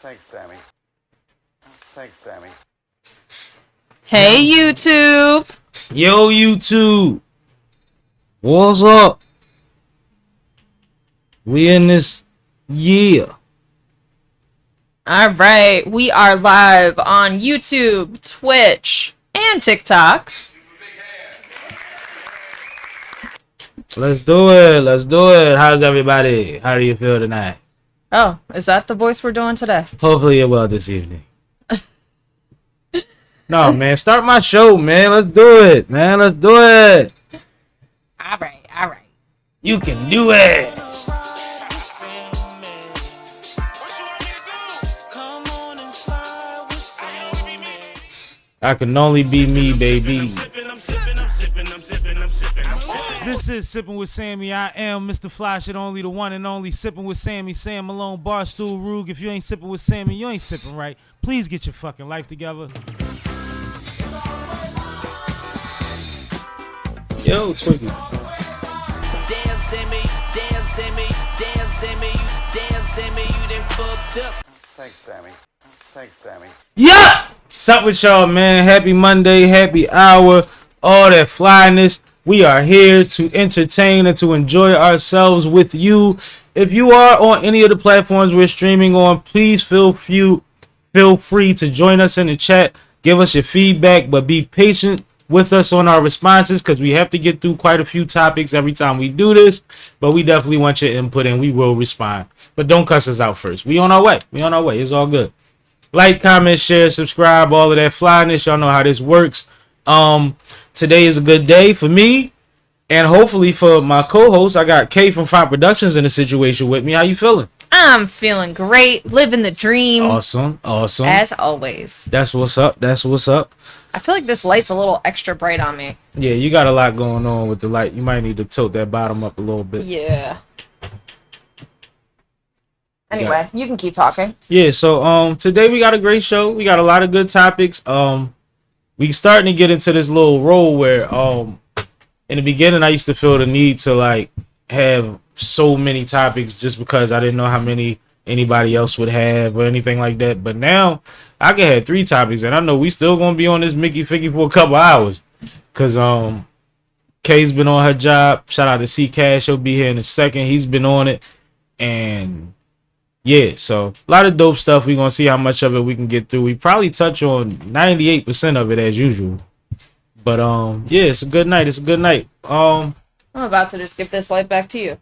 Thanks, Sammy. Thanks, Sammy. Hey, YouTube. Yo, YouTube. What's up? We in this year. All right. We are live on YouTube, Twitch, and TikTok. Let's do it. Let's do it. How's everybody? How do you feel tonight? Oh, is that the voice we're doing today? Hopefully you're well this evening. No, man. Start my show, man. Let's do it, man. Let's do it. All right. All right. You can do it. I can only be me, baby. This is Sippin' with Sammy. I am Mr. Fly Shit Only, the one and only Sippin' with Sammy. Sam Malone, Barstool Rug. If you ain't sippin' with Sammy, you ain't sippin' right. Please get your fucking life together. Yo, Twiggy. Damn Sammy, damn Sammy, damn Sammy, damn Sammy, you done fucked up. Thanks, Sammy. Thanks, Sammy. Yeah! What's up with y'all, man? Happy Monday, happy hour, all that flyness. We are here to entertain and to enjoy ourselves with you. If you are on any of the platforms we're streaming on, please feel free to join us in the chat. Give us your feedback, but be patient with us on our responses because we have to get through quite a few topics every time we do this. But we definitely want your input and we will respond. But don't cuss us out first. We on our way. We on our way. It's all good. Like, comment, share, subscribe, all of that flyness. Y'all know how this works. Today is a good day for me. And hopefully for my co-host, I got Kay from Fine Productions in the situation with me. How you feeling? I'm feeling great. Living the dream. Awesome. Awesome. As always. That's what's up. That's what's up. I feel like this light's a little extra bright on me. Yeah, you got a lot going on with the light. You might need to tilt that bottom up a little bit. Yeah. Anyway, you can keep talking. Yeah, so today we got a great show. We got a lot of good topics. We starting to get into this little role where in the beginning I used to feel the need to like have so many topics just because I didn't know how many anybody else would have or anything like that. But now I can have 3 topics and I know we still gonna be on this Mickey Ficky for a couple hours. Cause Kay's been on her job. Shout out to CCASH. He'll be here in a second. He's been on it. And yeah, so a lot of dope stuff. We're gonna see how much of it we can get through. We probably touch on 98% of it as usual. But yeah, it's a good night. It's a good night. I'm about to just give this light back to you.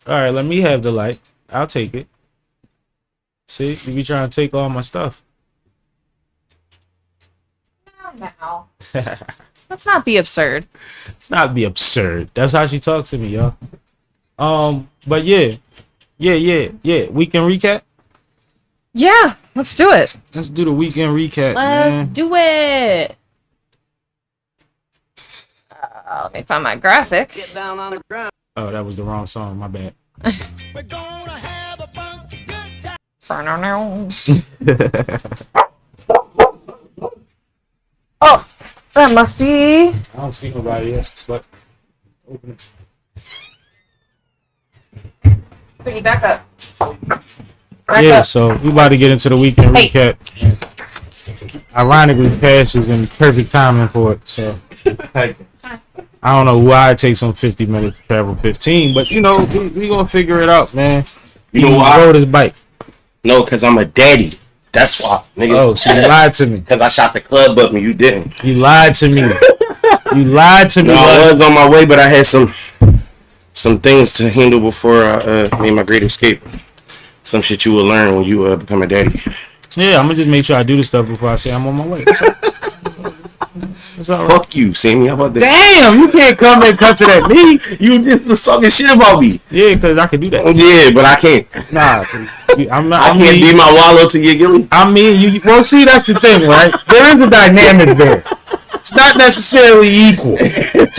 All right, let me have the light. I'll take it. See, you be trying to take all my stuff. Now. Let's not be absurd. Let's not be absurd. That's how she talks to me, y'all. But yeah. Weekend recap. Yeah, let's do it. Let's do the weekend recap. Let's do it. Let me find my graphic. Get down on the ground. Oh, that was the wrong song. My bad. We're gonna have a funky good time. Oh, that must be. I don't see nobody yet, but open it. Put you back up. Yeah, so we about to get into the weekend recap. Ironically, Cash is in perfect timing for it, so I don't know why it takes him 50 minutes to travel 15, but you know, we gonna figure it out, man. You know why? Rode his bike. No, because I'm a daddy. That's why, nigga. Oh, so you lied to me. Because I shot the club up and you didn't. You lied to me. You lied to me. No, I was on my way, but I had some things to handle before I made my great escape. Some shit you will learn when you become a daddy. Yeah, I'm gonna just make sure I do this stuff before I say I'm on my way. That's all right. Fuck you, Sammy. How about that? Damn, you can't come and cut it at me. You just talking shit about me. Yeah, because I can do that. Yeah, but I can't. Nah, I can't be my wallow to your gilly. I mean, you. Well, see, that's the thing, right? There is a dynamic there. It's not necessarily equal.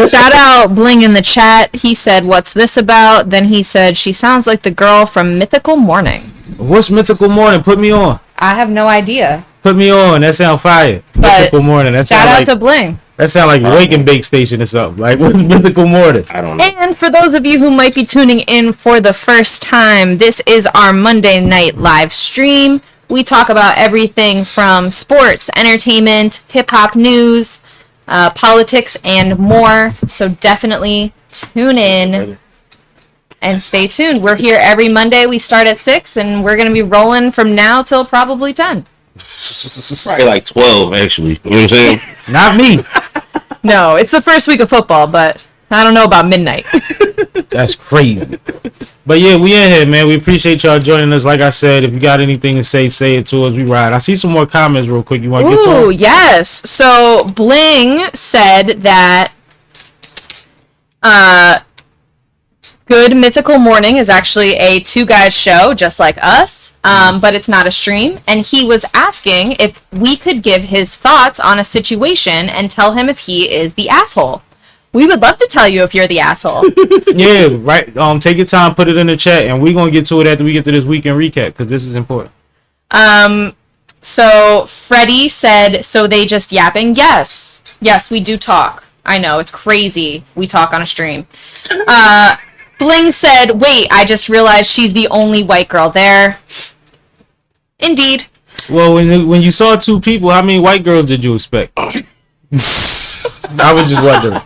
Shout out Bling in the chat. He said, "What's this about?" Then he said, "She sounds like the girl from Mythical Morning." What's Mythical Morning? Put me on. I have no idea. Put me on. That sound fire. But Mythical Morning. That shout sound out like, to Bling. That sound like Wake and Bake Station or something. Like, what's Mythical Morning? I don't know. And for those of you who might be tuning in for the first time, this is our Monday night live stream We talk about everything from sports, entertainment, hip-hop news, politics, and more. So definitely tune in and stay tuned. We're here every Monday. We start at 6, and we're going to be rolling from now till probably 10. Probably like 12, actually. You know what I'm saying? Not me. No, it's the first week of football, but I don't know about midnight. That's crazy. But yeah, we in here, man. We appreciate y'all joining us. Like I said, if you got anything to say it to us. We ride. I see some more comments real quick. You want to get to them? Ooh, yes. So Bling said that Good Mythical Morning is actually a 2 guys show, just like us, but it's not a stream. And he was asking if we could give his thoughts on a situation and tell him if he is the asshole. We would love to tell you if you're the asshole. Yeah, right. Take your time, put it in the chat, and we're gonna get to it after we get to this weekend recap because this is important. So Freddie said, so they just yapping? Yes, we do talk. I know, it's crazy. We talk on a stream. Bling said, wait, I just realized she's the only white girl there. Indeed. Well, when you saw 2 people, how many white girls did you expect? I was just wondering.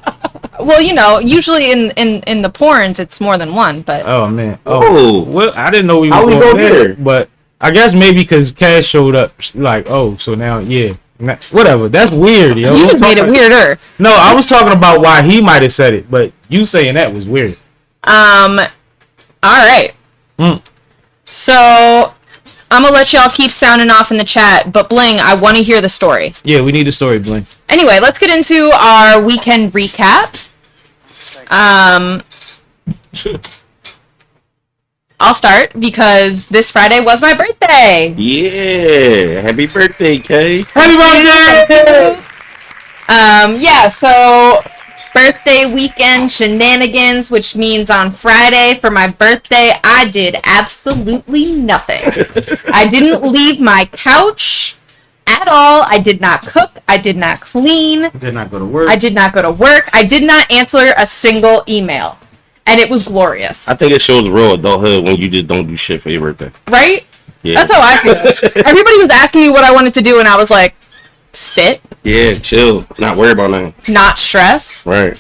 Well, you know, usually in the porns, it's more than one, but... Oh, man. Oh. Well, I didn't know we were How we going go there. there? But I guess maybe because Cash showed up, like, oh, so now, yeah. Whatever. That's weird, yo. You just made it weirder. No, I was talking about why he might have said it, but you saying that was weird. All right. So, I'm gonna let y'all keep sounding off in the chat, but Bling, I want to hear the story. Yeah, we need a story, Bling. Anyway, let's get into our weekend recap. I'll start because this Friday was my birthday. Yeah. Happy birthday, Kay. Happy birthday! Yeah, so birthday weekend shenanigans, which means on Friday for my birthday, I did absolutely nothing. I didn't leave my couch at all. I did not cook. I did not clean. Did not go to work. I did not go to work. I did not answer a single email. And it was glorious. I think it shows real adulthood when you just don't do shit for your birthday. Right? Yeah. That's how I feel. Everybody was asking me what I wanted to do, and I was like, sit, Yeah, chill. Not worry about nothing. not stress. Right.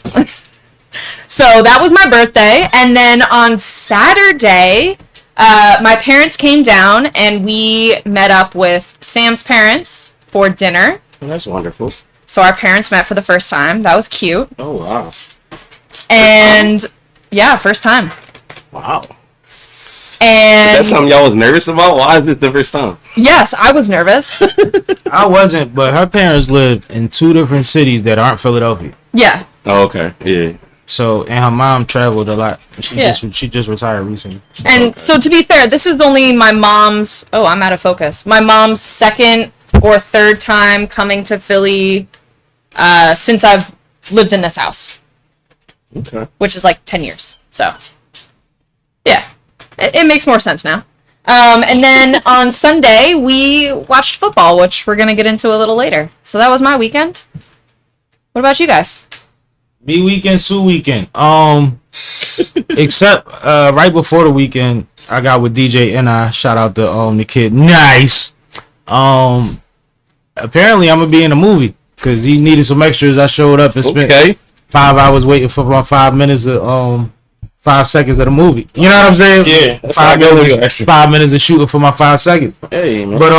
So that was my birthday. And then on Saturday, my parents came down, and we met up with Sam's parents for dinner. Well, that's wonderful. So our parents met for the first time. That was cute. Oh, wow. And yeah, first time. Wow. And That's something y'all was nervous about? Why is this the first time? yes, I was nervous. I wasn't, but her parents live in 2 different cities that aren't Philadelphia. Yeah. Oh, okay. Yeah. So, and her mom traveled a lot. Yeah. She just retired recently. And so to be fair, this is only my mom's, oh, I'm out of focus. My mom's 2nd or 3rd time coming to Philly since I've lived in this house, Okay. which is like 10 years. So, yeah, it makes more sense now. And then on Sunday, we watched football, which we're going to get into a little later. So that was my weekend. What about you guys? Me weekend, Sue weekend. Except right before the weekend, I got with DJ and I shout out to the kid. Nice. Apparently I'm gonna be in a movie because he needed some extras. I showed up and spent 5 hours waiting for about 5 minutes of 5 seconds of the movie. You know what I'm saying? Yeah. That's 5 how I minutes, go extra. 5 minutes of shooting for my 5 seconds. Hey, man. But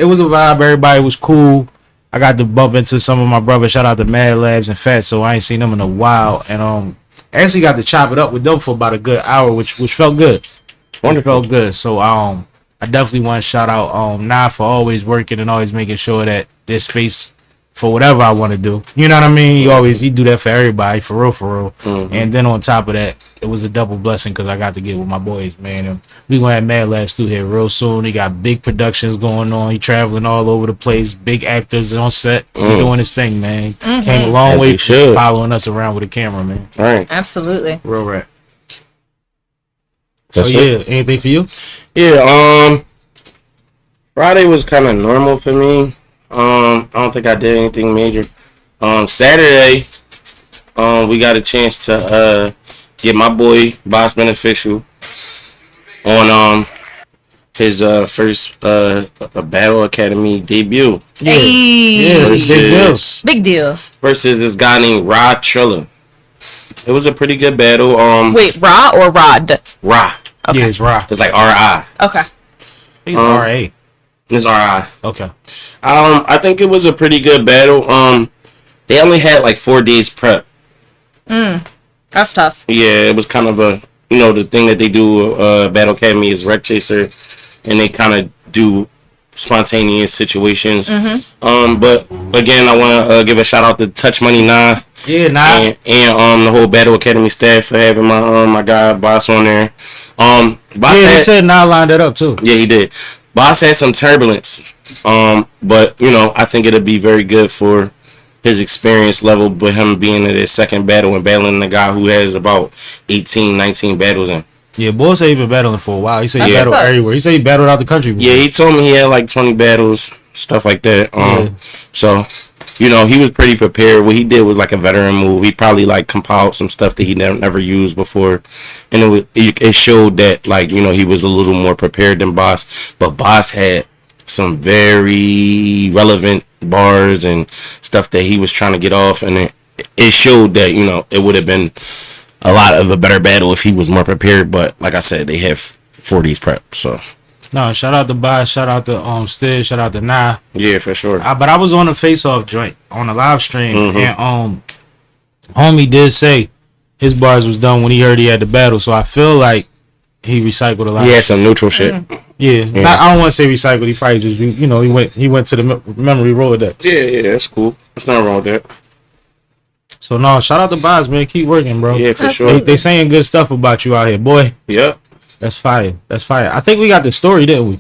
it was a vibe. Everybody was cool. I got to bump into some of my brothers. Shout out to Mad Labs and Fat. So I ain't seen them in a while, and actually got to chop it up with them for about a good hour, which felt good. Wonderful. Felt good. So I definitely want to shout out Nah for always working and always making sure that there's space for whatever I want to do. You know what I mean? He do that for everybody, for real. Mm-hmm. And then on top of that, it was a double blessing because I got to get with my boys, man. And we gonna have Mad Labs through here real soon. He got big productions going on. He traveling all over the place. Big actors on set. He doing his thing, man. Mm-hmm. Came a long As way he should. following us around with a camera, man. Right. Absolutely. Real rap. So That's yeah, anything for you? Yeah, Friday was kind of normal for me. I don't think I did anything major. Saturday, we got a chance to get my boy Boss Beneficial on his first Battle Academy debut. Hey, Yeah, Versus, big deal. versus this guy named Rod Triller. It was a pretty good battle. Wait, Raw or Rod? Ra. Yeah, it's Ra. It's like R-I. Okay. He's R.A. It's R-I. Okay. I think it was a pretty good battle. They only had like 4 days prep. That's tough. Yeah, it was kind of a, the thing that they do, Battle Academy is Rec Chaser, and they kind of do spontaneous situations. But again, I want to give a shout out to Touch Money 9. Yeah, nah. And the whole Battle Academy staff for having my guy Boss on there. Boss They said Nah lined it up too. Yeah, he did. Boss had some turbulence. But I think it'll be very good for his experience level, with him being in his second battle and battling the guy who has about 18, 19 battles in. Yeah, Boy said he been battling for a while. He said he That's battled what's up. everywhere. He said he battled out the country. Yeah, he told me he had like 20 battles, stuff like that. So, he was pretty prepared. What he did was like a veteran move. He probably like compiled some stuff that he never used before, and it showed that he was a little more prepared than Boss. But Boss had some very relevant bars and stuff that he was trying to get off, and it showed that it would have been a lot of a better battle if he was more prepared. But like I said, they have 4 days prep, so. No, shout out to Boss, shout out to Stiz, shout out to Nah. Yeah, for sure. But I was on the face-off joint on the live stream, and homie did say his bars was done when he heard he had the battle, so I feel like he recycled a lot. He had some neutral shit. Yeah. I don't want to say recycled. He probably just he went to the memory Rolodex. Yeah, that's cool. There's nothing wrong with that. So no, shout out to Boz, man. Keep working, bro. Yeah, for Absolutely. sure. They saying good stuff about you out here, boy. Yep. That's fire. That's fire. I think we got the story, didn't we?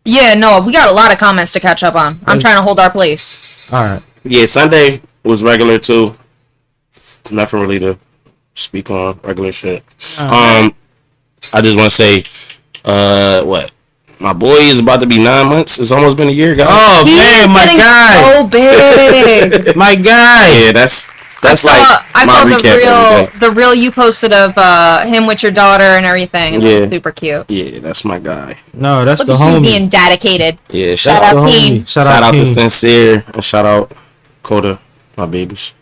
Yeah, no, we got a lot of comments to catch up on. I'm trying to hold our place. All right. Yeah, Sunday was regular too. Nothing really to speak on. Regular shit. I just want to say, what? My boy is about to be 9 months. It's almost been a year, guys. Oh He's man, my getting guy, so big. my guy. Yeah, that's I like saw my the recap every day. the reel you posted of him with your daughter and everything. And Yeah. that's super cute. Yeah, that's my guy. No, that's Look the at you homie. being dedicated. Yeah, Shout shout out out, Peen. Shout shout out Peen. to Sincere, and shout out Coda, my babies.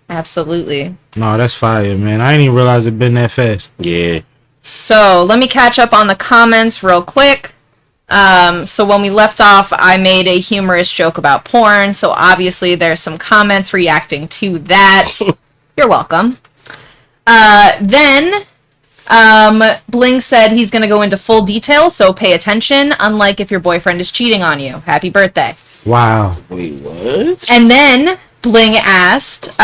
Absolutely. No, that's fire, man. I didn't even realize it been that fast. Yeah. So let me catch up on the comments real quick. So when we left off, I made a humorous joke about porn. So obviously there's some comments reacting to that. You're welcome. Then Bling said he's going to go into full detail, so pay attention, unlike if your boyfriend is cheating on you. Happy birthday. Wow. Wait, what? And then Bling asked,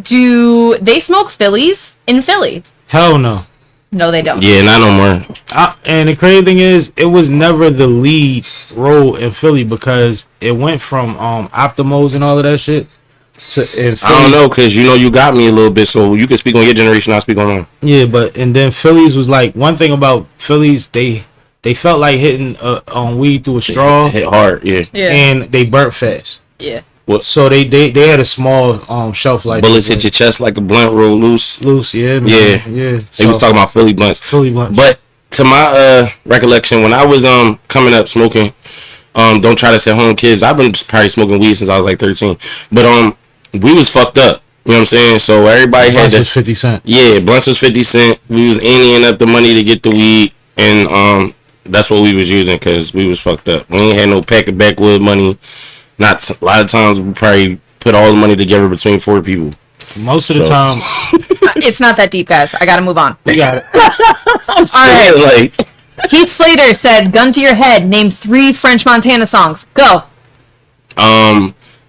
do they smoke Phillies in Philly? Hell no. No, they don't. Yeah, not no more. And the crazy thing is, it was never the lead role in Philly because it went from Optimos and all of that shit to in Philly. I don't know, cause you got me a little bit, so you can speak on your generation. I'll speak on mine. Yeah, and then Phillies was like, one thing about Phillies, they felt like hitting on weed through a straw, Hit hard, yeah. Yeah. and they burnt fast. Yeah. So they had a small shelf life. Bullets hit your chest like a blunt roll loose. loose, yeah, man. Yeah. yeah. They was talking about Philly blunts. Philly blunts. But to my recollection, when I was coming up smoking, don't try to say home kids. I've been probably smoking weed since I was like 13. But we was fucked up. You know what I'm saying? So everybody had Blunts to. was 50 cent. Yeah, blunts was 50 cent. We was anteing up the money to get the weed, and that's what we was using because we was fucked up. We ain't had no pack of backwood money. Not a lot of times we probably put all the money together between 4 people. Most of the So- time, It's not that deep, guys. I gotta move on. we got it. I'm saying, like, Heath Slater said, gun to your head, name 3 French Montana songs. Go.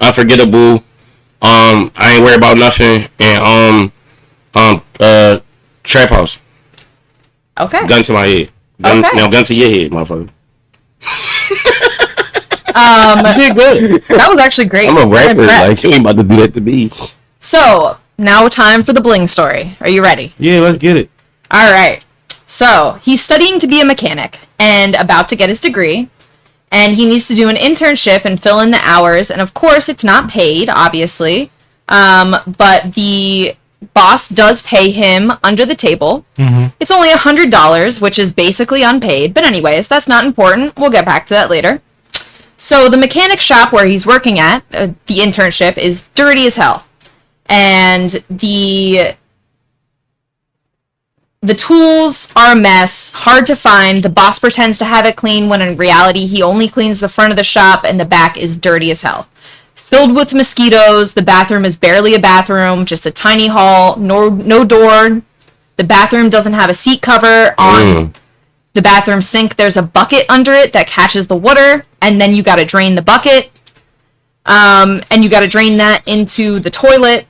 Unforgettable. I ain't worried about nothing, and Trap House. Okay. Gun to my head. Gun, Okay. Now gun to your head, motherfucker. You did good. That was actually great. I'm a rapper. impressed. Like, you ain't about to do that to me. So, now time for the Bling story. Are you ready? Yeah, let's get it. All right. So, he's studying to be a mechanic and about to get his degree. And he needs to do an internship and fill in the hours. And of course, it's not paid, obviously. But the boss does pay him under the table. It's only $100, which is basically unpaid. But anyways, that's not important. We'll get back to that later. So the mechanic shop where he's working at, the internship, is dirty as hell. And the tools are a mess, hard to find. The boss pretends to have it clean when in reality he only cleans the front of the shop and the back is dirty as hell. Filled with mosquitoes, the bathroom is barely a bathroom, just a tiny hall, no door. The bathroom doesn't have a seat cover on the bathroom sink. There's a bucket under it that catches the water, and then you got to drain the bucket, and you got to drain that into the toilet.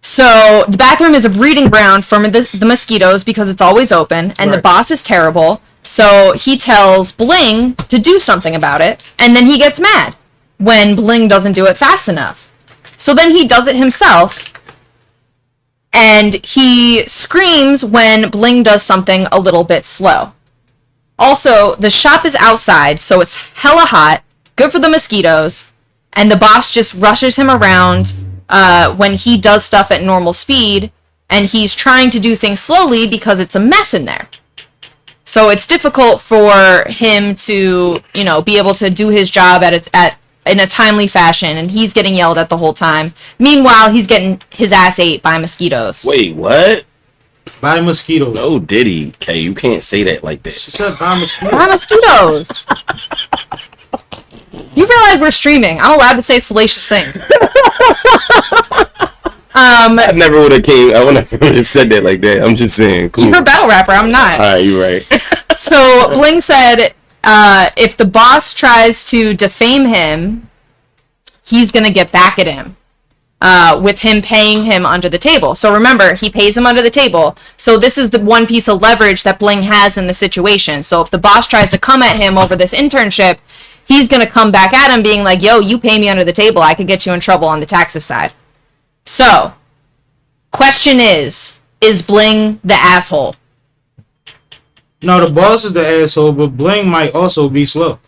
So the bathroom is a breeding ground for the mosquitoes because it's always open, and the boss is terrible. So he tells Bling to do something about it, and then he gets mad when Bling doesn't do it fast enough. So then he does it himself, and he screams when Bling does something a little bit slow. Also, the shop is outside, so it's hella hot, good for the mosquitoes, and the boss just rushes him around when he does stuff at normal speed, and he's trying to do things slowly because it's a mess in there. So it's difficult for him to, be able to do his job in a timely fashion, and he's getting yelled at the whole time. Meanwhile, he's getting his ass ate by mosquitoes. Wait, what? By mosquitoes. No, Diddy. Okay, you can't say that like that. She said by mosquitoes. By mosquitoes. You realize we're streaming. I'm allowed to say salacious things. I never would have said that like that. I'm just saying. Cool. You're a battle rapper. I'm not. All right, you're right. So Bling said, if the boss tries to defame him, he's going to get back at him with him paying him under the table. So remember, he pays him under the table. So this is the one piece of leverage that Bling has in the situation. So if the boss tries to come at him over this internship, he's going to come back at him being like, yo, you pay me under the table. I could get you in trouble on the taxes side. So, question is Bling the asshole? No, the boss is the asshole, but Bling might also be slow.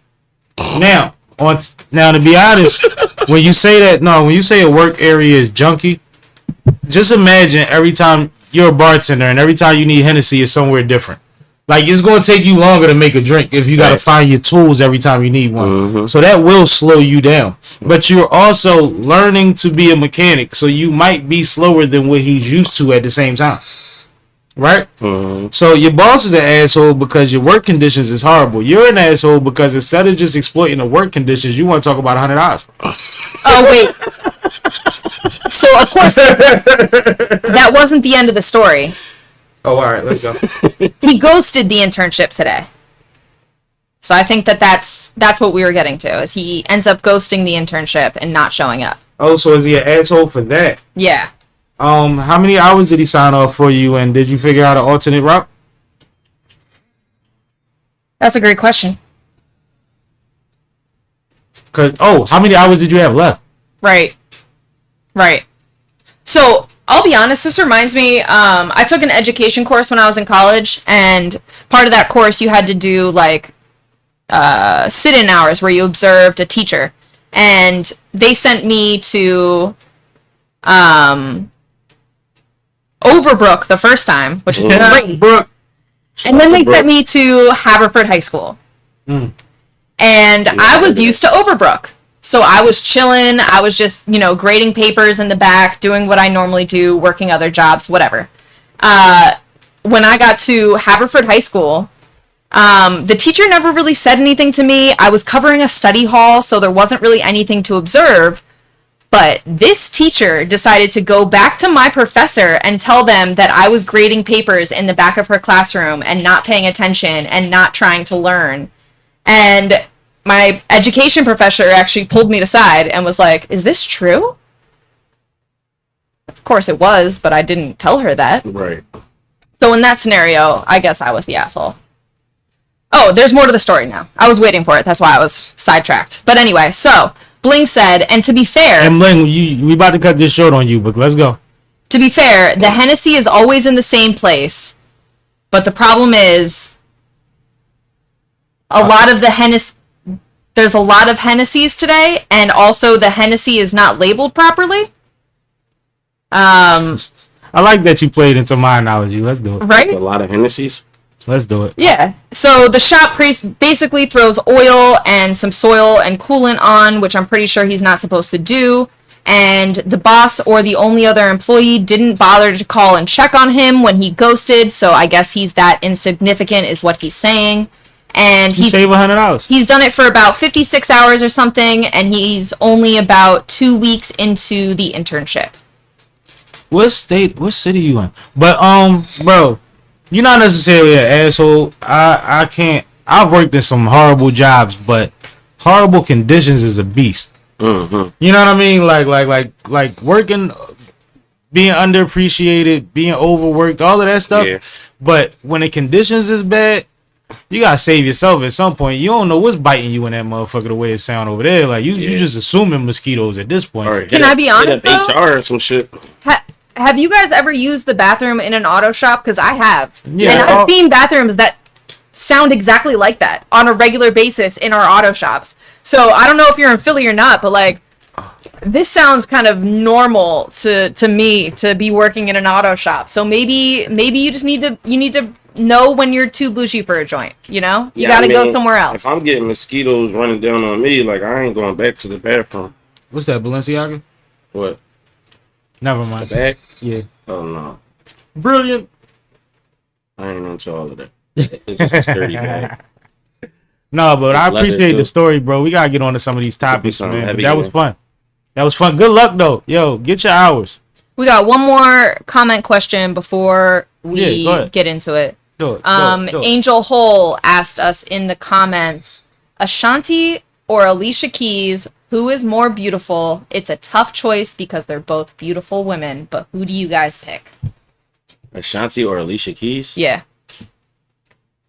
Now, to be honest, when you say a work area is junky, just imagine every time you're a bartender and every time you need Hennessy is somewhere different. Like, it's going to take you longer to make a drink if you got to find your tools every time you need one. So that will slow you down. But you're also learning to be a mechanic, so you might be slower than what he's used to at the same time. Right? So your boss is an asshole because your work conditions is horrible. You're an asshole because instead of just exploiting the work conditions, you want to talk about $100. Oh, wait. So, of course, that wasn't the end of the story. Oh, all right, let's go. He ghosted the internship today. So I think that's what we were getting to, is he ends up ghosting the internship and not showing up. Oh, so is he an asshole for that? Yeah. How many hours did he sign off for you, and did you figure out an alternate route? That's a great question. How many hours did you have left? Right. So, I'll be honest, this reminds me, I took an education course when I was in college, and part of that course you had to do, like, sit-in hours where you observed a teacher. And they sent me to Overbrook the first time, which is great. And then they sent me to Haverford High School. And I was used to Overbrook. So I was chilling. I was just, grading papers in the back, doing what I normally do, working other jobs, whatever. When I got to Haverford High School, the teacher never really said anything to me. I was covering a study hall, so there wasn't really anything to observe. But this teacher decided to go back to my professor and tell them that I was grading papers in the back of her classroom and not paying attention and not trying to learn. And my education professor actually pulled me aside and was like, is this true? Of course it was, but I didn't tell her that. Right. So in that scenario, I guess I was the asshole. Oh, there's more to the story now. I was waiting for it. That's why I was sidetracked. But anyway, so Bling said, and to be fair... And Bling, we about to cut this short on you, but let's go. To be fair, the Hennessy is always in the same place. But the problem is... There's a lot of Hennessy's today, and also the Hennessy is not labeled properly. I like that you played into my analogy. Let's do it. Right? A lot of Hennessy's. Let's do it. Yeah. So the shop priest basically throws oil and some soil and coolant on, which I'm pretty sure he's not supposed to do. And the boss or the only other employee didn't bother to call and check on him when he ghosted. So I guess he's that insignificant is what he's saying. And You save $100. he's done it for about 56 hours or something. And he's only about 2 weeks into the internship. What city you in? But bro, you're not necessarily an asshole. I've worked in some horrible jobs, but horrible conditions is a beast. Mm-hmm. You know what I mean? Like working, being underappreciated, being overworked, all of that stuff. Yeah. But when the conditions is bad, you gotta save yourself at some point. You don't know what's biting you in that motherfucker the way it sound over there. Like you just assuming mosquitoes at this point. Right, Can I be honest, though? HR or some shit. Have you guys ever used the bathroom in an auto shop? Because I have. Yeah. And I've seen bathrooms that sound exactly like that on a regular basis in our auto shops. So I don't know if you're in Philly or not, but like this sounds kind of normal to me to be working in an auto shop. So maybe you just need to know when you're too bougie for a joint, you know? You gotta go somewhere else. If I'm getting mosquitoes running down on me, like I ain't going back to the bathroom. What's that, Balenciaga? What? Never mind. Back? Yeah. Oh no. Brilliant. I ain't into all of that. It's just a sturdy bag. No, but I Leather, appreciate too. the story, bro. We gotta get on to some of these topics, something man. But heavy that was in fun. That was fun. Good luck, though. Yo, get your hours. We got one more comment question before we Yeah, go ahead. get into it. Do it. Do it. Angel Hole asked us in the comments, Ashanti or Alicia Keys, who is more beautiful? It's a tough choice because they're both beautiful women, but who do you guys pick? Ashanti or Alicia Keys? Yeah.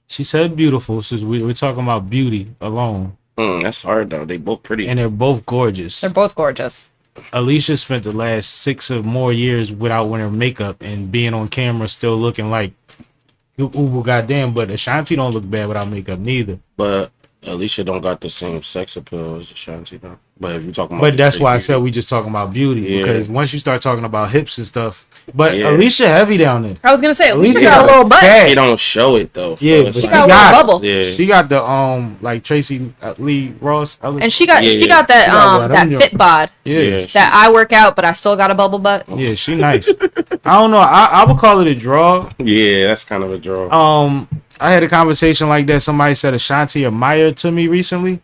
She said beautiful, so we're talking about beauty alone. That's hard though. They both pretty. And they're both gorgeous. They're both gorgeous. Alicia spent the last 6 or more years without wearing makeup and being on camera still looking like uber goddamn, but Ashanti don't look bad without makeup neither. But Alicia don't got the same sex appeal as Ashanti though. But if you're talking about But that's straight why I beauty- said we just talking about beauty, Yeah. because once you start talking about hips and stuff, but Yeah. Alicia heavy down there. I was gonna say, Alicia Alicia got a little butt. fat. They don't show it though. so Yeah, it's but She she got a got little bubble. Yeah. She got the like Tracy Lee Ross, And she got Yeah. that She got one. that fit bod yeah. that I work out, but I still got a bubble butt. Yeah, she nice. I don't know. I would call it a draw. Yeah, that's kind of a draw. I had a conversation like that. Somebody said Ashanti or Maya to me recently,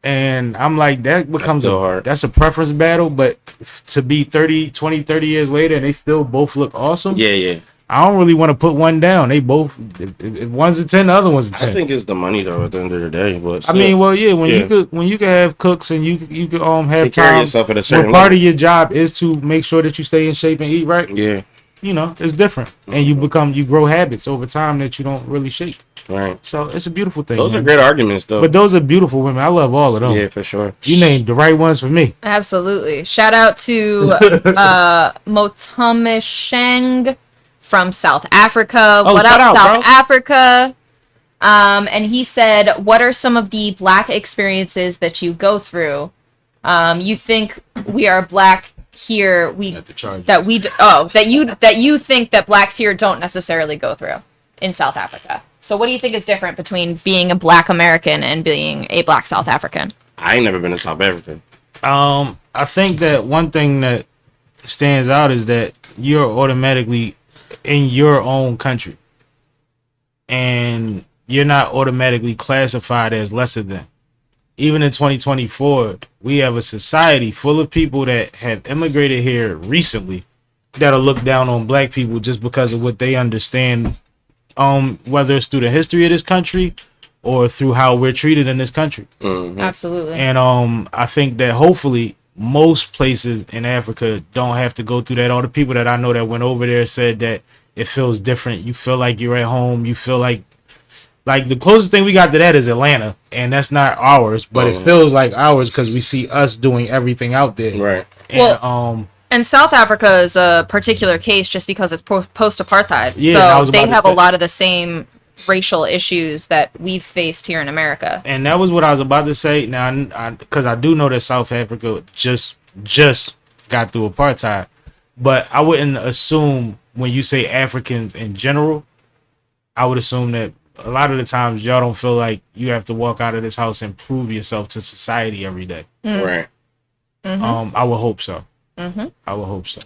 and I'm like, that becomes still hard. that's a preference battle. But to be 20, 30 years later, and they still both look awesome. Yeah. I don't really want to put one down. They both, if one's a 10, the other one's a 10. I think it's the money though at the end of the day. But I mean, well, yeah, when Yeah. you could have cooks and you could have Take care of time. yourself at a But certain part level. of your job is to make sure that you stay in shape and eat right. Yeah, You know, it's different, and you grow habits over time that you don't really shake. right. So it's a beautiful thing. Those are man. great arguments though. But those are beautiful women. I love all of them. Yeah, for sure. You named the right ones for me. Absolutely. Shout out to Motamisheng from South Africa. Oh, What shout up, out, South bro. Africa? And he said, what are some of the black experiences that you go through? You think we are black here, that you think that blacks here don't necessarily go through in South Africa. So what do you think is different between being a black American and being a black South African? I ain't never been to South Africa. I think that one thing that stands out is that you're automatically in your own country, and you're not automatically classified as lesser than. Even in 2024, we have a society full of people that have immigrated here recently that'll look down on black people just because of what they understand, whether it's through the history of this country or through how we're treated in this country. Absolutely. And I think that hopefully most places in Africa don't have to go through that. All the people that I know that went over there said that it feels different. You feel like you're at home. You feel like the closest thing we got to that is Atlanta, and that's not ours, but it feels like ours because we see us doing everything out there. Right. And, And South Africa is a particular case just because it's post-apartheid. Yeah, I so was they about to have say. a lot of the same racial issues that we've faced here in America. and that was what I was about to say. Now, because I do know that South Africa just got through apartheid, But I wouldn't assume when you say Africans in general, I would assume that a lot of the times y'all don't feel like you have to walk out of this house and prove yourself to society every day. Right. I would hope so. I would hope so.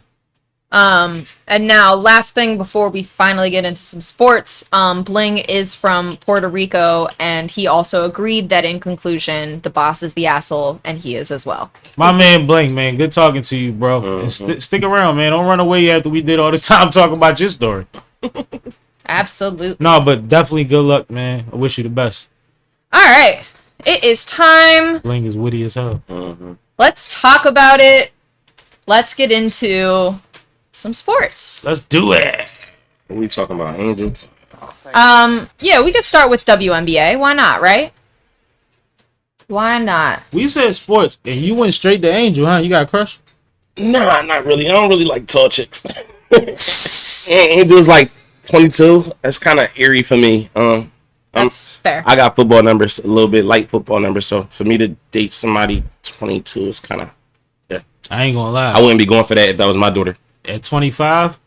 And now, last thing before we finally get into some sports, Bling is from Puerto Rico, and he also agreed that in conclusion, the boss is the asshole, and he is as well. My man Bling, man, good talking to you, bro. And stick around, man. Don't run away after we did all this time talking about your story. Absolutely. No, but definitely good luck, man. I wish you the best. All right. It is time. Bling is witty as hell. Let's talk about it. Let's get into some sports. Let's do it. What are we talking about, Angel? Yeah, we could start with WNBA. Why not, right? Why not? We said sports, and you went straight to Angel, huh? You got a crush? Nah, not really. I don't really like tall chicks. Angel's like 22. That's kind of eerie for me. That's fair. I got football numbers, a little bit light football numbers. So for me to date somebody 22 is kind of, yeah. I ain't gonna lie. I wouldn't be going for that if that was my daughter. At 25,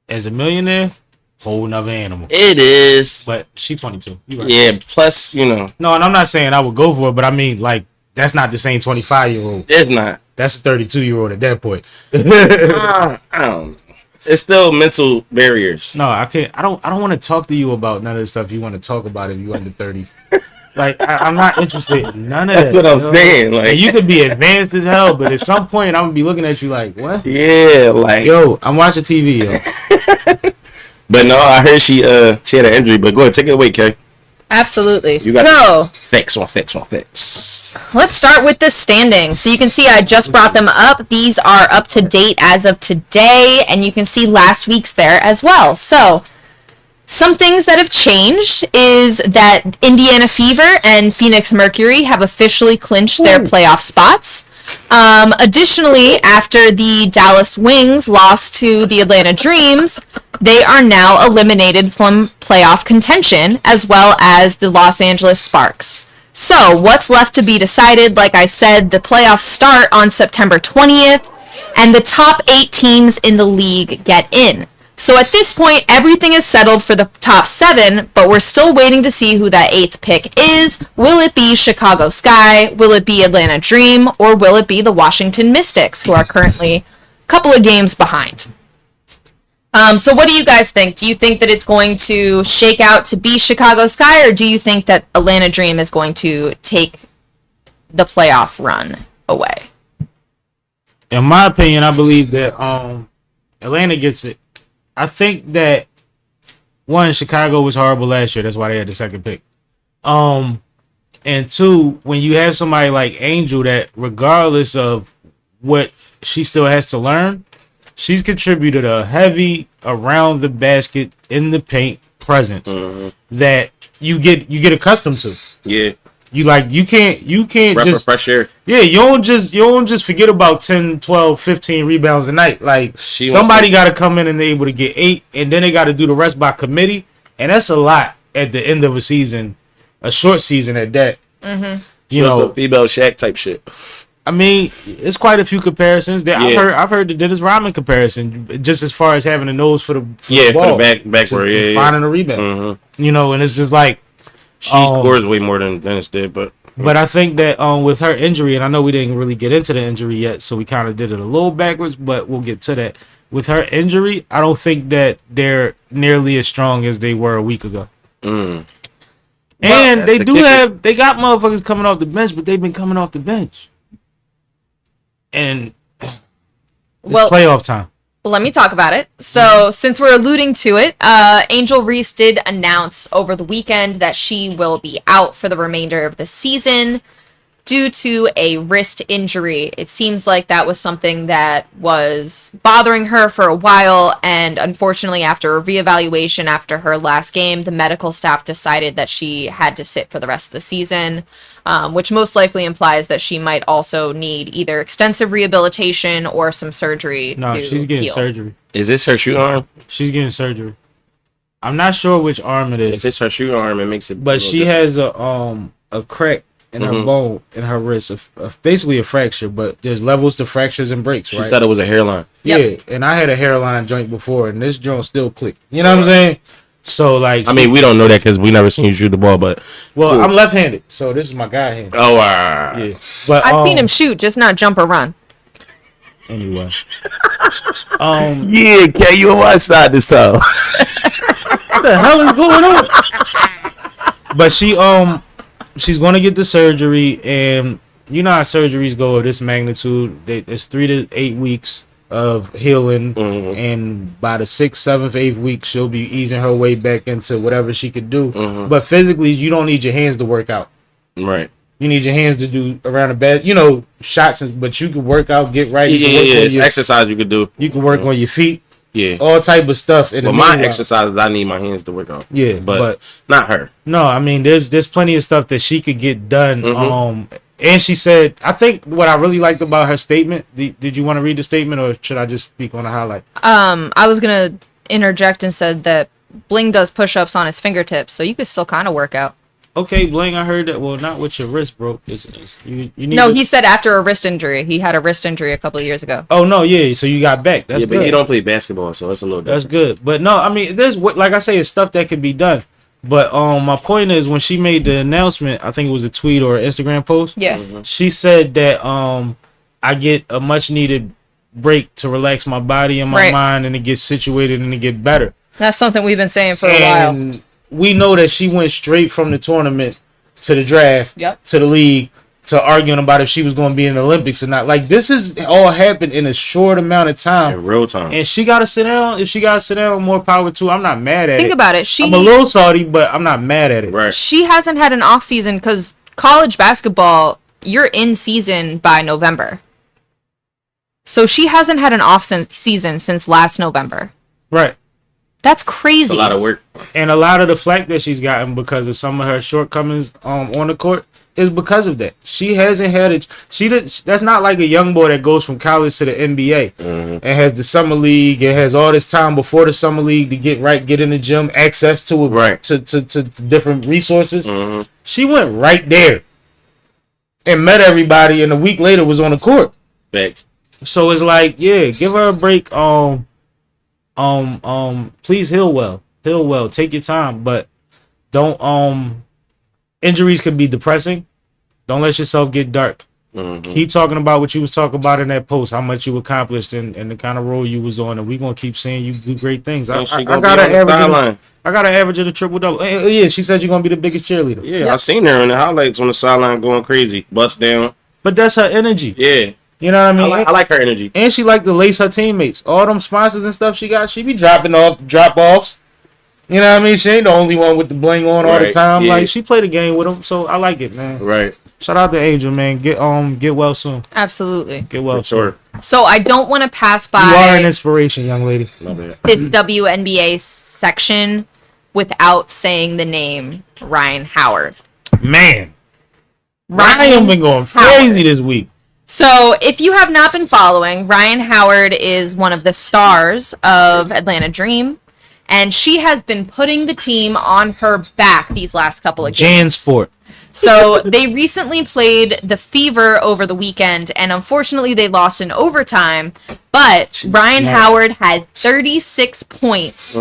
as a millionaire, whole nother animal. It is. But she's 22. You right. Yeah, plus, you know. No, and I'm not saying I would go for it, but I mean, like, that's not the same 25-year-old. It's not. That's a 32-year-old at that point. I don't know. It's still mental barriers. No, I can't. I don't want to talk to you about none of the stuff you want to talk about if you under 30. Like, I'm not interested in none of that. That's what I'm saying. Like, and you could be advanced as hell, but at some point, I'm going to be looking at you like, what? Yeah, like. Yo, I'm watching TV, yo. But no, I heard she had an injury. But go ahead, take it away, Kay. Absolutely. You got so, facts. let's start with the standings. So you can see I just brought them up. These are up to date as of today, and you can see last week's there as well. So, some things that have changed is that Indiana Fever and Phoenix Mercury have officially clinched their playoff spots. Additionally, after the Dallas Wings lost to the Atlanta Dreams, they are now eliminated from playoff contention, as well as the Los Angeles Sparks. So, what's left to be decided? Like I said, the playoffs start on September 20th, and the top 8 teams in the league get in. So at this point, everything is settled for the top 7, but we're still waiting to see who that 8th pick is. Will it be Chicago Sky? Will it be Atlanta Dream? Or will it be the Washington Mystics, who are currently a couple of games behind? So what do you guys think? Do you think that it's going to shake out to be Chicago Sky, or do you think that Atlanta Dream is going to take the playoff run away? In my opinion, I believe that Atlanta gets it. I think that, one, Chicago was horrible last year. That's why they had the second pick. And two, when you have somebody like Angel that, regardless of what she still has to learn, she's contributed a heavy around the basket in the paint presence that you get accustomed to. Yeah. You can't Breath just of fresh air. Yeah, you don't just forget about 10, 12, 15 rebounds a night. Like, somebody got to come in and they're able to get 8, and then they got to do the rest by committee, and that's a lot at the end of a season, a short season at that. You know, female Shaq type shit. I mean, it's quite a few comparisons. I've heard the Dennis Rodman comparison, just as far as having a nose for the ball, for the backward, finding a rebound. You know, and it's just like she scores way more than Dennis did, but I think that with her injury, and I know we didn't really get into the injury yet, so we kind of did it a little backwards, but we'll get to that. With her injury, I don't think that they're nearly as strong as they were a week ago. And they got motherfuckers coming off the bench, but they've been coming off the bench. And it's playoff time. Let me talk about it. So, since we're alluding to it, Angel Reese did announce over the weekend that she will be out for the remainder of the season due to a wrist injury. It seems like that was something that was bothering her for a while, and unfortunately, after a reevaluation after her last game, the medical staff decided that she had to sit for the rest of the season, which most likely implies that she might also need either extensive rehabilitation or some surgery. No, she's getting heal. surgery. is this her shoe arm? She's getting surgery. I'm not sure which arm it is. If it's her shoe arm, it makes it. But she has a crack in her bone in her wrist, basically a fracture. But there's levels to fractures and breaks. She right? said it was a hairline. Yeah, and I had a hairline joint before, and this joint still clicked. You know what I'm saying? So like, I mean, we don't know that because we never seen you shoot the ball, but well, cool. I'm left-handed, so this is my guy hand. Oh, Yeah, but I've seen him shoot, just not jump or run. anyway. Yeah, K, you on my side this time. What the hell is going on? But she's gonna get the surgery, and you know how surgeries go of this magnitude. It's 3 to 8 weeks of healing, and by the 6th, 7th, 8th week, she'll be easing her way back into whatever she could do. But physically, you don't need your hands to work out. Right. You need your hands to do around the bed, shots, but you can work out, get right. Yeah. It's exercise you could do. You can work on your feet. Yeah. All type of stuff. But my exercises, I need my hands to work on. Yeah, but not her. No, I mean, there's plenty of stuff that she could get done. And she said, I think what I really liked about her statement. Did you want to read the statement, or should I just speak on the highlight? I was gonna interject and said that Bling does push-ups on his fingertips, so you could still kind of work out. Okay, Bling, I heard that. Well, not with your wrist broke. You need No, he said after a wrist injury. He had a wrist injury a couple of years ago. Oh no, yeah. So you got back. That's yeah, good. but you don't play basketball, so it's a little different. That's good. But no, I mean, there's like I say, it's stuff that could be done. But my point is, when she made the announcement, I think it was a tweet or an Instagram post. Yeah. She said that I get a much needed break to relax my body and my mind, and to get situated and to get better. That's something we've been saying for a while. And we know that she went straight from the tournament to the draft, to the league, to arguing about if she was going to be in the Olympics or not. Like, this is all happened in a short amount of time. In real time. And she got to sit down. If she got to sit down, more power to her. I'm not mad at it. Think about it. I'm a little salty, but I'm not mad at it. Right. She hasn't had an off season because college basketball, you're in season by November. So she hasn't had an off season since last November. Right. That's crazy. It's a lot of work. And a lot of the flack that she's gotten because of some of her shortcomings on the court is because of that. She hasn't had it. That's not like a young boy that goes from college to the NBA and has the summer league and has all this time before the summer league to get in the gym, access to it, to different resources. She went right there and met everybody, and a week later was on the court. Facts. So it's like, yeah, give her a break. Please heal well, take your time, but don't injuries can be depressing. Don't let yourself get dark. Keep talking about what you was talking about in that post, how much you accomplished and the kind of role you was on, and we're gonna keep seeing you do great things. I got an average of the triple double. Yeah, she said you're gonna be the biggest cheerleader. Yeah, I seen her in the highlights on the sideline going crazy, bust down. But that's her energy. Yeah. You know what I mean? I like her energy. And she like to lace her teammates. All them sponsors and stuff she got, she be dropping off drop-offs. You know what I mean? She ain't the only one with the bling on all the time. Yeah. Like, she play the game with them, so I like it, man. Right. Shout out to Angel, man. Get well soon. Absolutely. Get well soon. So I don't want to pass by. You are an inspiration, young lady. This WNBA section without saying the name Ryan Howard. Man. Ryan been going crazy this week. So, if you have not been following, Ryan Howard is one of the stars of Atlanta Dream, and she has been putting the team on her back these last couple of games. JanSport. So, they recently played the Fever over the weekend, and unfortunately, they lost in overtime, but Ryan Howard had 36 points,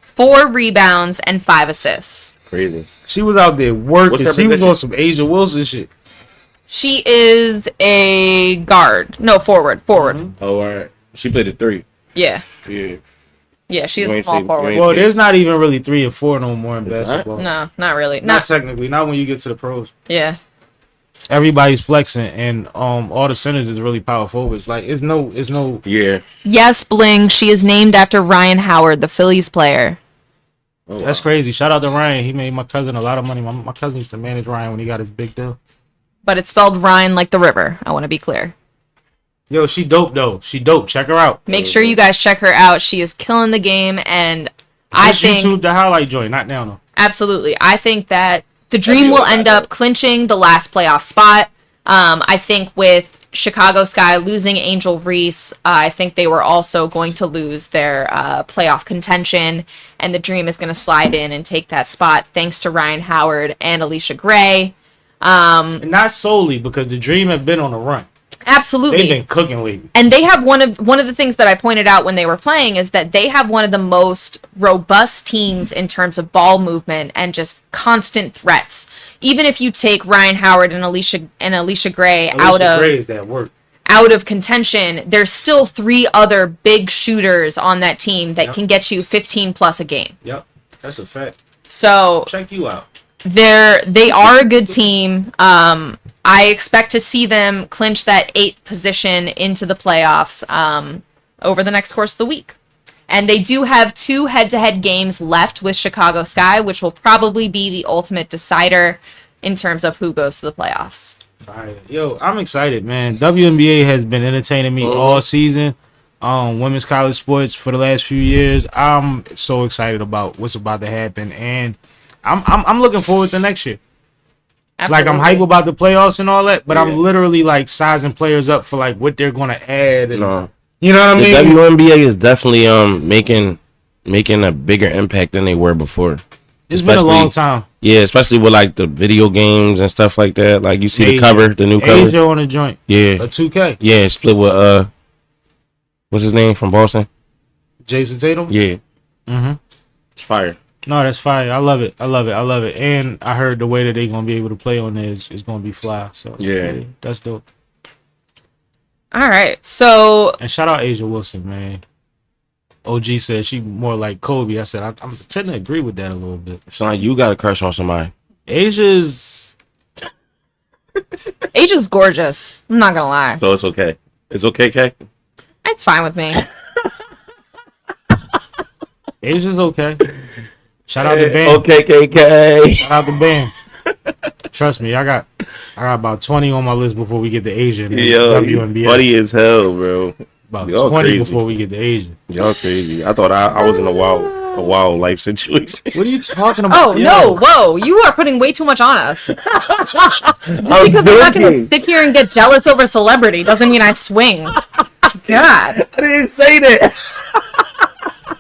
4 rebounds, and 5 assists. Crazy. She was out there working. She was on some Asia Wilson shit. She is a guard. No, forward. Oh, all right. She played at 3. Yeah. Yeah, she's a small forward. Well, there's not even really 3 and 4 no more in basketball. No, not really. Not technically. Not when you get to the pros. Yeah. Everybody's flexing, and all the centers is really power forwards. Like, it's no. Yeah. Yes, Bling. She is named after Ryan Howard, the Phillies player. Oh, that's crazy. Shout out to Ryan. He made my cousin a lot of money. My cousin used to manage Ryan when he got his big deal. But it's spelled Ryan like the river. I want to be clear. Yo, she dope though. She dope. Check her out. Make sure you guys check her out. She is killing the game, and I think YouTube the highlight joint, not now though. Absolutely. I think that the Dream will end up clinching the last playoff spot. I think with Chicago Sky losing Angel Reese, I think they were also going to lose their playoff contention, and the Dream is going to slide in and take that spot thanks to Ryan Howard and Alicia Gray. And not solely because the Dream have been on a run. Absolutely. They've been cooking lately. And they have one of the things that I pointed out when they were playing is that they have one of the most robust teams in terms of ball movement and just constant threats. Even if you take Ryan Howard and Alicia Gray Gray is that work. out of contention, there's still 3 other big shooters on that team that can get you 15 plus a game. Yep, that's a fact. So Check you out. they are a good team. I expect to see them clinch that 8th position into the playoffs over the next course of the week. And they do have 2 head-to-head games left with Chicago Sky, which will probably be the ultimate decider in terms of who goes to the playoffs. Fire. Yo, I'm excited, man. WNBA has been entertaining me all season. Women's college sports for the last few years. I'm so excited about what's about to happen, and I'm looking forward to next year. Absolutely. Like, I'm hype about the playoffs and all that, but I'm literally like sizing players up for like what they're gonna add. And, you know what I mean? The WNBA is definitely making a bigger impact than they were before. It's been a long time. Yeah, especially with like the video games and stuff like that. Like you see the cover, the new cover. Asia on a joint. Yeah. A 2K. Yeah, split with what's his name from Boston? Jason Tatum. Yeah. Mm-hmm. It's fire. No, that's fire. I love it. And I heard the way that they're gonna be able to play on there is gonna be fly. So yeah, that's dope. All right, so and shout out Asia Wilson, man. OG said she more like Kobe. I said I'm tending to agree with that a little bit. It's like you got a crush on somebody. Asia's gorgeous. I'm not gonna lie. So it's okay. It's okay, Kay? It's fine with me. Asia's okay. Shout out to Bam. Okay, KK. Shout out to Bam. Trust me, I got about 20 on my list before we get to Asia. Yo, WNBA. funny as hell, bro. About Y'all 20 crazy. before we get to Asia. Y'all crazy. I thought I was in a wild life situation. What are you talking about? Oh, no. Whoa. You are putting way too much on us. Just because we're not going to sit here and get jealous over celebrity doesn't mean I swing. God. I didn't say that.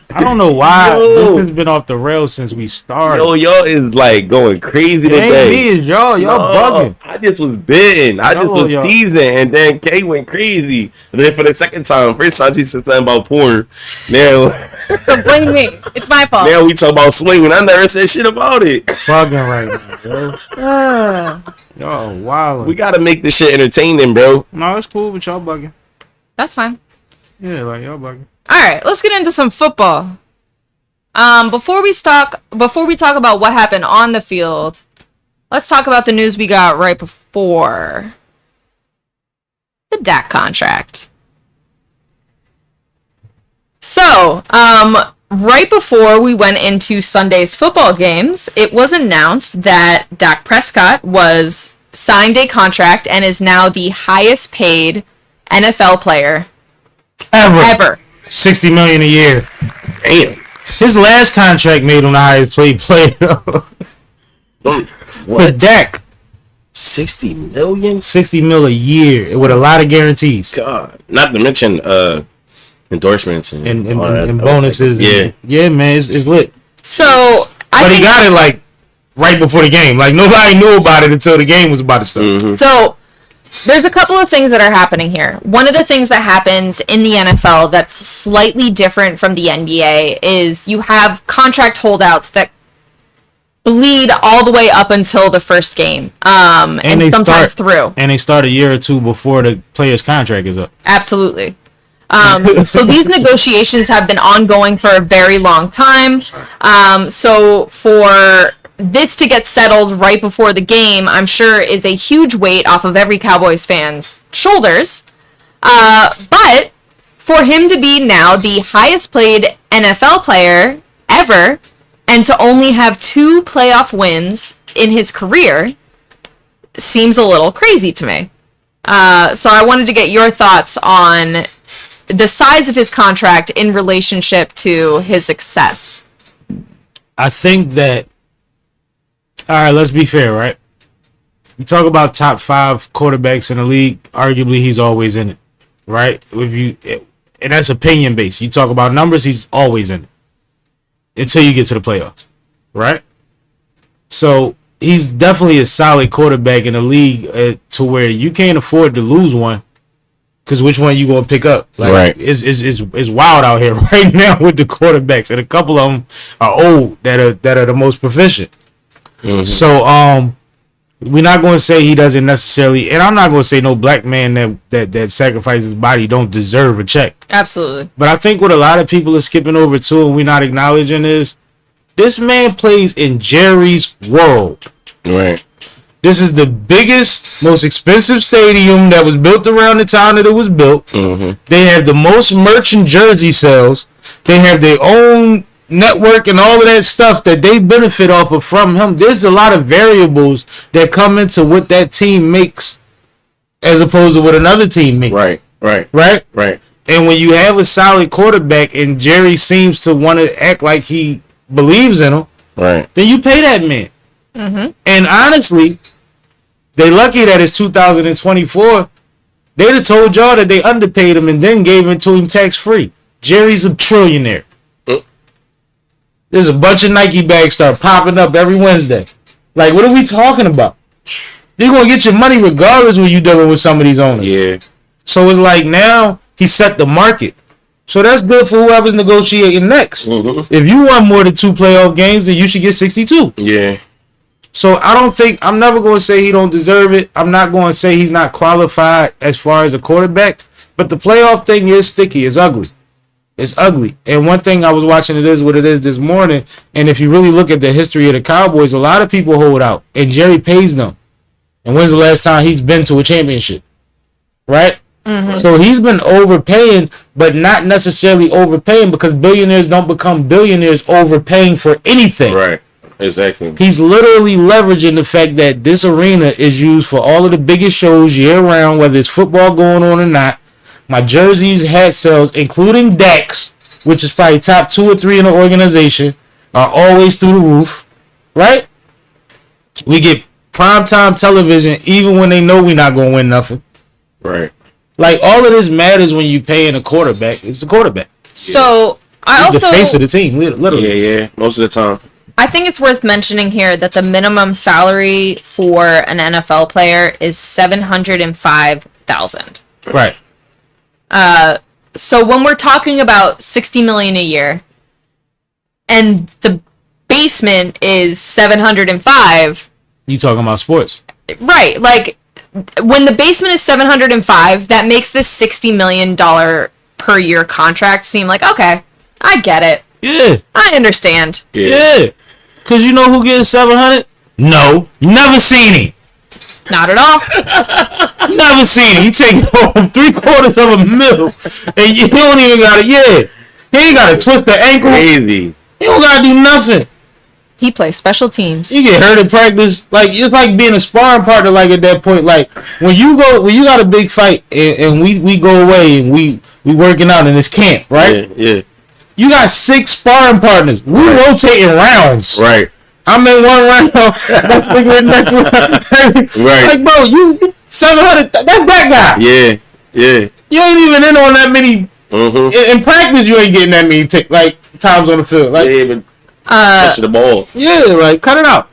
I don't know why Yo. this has been off the rails since we started. Yo, y'all is like going crazy It ain't today. me, it's y'all. Y'all bugging. I just was bitten. I just was Y'all. teasing, and then Kay went crazy. And then for the second time, first time she said something about porn. Now, So blame me. It's my fault. now we talk about swinging. I never said shit about it. Bugging right now, yo. Y'all wild. We gotta make this shit entertaining, bro. No, it's cool, but y'all bugging. That's fine. Yeah, like y'all bugging. All right, let's get into some football. Before we talk about what happened on the field, let's talk about the news we got right before the Dak contract. So, right before we went into Sunday's football games, it was announced that Dak Prescott was signed a contract and is now the highest paid NFL player ever. $60 million a year. Damn. His last contract made him the highest paid player. What? With Dak, 60 million? $60 million a year with a lot of guarantees God. Not to mention endorsements and all that and other bonuses. type of- And, yeah, man, it's lit. So, But he got it like right before the game. Like nobody knew about it until the game was about to start. Mm-hmm. So, there's a couple of things that are happening here. One of the things that happens in the NFL that's slightly different from the NBA is you have contract holdouts that bleed all the way up until the first game, and sometimes through. And they start a year or two before the player's contract is up. Absolutely. So these negotiations have been ongoing for a very long time. So for this to get settled right before the game, I'm sure is a huge weight off of every Cowboys fan's shoulders. But for him to be now the highest paid NFL player ever and to only have 2 playoff wins in his career seems a little crazy to me. So I wanted to get your thoughts on the size of his contract in relationship to his success. I think that. All right, let's be fair, right? You talk about top 5 quarterbacks in the league. Arguably, he's always in it, right? And that's opinion based. You talk about numbers, he's always in it until you get to the playoffs, right? So he's definitely a solid quarterback in the league to where you can't afford to lose one. Because which one you gonna pick up? Like, Right. It's wild out here right now with the quarterbacks, and a couple of them are old that are the most proficient. Mm-hmm. So we're not gonna say he doesn't necessarily, and I'm not gonna say no black man that sacrifices his body don't deserve a check. Absolutely. But I think what a lot of people are skipping over too, and we're not acknowledging is this man plays in Jerry's World. Right. This is the biggest, most expensive stadium that was built around the time that it was built. Mm-hmm. They have the most merch and jersey sales. They have their own network and all of that stuff that they benefit off of from him. There's a lot of variables that come into what that team makes as opposed to what another team makes. Right. Right? And when you have a solid quarterback and Jerry seems to want to act like he believes in him, right, then you pay that man. Mm-hmm. And honestly, they lucky that it's 2024. They'd have told y'all that they underpaid him and then gave it to him tax-free. Jerry's a trillionaire. There's a bunch of Nike bags start popping up every Wednesday. Like, what are we talking about? You're going to get your money regardless when you're dealing with some of these owners. yeah, So it's like now he set the market. So that's good for whoever's negotiating next. mm-hmm. If you won more than 2 playoff games, then you should get 62. yeah, So I'm never going to say he don't deserve it. I'm not going to say he's not qualified as far as a quarterback. But the playoff thing is sticky. It's ugly. It's ugly. And one thing I was watching, It Is What It Is this morning, and if you really look at the history of the Cowboys, a lot of people hold out. And Jerry pays them. And when's the last time he's been to a championship? Right? Mm-hmm. So he's been overpaying, but not necessarily overpaying because billionaires don't become billionaires overpaying for anything. right, exactly. He's literally leveraging the fact that this arena is used for all of the biggest shows year round, whether it's football going on or not. My jerseys, hat sales, including Dak's, which is probably top 2 or 3 in the organization, are always through the roof. Right? We get primetime television even when they know we're not going to win nothing. Right. Like, all of this matters when you paying a quarterback. It's the quarterback. So I He's also the face of the team, literally. Yeah, most of the time. I think it's worth mentioning here that the minimum salary for an NFL player is $705,000. Right. So when we're talking about $60 million a year, and the basement is $705, You talking about sports. right? Like when the basement is $705, that makes this $60 million per year contract seem like, okay, I get it. Yeah. I understand. Yeah. Because you know who gets 700? No. Never seen him. Not at all. Never seen him. He taking home $750,000 and you don't even got to, he ain't got to twist the ankle. Crazy. He don't got to do nothing. He plays special teams. You get hurt in practice. Like, it's like being a sparring partner, like, at that point. Like, when you got a big fight and we go away and we working out in this camp, right? Yeah. You got 6 sparring partners. We rotating rounds. Right. I'm in one round. Next round. Right. Like, bro, you 700. That's that guy. Yeah. You ain't even in on that many. Mm-hmm. In practice, you ain't getting that many times on the field. Like, Yeah, but touching the ball. yeah, like cut it out.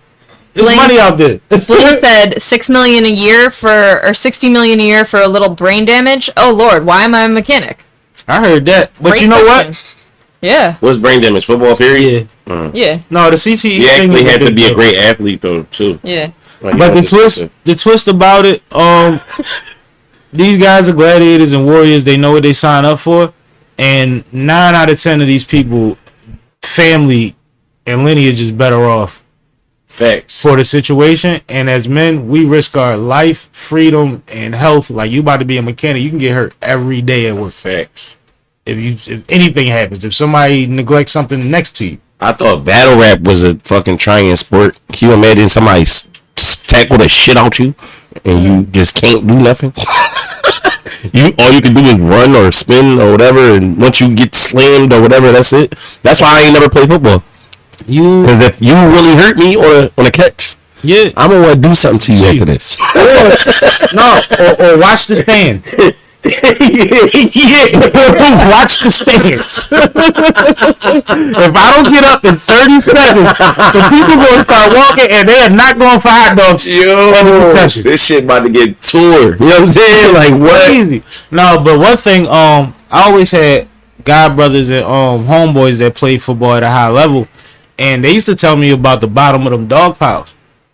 There's Blink- money out there. Blink said $6 million a year or $60 million a year for a little brain damage. Oh Lord, why am I a mechanic? I heard that, but Great you know question. what? Yeah. What's brain damage? Football period? Yeah. Yeah. No, the CTE You thing actually is have to big be a deal. great athlete though too. Yeah. Like, But you know, the twist about it, these guys are gladiators and warriors. They know what they sign up for, and 9 out of 10 of these people, family and lineage is better off facts. for the situation. And as men, we risk our life, freedom, and health. Like, you about to be a mechanic, you can get hurt every day at work. Facts. If anything happens, if somebody neglects something next to you. I thought battle rap was a fucking trying sport. Can you imagine somebody tackle the shit out you and you just can't do nothing? All you can do is run or spin or whatever, and once you get slammed or whatever, that's it. That's why I ain't never played football. Because if you really hurt me on a catch, I'm gonna want to do something to you after this. or watch the stand. Watch the stance. If I don't get up in 30 seconds, so people gonna start walking and they are not going for hot dogs. Yo, this shit about to get toured. You know what I'm saying? Like what? Crazy. No, but one thing, I always had god brothers and homeboys that played football at a high level, and they used to tell me about the bottom of them dog piles.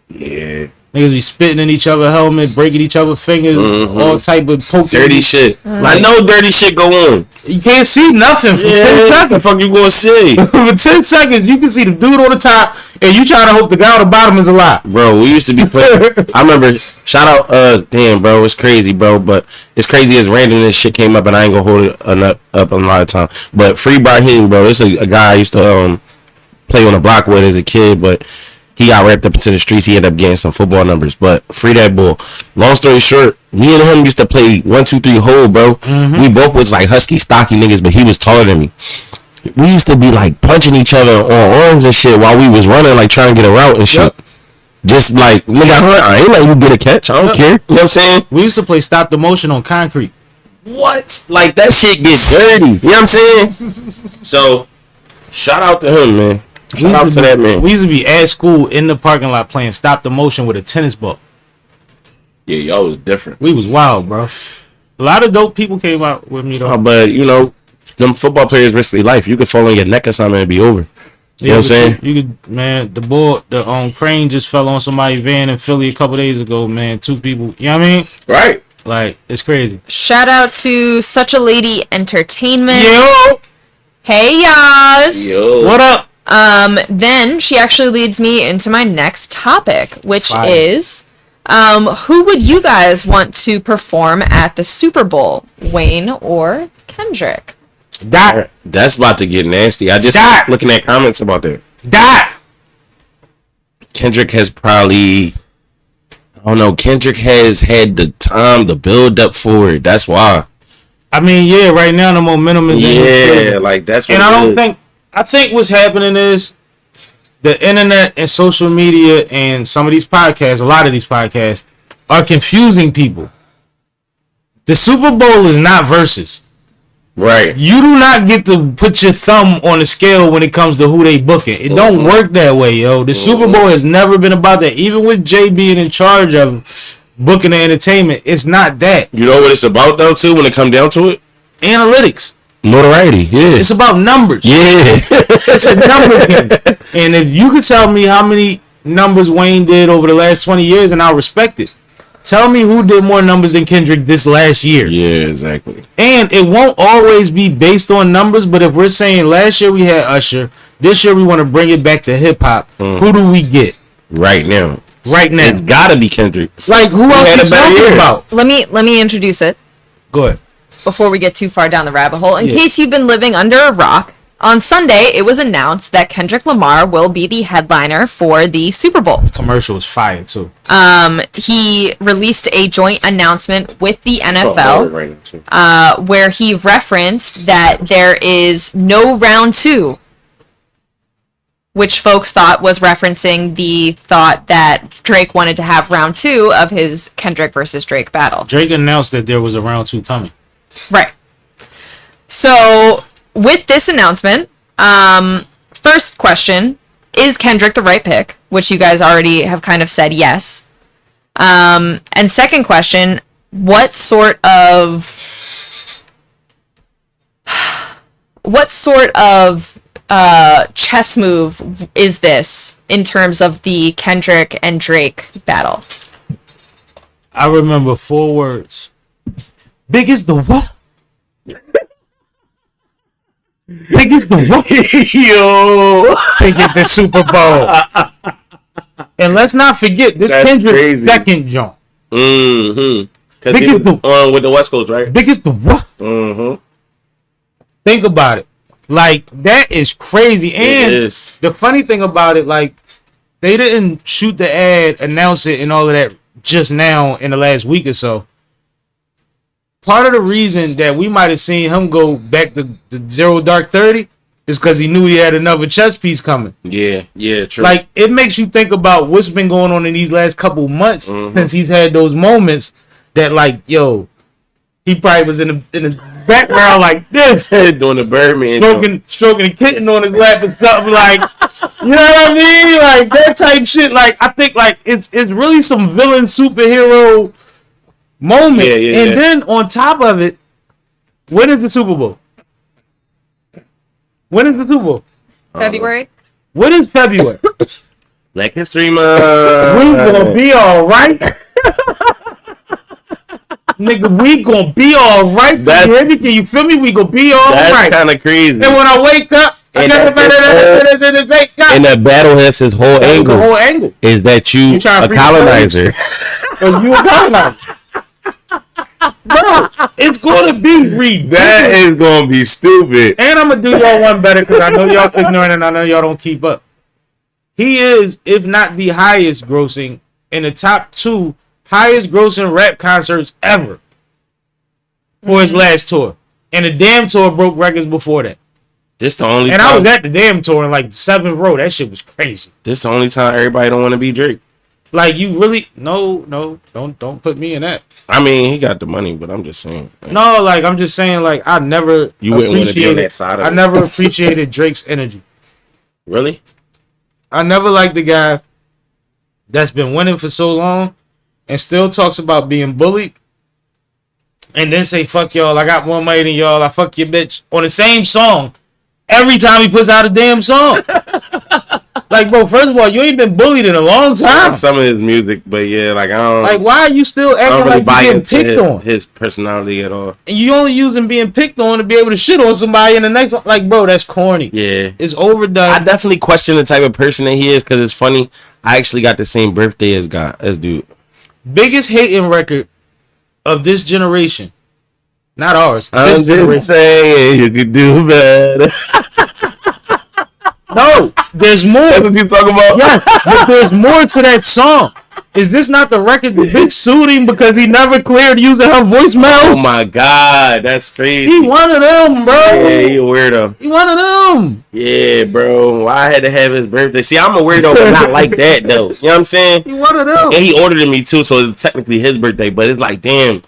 Yeah. Niggas be spitting in each other's helmet, breaking each other's fingers, all type of poking. Dirty shit. I know dirty shit go on. You can't see nothing for 10 What seconds. the fuck you gonna see? For 10 seconds, you can see the dude on the top, and you trying to hope the guy on the bottom is alive. Bro, we used to be playing. I remember, shout out, damn, bro, it's crazy, bro, but it's crazy as random this shit came up, and I ain't gonna hold it up a lot of time. But Free Brahim, bro, this is a guy I used to play on the block with as a kid, but he got wrapped up into the streets. He ended up getting some football numbers, but free that bull. Long story short, me and him used to play 1, 2, 3 hole, bro. We both was like husky, stocky niggas, but he was taller than me. We used to be like punching each other on arms and shit while we was running, like trying to get a route and shit. Just like, nigga, I ain't letting you get a catch. I don't care. You know what I'm saying? We used to play stop the motion on concrete. What? Like, that shit gets dirty. You know what I'm saying? So, shout out to him, man. Shout out to that man. We used to be at school in the parking lot playing stop the motion with a tennis ball. Yeah, y'all was different. We was wild, bro. A lot of dope people came out with me, though. But, you know, them football players risk their life. You could fall on your neck or something and be over. You know what I'm saying? You could, man, the crane just fell on somebody's van in Philly a couple days ago, man. 2 people, you know what I mean? Right. Like, it's crazy. Shout out to Such a Lady Entertainment. Yo! Hey, y'all. Yo. What up? Then she actually leads me into my next topic, which Fire. is, who would you guys want to perform at the Super Bowl, Wayne or Kendrick? Dot. That's about to get nasty. I just looking at comments about that. Dot. Kendrick has probably, I don't know, Kendrick has had the time to build up for it. That's why. I mean, yeah, right now the momentum is Yeah, like that's what and I think what's happening is the internet and social media and some of these podcasts, a lot of these podcasts, are confusing people. The Super Bowl is not versus. Right. You do not get to put your thumb on the scale when it comes to who they booking. It don't work that way, yo. The Super Bowl has never been about that. Even with Jay being in charge of booking the entertainment, it's not that. You know what it's about though too when it come down to it? Analytics. Notoriety, yeah. It's about numbers. Yeah. It's a number game. And if you could tell me how many numbers Wayne did over the last 20 years, and I'll respect it. Tell me who did more numbers than Kendrick this last year. Yeah, exactly. And it won't always be based on numbers, but if we're saying last year we had Usher, this year we want to bring it back to hip hop, who do we get? Right now. Right now. It's gotta be Kendrick. Like, who else had you a better talking year. about? Let me introduce it Go ahead. before we get too far down the rabbit hole. In Yeah. case you've been living under a rock, on Sunday it was announced that Kendrick Lamar will be the headliner for the Super Bowl. Commercial is fire, too. He released a joint announcement with the Oh, NFL right now, too. where he referenced that there is no round 2, which folks thought was referencing the thought that Drake wanted to have round 2 of his Kendrick versus Drake battle. Drake announced that there was a round 2 coming. Right. So, with this announcement, first question, is Kendrick the right pick? Which you guys already have kind of said yes. And second question, what sort of chess move is this in terms of the Kendrick and Drake battle? I remember 4 words. Big is the what? Big is the what? Yo. Big is the Super Bowl. And let's not forget, this That's Kendrick crazy. second jump. Mm-hmm. Because Big he is was the- on with the West Coast, right? Big is the what? Mm-hmm. Think about it. Like, that is crazy. And It is. the funny thing about it, like, they didn't shoot the ad, announce it, and all of that just now in the last week or so. Part of the reason that we might have seen him go back to the 0 Dark 30 is because he knew he had another chess piece coming. Yeah, true. Like, it makes you think about what's been going on in these last couple months since he's had those moments that, like, yo, he probably was in the background like this, doing the Birdman. stroking a kitten on his lap or something like, you know what I mean? Like that type shit. Like I think like it's really some villain superhero moment. And then on top of it, when is the Super Bowl? When is the Super Bowl? February. What is February? Black History Month. We gonna be all right. Nigga, we gonna be all right. Everything, you feel me? We gonna be all right. That's kind of crazy. And when I wake up, and that battle has his whole angle. The whole angle is that you a colonizer. Or you a colonizer. Bro, it's gonna be ridiculous. That is gonna be stupid. And I'm gonna do y'all one better because I know y'all ignorant and I know y'all don't keep up. He is, if not the highest grossing, in the top 2 highest grossing rap concerts ever for his last tour. And the damn tour broke records before that. This the only and time. I was at the damn tour in like 7th row. That shit was crazy. This the only time everybody don't want to be Drake. Like you really don't put me in that. I mean, he got the money, but I'm just saying. No, like I'm just saying, like I never you wouldn't want to be on that side of I never appreciated Drake's energy. Really? I never liked the guy that's been winning for so long and still talks about being bullied and then say, fuck y'all, I got more money than y'all, I fuck your bitch on the same song every time he puts out a damn song. Like, bro, first of all, you ain't been bullied in a long time. Some of his music, but yeah, like I don't. Like, why are you still acting really like you're getting picked on? His personality at all. And you only using being picked on to be able to shit on somebody in the next one. Like, bro, that's corny. Yeah. It's overdone. I definitely question the type of person that he is because it's funny. I actually got the same birthday as dude. Biggest hating record of this generation. Not ours. I'm just saying you could do better. No, there's more. That's what you talking about? Yes, but there's more to that song. Is this not the record the bitch sued him because he never cleared using her voicemails? Oh my god, that's crazy. He one of them, bro. Yeah, he a weirdo. He one of them. Yeah, bro. Why I had to have his birthday? See, I'm a weirdo, but not like that though. You know what I'm saying? He one of them. And he ordered me too, so it's technically his birthday. But it's like, damn,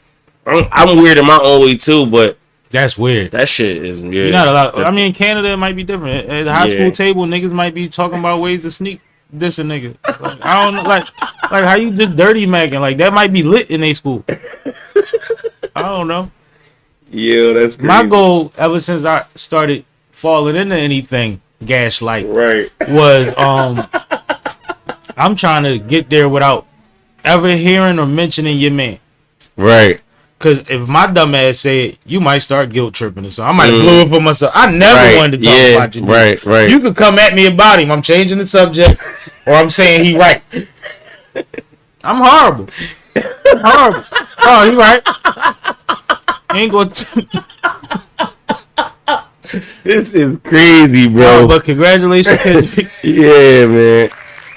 I'm weird in my own way too. But that's weird. That shit is weird. You're not allowed. I mean, in Canada it might be different. At the high school table, niggas might be talking about ways to sneak this a nigga. Like, I don't know, like how you just dirty macking. Like that might be lit in a school. I don't know. Yeah, that's crazy. My goal ever since I started falling into anything gaslight, right, was I'm trying to get there without ever hearing or mentioning your man. Right. Because if my dumb ass say it, you might start guilt tripping or something. I might have blew it for myself. I never wanted to talk about you. Right. You could come at me about him. I'm changing the subject, or I'm saying he right. I'm horrible. Horrible. Oh, he right. Ain't gonna. This is crazy, bro. Oh, but congratulations, Kendrick. Yeah, man.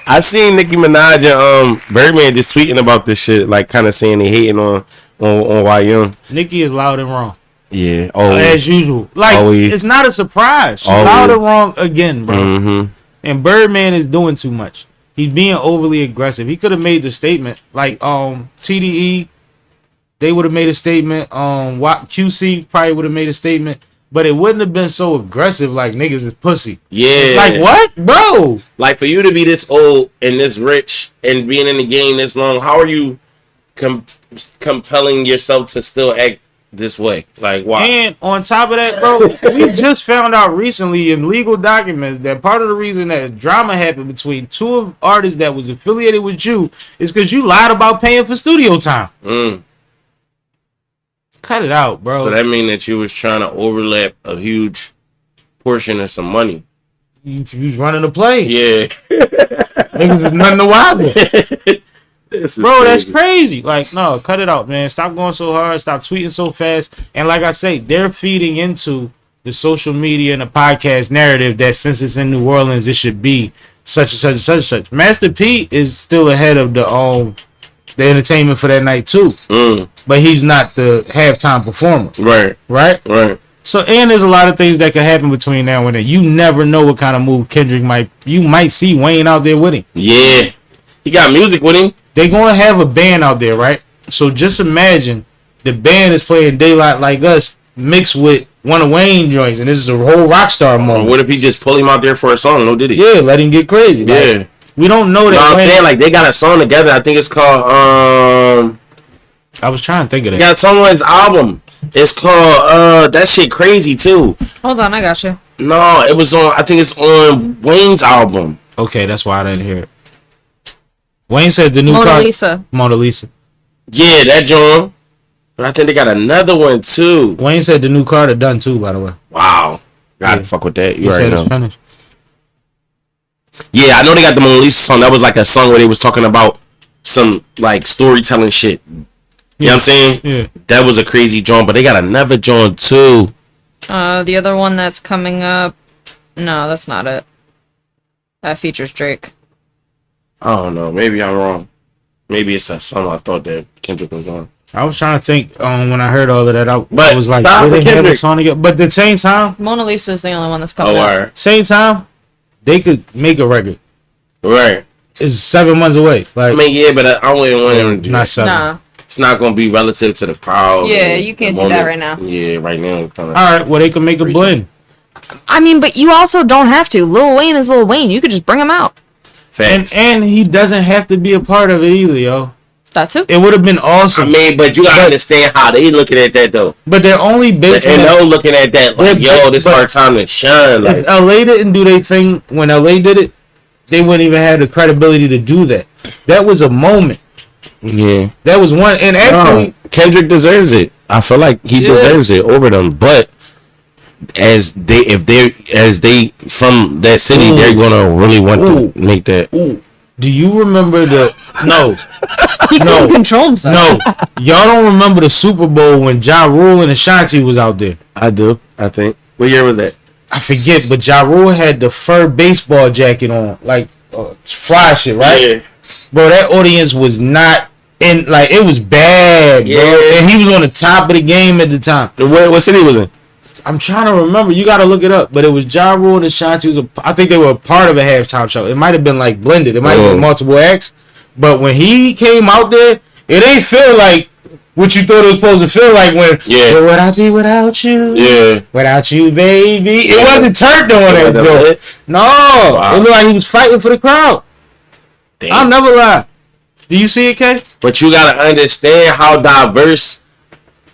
I seen Nicki Minaj and Birdman just tweeting about this shit, like kind of saying they hating on YM. Nicki is loud and wrong. Yeah, always. As usual. Like, it's not a surprise. She's loud and wrong again, bro. Mm-hmm. And Birdman is doing too much. He's being overly aggressive. He could have made the statement. Like, TDE, they would have made a statement. QC probably would have made a statement. But it wouldn't have been so aggressive like niggas is pussy. Yeah. Like, what? Bro. Like, for you to be this old and this rich and being in the game this long, how are you compelling yourself to still act this way? Like, why? And on top of that, bro, we just found out recently in legal documents that part of the reason that drama happened between two artists that was affiliated with you is because you lied about paying for studio time. Cut it out, bro. So that mean that you was trying to overlap a huge portion of some money. You was running a play. Yeah. Niggas was nothing to wiser. Bro, crazy. that's crazy. Like, no, cut it out, man. Stop going so hard. Stop tweeting so fast. And like I say, they're feeding into the social media and the podcast narrative that since it's in New Orleans, it should be such and such and such and such. Master P is still ahead of the entertainment for that night too. But he's not the halftime performer. Right. So, and there's a lot of things that could happen between now and then. You never know what kind of move Kendrick might. You might see Wayne out there with him. Yeah, he got music with him. They're gonna have a band out there, right? So just imagine the band is playing Daylight Like Us mixed with one of Wayne joints, and this is a whole Rockstar moment. What if he just pull him out there for a song? No, did he? Yeah, let him get crazy. Yeah. Like, we don't know that. No, I'm Wayne, saying like they got a song together. I think it's called I was trying to think of that. He got a song on his album. It's called that shit crazy too. Hold on, I got you. No, it was on. I think it's on Wayne's album. Okay, that's why I didn't hear it. Wayne said the new Mona Lisa. Mona Lisa. Yeah, that joint. But I think they got another one too. Wayne said the new Carter done too, by the way. Wow. Gotta fuck with that. He You said already it's know. finished. Yeah, I know they got the Mona Lisa song. That was like a song where they was talking about some like storytelling shit. You know what I'm saying? Yeah. That was a crazy joint, but they got another joint too. The other one that's coming up. No, that's not it. That features Drake. I don't know. Maybe I'm wrong. Maybe it's a song I thought that Kendrick was on. I was trying to think when I heard all of that. I But was like, stop did with they have a Kendrick. song together? But at the same time, Mona Lisa is the only one that's Oh, coming up. alright. same time, they could make a record. Right. It's 7 months away. I Like, mean, yeah, but I wouldn't want him to do not that. 7. Nah. It's not going to be relative to the crowd. Yeah, and you can't the do that moment. right now. Yeah, right now. Kinda. All right, well, they can make a blend. I mean, but you also don't have to. Lil Wayne is Lil Wayne. You could just bring him out. Facts. And he doesn't have to be a part of it either, yo. That too. It would have been awesome. I mean, but you got to understand how they looking at that, though. But they're only basing And it. they're looking at that like, Yeah, yo, this is but- our time to shine. Like, If LA didn't do their thing when LA did it, they wouldn't even have the credibility to do that. That was a moment. yeah. That was one. And actually, Kendrick deserves it. I feel like he Yeah. deserves it over them. But as they from that city, Ooh. they're gonna really want Ooh. to make that. ooh, do you remember the? No, He No. couldn't control himself. no, y'all don't remember the Super Bowl when Ja Rule and Ashanti was out there. I do. I think. What year was that? I forget, but Ja Rule had the fur baseball jacket on, like fly shit, right? Yeah. Bro, that audience was not in, like, it was bad, bro. Yeah. And he was on the top of the game at the time. What city was it? I'm trying to remember. You got to look it up. But it was Ja Rule and Ashanti. I think they were a part of a halftime show. It might have been like blended. It might have been multiple acts. But when he came out there, it ain't feel like what you thought it was supposed to feel like when. Yeah. What would I be without you? Yeah. Without you, baby. It Yeah. wasn't turned on that, Wasn't bro. lit? No. Wow. It looked like he was fighting for the crowd. Damn. I'll never lie. Do you see it, Kay? But you gotta understand how diverse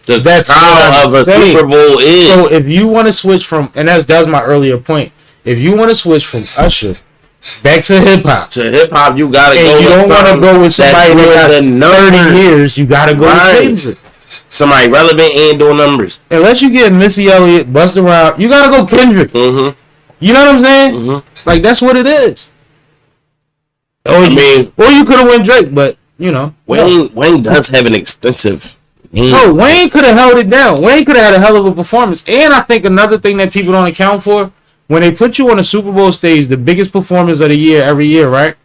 the That's crowd of what a I'm saying. Super Bowl is. So if you want to switch from, and that was my earlier point. If you want to switch from Usher back to hip hop, To hip hop, you gotta go. and you don't want to go with somebody that got the 30 years, you gotta go Right. with Kendrick. Somebody relevant and doing numbers. Unless you get Missy Elliott, Busta Rhymes, you gotta go Kendrick. Mm-hmm. You know what I'm saying? Mm-hmm. Like, that's what it is. Or I mean, you could have went Drake, but you know. Wayne does have an extensive. Oh, Wayne could have held it down. Wayne could have had a hell of a performance. And I think another thing that people don't account for, when they put you on a Super Bowl stage, the biggest performance of the year every year, right?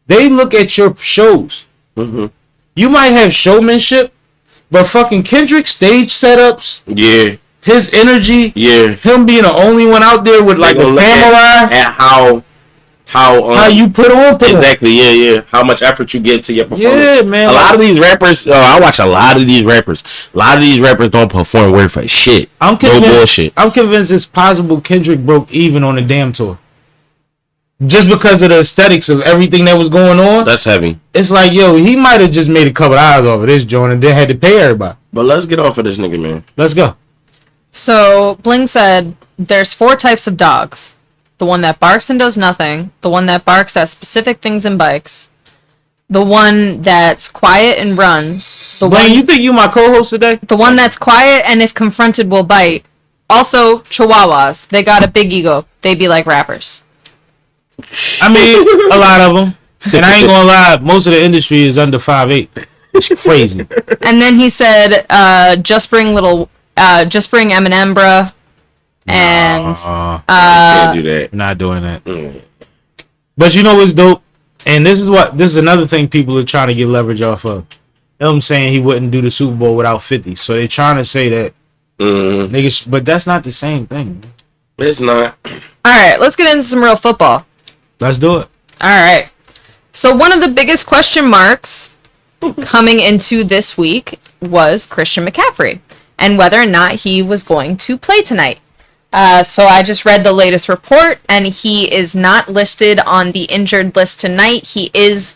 They look at your shows. Mm-hmm. You might have showmanship, but fucking Kendrick stage setups, Yeah, his energy, yeah. him being the only one out there with like They a gonna look camera, at how how you put on. exactly. Yeah. How much effort you give to your performance. Yeah, man. A lot of these rappers, I watch a lot of these rappers. A lot of these rappers don't perform worth for shit. I'm No convinced. bullshit. I'm convinced it's possible Kendrick broke even on the damn tour. Just because of the aesthetics of everything that was going on. That's heavy. It's like, yo, he might have just made a couple hours off of this joint and then had to pay everybody. But let's get off of this nigga, man. Let's go. So Bling said there's 4 types of dogs. The one that barks and does nothing. The one that barks at specific things and bikes. The one that's quiet and runs. Blaine, you think you my co-host today? The one that's quiet and if confronted will bite. Also, chihuahuas. They got a big ego. They be like rappers. I mean, a lot of them. And I ain't gonna lie, most of the industry is under 5'8". It's crazy. And then he said, just bring Eminem, bruh. And Can't do that. Not doing that. Mm. But you know what's dope? And this is another thing people are trying to get leverage off of. Him saying he wouldn't do the Super Bowl without 50. So they're trying to say that niggas, but that's not the same thing. It's not. all right, let's get into some real football. Let's do it. All right. So one of the biggest question marks coming into this week was Christian McCaffrey and whether or not he was going to play tonight. So I just read the latest report, and he is not listed on the injured list tonight. He is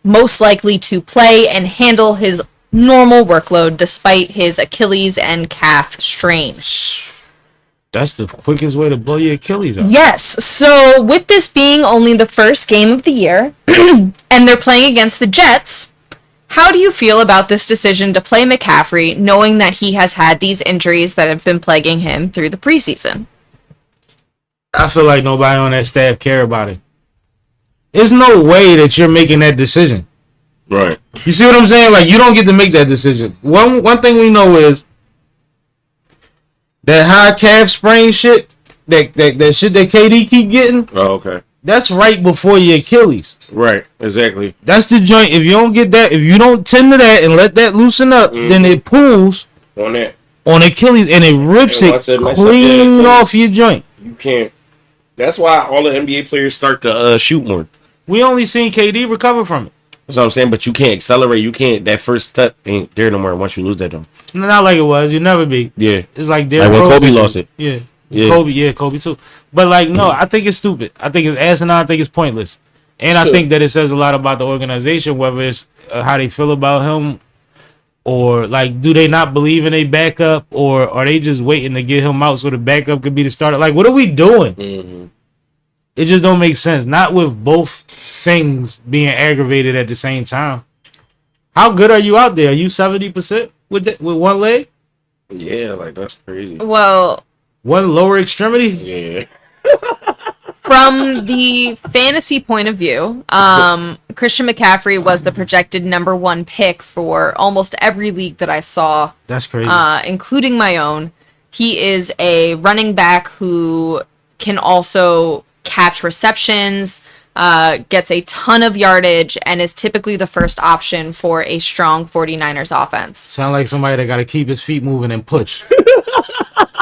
most likely to play and handle his normal workload despite his Achilles and calf strain. That's the quickest way to blow your Achilles out. Yes. So with this being only the first game of the year, and they're playing against the Jets, how do you feel about this decision to play McCaffrey, knowing that he has had these injuries that have been plaguing him through the preseason? I feel like nobody on that staff care about it. There's no way that you're making that decision. Right. You see what I'm saying? Like, you don't get to make that decision. One thing we know is that high calf sprain shit, that shit that KD keep getting. Oh, okay. That's right before your Achilles. Right. Exactly. That's the joint. If you don't get that, if you don't tend to that and let that loosen up, then it pulls on that on Achilles and it rips and it clean off your joint. You can't. That's why all the NBA players start to shoot more. We only seen KD recover from it. That's what I'm saying. But you can't accelerate. You can't. That first step ain't there no more once you lose that though. Not like it was. You never be. Yeah. It's like when Kobe lost it. Yeah. Yeah. Kobe too. But like, no, I think it's stupid. I think it's asinine. I think it's pointless. And I think that it says a lot about the organization, whether it's how they feel about him, or like, do they not believe in a backup, or are they just waiting to get him out so the backup could be the starter? Like, what are we doing? Mm-hmm. It just don't make sense. Not with both things being aggravated at the same time. How good are you out there? Are you 70% with one leg? Yeah, like that's crazy. Well, one lower extremity? Yeah. From the fantasy point of view, Christian McCaffrey was the projected number 1 pick for almost every league that I saw. That's crazy. Including my own. He is a running back who can also catch receptions, gets a ton of yardage, and is typically the first option for a strong 49ers offense. Sound like somebody that got to keep his feet moving and push.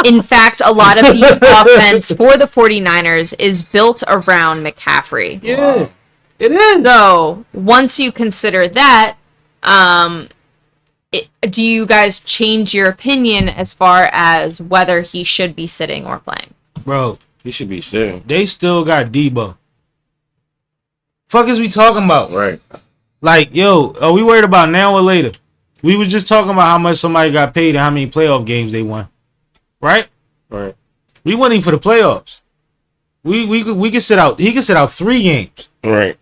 In fact, a lot of the offense for the 49ers is built around McCaffrey. Yeah, it is. So, once you consider that, do you guys change your opinion as far as whether he should be sitting or playing? Bro, he should be sitting. They still got Debo. Fuck is we talking about? Right. Like, yo, are we worried about now or later? We was just talking about how much somebody got paid and how many playoff games they won. Right? Right. We went in for the playoffs. We could sit out. He could sit out 3 games. Right.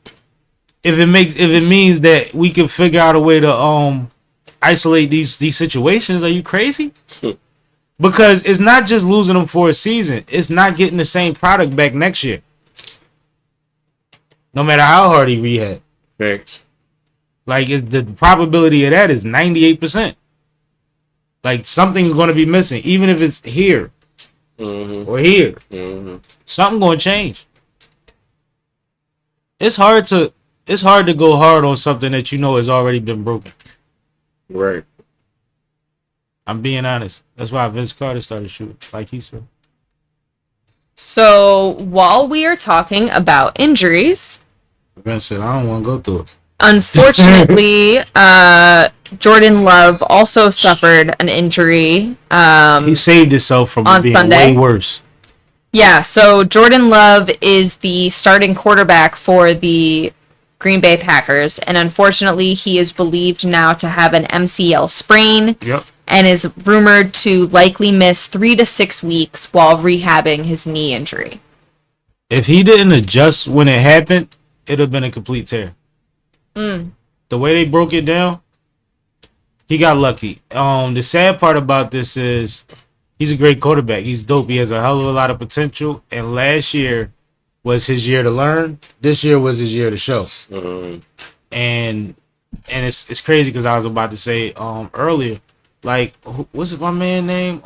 If it means that we can figure out a way to isolate these situations, are you crazy? Because it's not just losing them for a season. It's not getting the same product back next year. No matter how hard he rehab. Thanks. Like, the probability of that is 98%. Like, something's going to be missing, even if it's here or here. Something going to change. It's hard to go hard on something that you know has already been broken. Right. I'm being honest. That's why Vince Carter started shooting, like he said. So, while we are talking about injuries, Vince said, I don't want to go through it. Unfortunately, Jordan Love also suffered an injury. He saved himself from being Sunday. Way worse. Yeah, so Jordan Love is the starting quarterback for the Green Bay Packers, and unfortunately, he is believed now to have an MCL sprain. Yep. And is rumored to likely miss 3 to 6 weeks while rehabbing his knee injury. If he didn't adjust when it happened, it would have been a complete tear. The way they broke it down, he got lucky. The sad part about this is he's a great quarterback. He's dope. He has a hell of a lot of potential. And last year was his year to learn. This year was his year to show. And it's crazy because I was about to say earlier, like, what's my man name?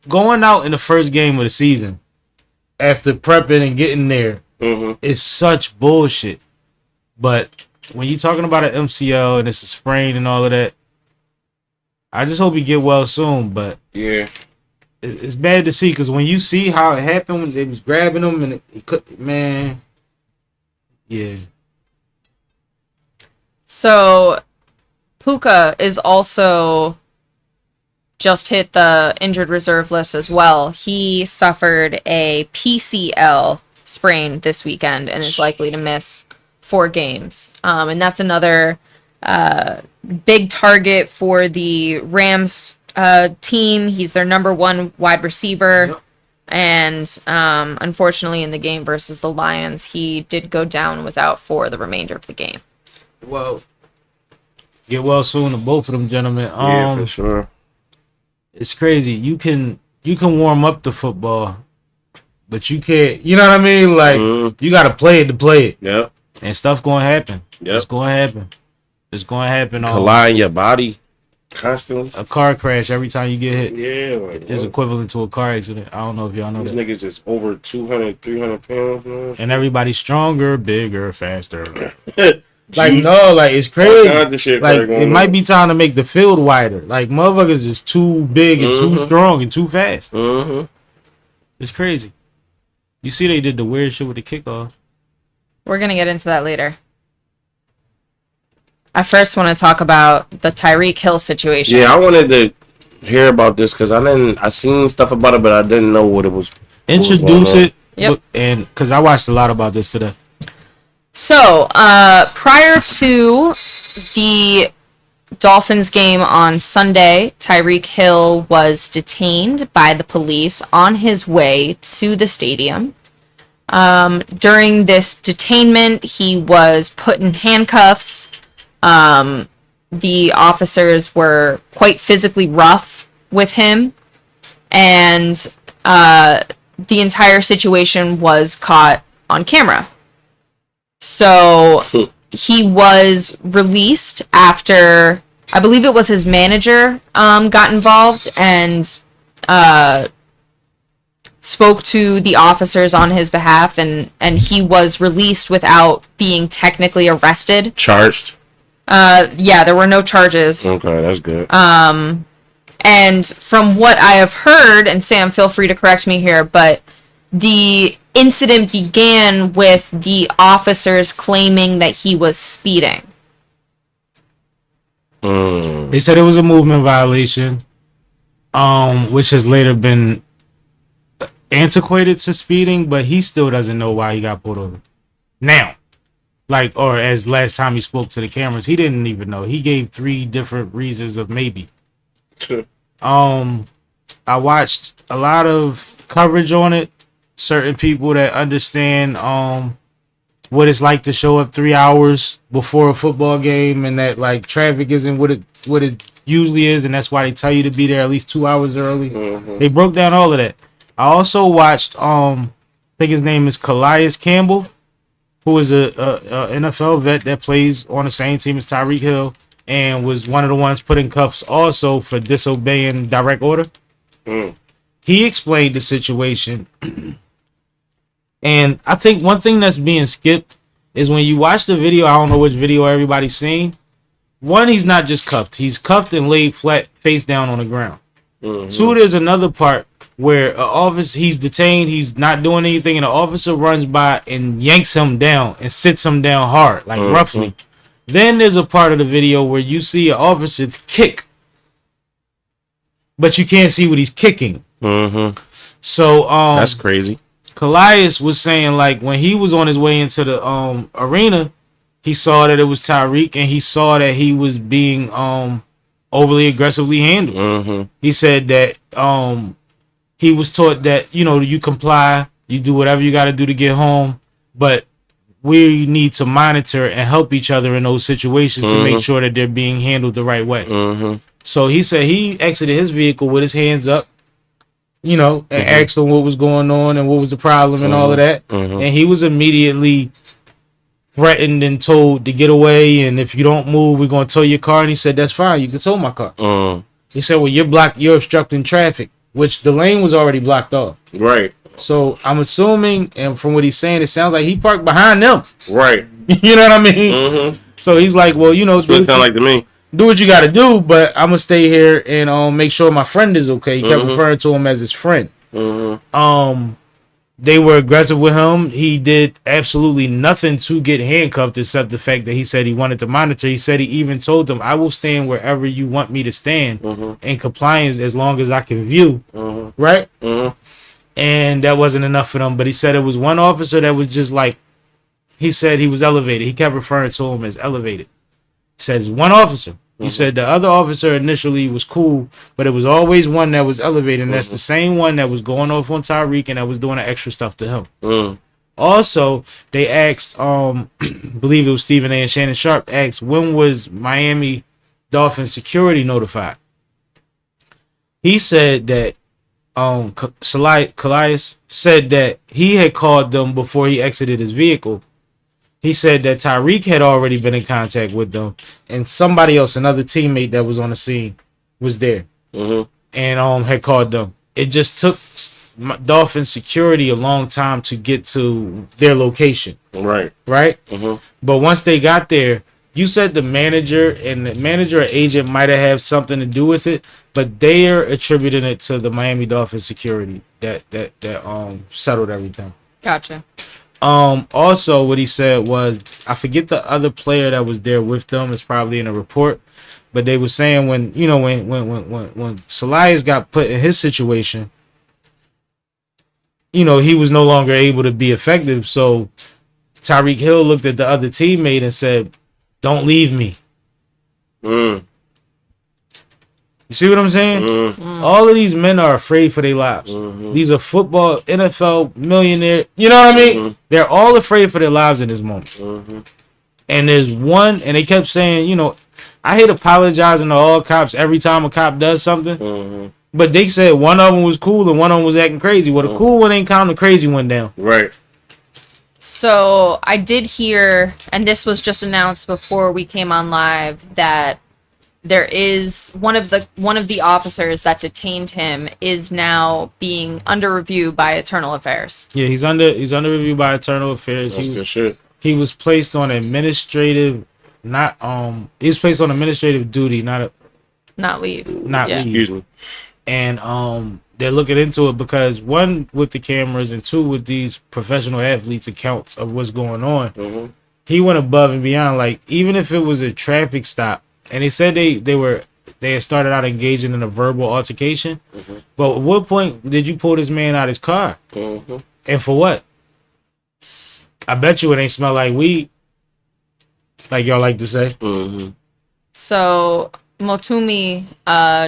Going out in the first game of the season after prepping and getting there is such bullshit. But when you're talking about an MCL and it's a sprain and all of that, I just hope he get well soon. But yeah, it's bad to see because when you see how it happened when they was grabbing him and it could, man, yeah. So Puka is also just hit the injured reserve list as well. He suffered a PCL sprain this weekend and is likely to miss 4 games. And that's another big target for the Rams team. He's their number 1 wide receiver. Yep. And unfortunately, in the game versus the Lions, he did go down and was out for the remainder of the game. Well, get well soon to both of them gentlemen. Yeah, for sure. It's crazy. You can warm up the football, but you can't. You know what I mean? Like you got to play it to play it. Yep. And stuff going to happen. Yep. It's going to happen. It's going to happen. Collide your body constantly. A car crash every time you get hit. Yeah. Like, is equivalent to a car accident. I don't know if y'all know these that. niggas is over 200, 300 pounds. Man. And everybody's stronger, bigger, faster. Like, no, like, it's crazy. All kinds of shit like, it might be time to make the field wider. Like, motherfuckers is too big and too strong and too fast. It's crazy. You see they did the weird shit with the kickoff. We're going to get into that later. I first want to talk about the Tyreek Hill situation. Yeah, I wanted to hear about this because I seen stuff about it, but I didn't know what it was. Introduce it. Yep. And because I watched a lot about this today. So, prior to the Dolphins game on Sunday, Tyreek Hill was detained by the police on his way to the stadium. During this detainment, he was put in handcuffs. The officers were quite physically rough with him, and the entire situation was caught on camera. So he was released after, I believe it was his manager got involved and spoke to the officers on his behalf, and he was released without being technically arrested. Charged? Yeah, there were no charges. Okay, that's good. And from what I have heard, and Sam, feel free to correct me here, but the incident began with the officers claiming that he was speeding. They said it was a movement violation, which has later been antiquated to speeding, but he still doesn't know why he got pulled over. Now, like, or as last time he spoke to the cameras, he didn't even know. He gave 3 different reasons of maybe. I watched a lot of coverage on it. Certain people that understand what it's like to show up 3 hours before a football game, and that like traffic isn't what it usually is, and that's why they tell you to be there at least 2 hours early. They broke down all of that. I also watched I think his name is Calais Campbell, who is a NFL vet that plays on the same team as Tyreek Hill and was one of the ones put in cuffs also for disobeying direct order. He explained the situation. And I think one thing that's being skipped is when you watch the video, I don't know which video everybody's seen. One, he's not just cuffed. He's cuffed and laid flat face down on the ground. 2, there's another part where he's detained, he's not doing anything, and the officer runs by and yanks him down and sits him down hard, like roughly. Then there's a part of the video where you see an officer kick, but you can't see what he's kicking. So that's crazy. Calais was saying, like, when he was on his way into the arena, he saw that it was Tyreek, and he saw that he was being overly aggressively handled. He said that he was taught that, you know, you comply, you do whatever you got to do to get home, but we need to monitor and help each other in those situations to make sure that they're being handled the right way. So he said he exited his vehicle with his hands up, you know, and asked him what was going on and what was the problem and all of that. And he was immediately threatened and told to get away, and if you don't move, we're going to tow your car. And he said, that's fine, you can tow my car. He said, well, you're obstructing traffic, which the lane was already blocked off. Right. So I'm assuming, and from what he's saying, it sounds like he parked behind them. Right. You know what I mean? So he's like, well, you know, that's what it sounds like to me. Do what you got to do, but I'm gonna stay here and make sure my friend is okay. He kept referring to him as his friend. they were aggressive with him. He did absolutely nothing to get handcuffed except the fact that he said he wanted to monitor. He said he even told them, I will stand wherever you want me to stand in compliance as long as I can view. Right? And that wasn't enough for them. But he said it was one officer that was just like, he said he was elevated. He kept referring to him as elevated. He said it's one officer. He said the other officer initially was cool, but it was always one that was elevated, and that's the same one that was going off on Tyreek and that was doing the extra stuff to him. Also, they asked, believe it was Stephen A. and Shannon Sharp asked, when was Miami Dolphins security notified? He said that Calais said that he had called them before he exited his vehicle. He said that Tyreek had already been in contact with them, and somebody else, another teammate that was on the scene, was there and had called them. It just took Dolphin security a long time to get to their location. Right. But once they got there, you said the manager or agent might have had something to do with it, but they are attributing it to the Miami Dolphins security that settled everything. Gotcha. Also what he said was, I forget the other player that was there with them, it's probably in a report, but they were saying when Calais got put in his situation, he was no longer able to be effective. So Tyreek Hill looked at the other teammate and said, don't leave me. You see what I'm saying? All of these men are afraid for their lives. These are football, NFL, millionaire. You know what I mean? They're all afraid for their lives in this moment. And there's one, and they kept saying, I hate apologizing to all cops every time a cop does something. But they said one of them was cool and one of them was acting crazy. Well, the cool one ain't counting the crazy one down. Right. So I did hear, and this was just announced before we came on live, that there is one of the officers that detained him is now being under review by Internal Affairs. Yeah, he's under review by Internal Affairs. That's good shit. He was placed on administrative, he was placed on administrative duty, not leave. Excuse me. And they're looking into it because one, with the cameras, and two, with these professional athletes' accounts of what's going on. He went above and beyond. Like, even if it was a traffic stop, and they said they had started out engaging in a verbal altercation. But at what point did you pull this man out of his car? And for what? I bet you it ain't smell like weed, like y'all like to say. So Motumi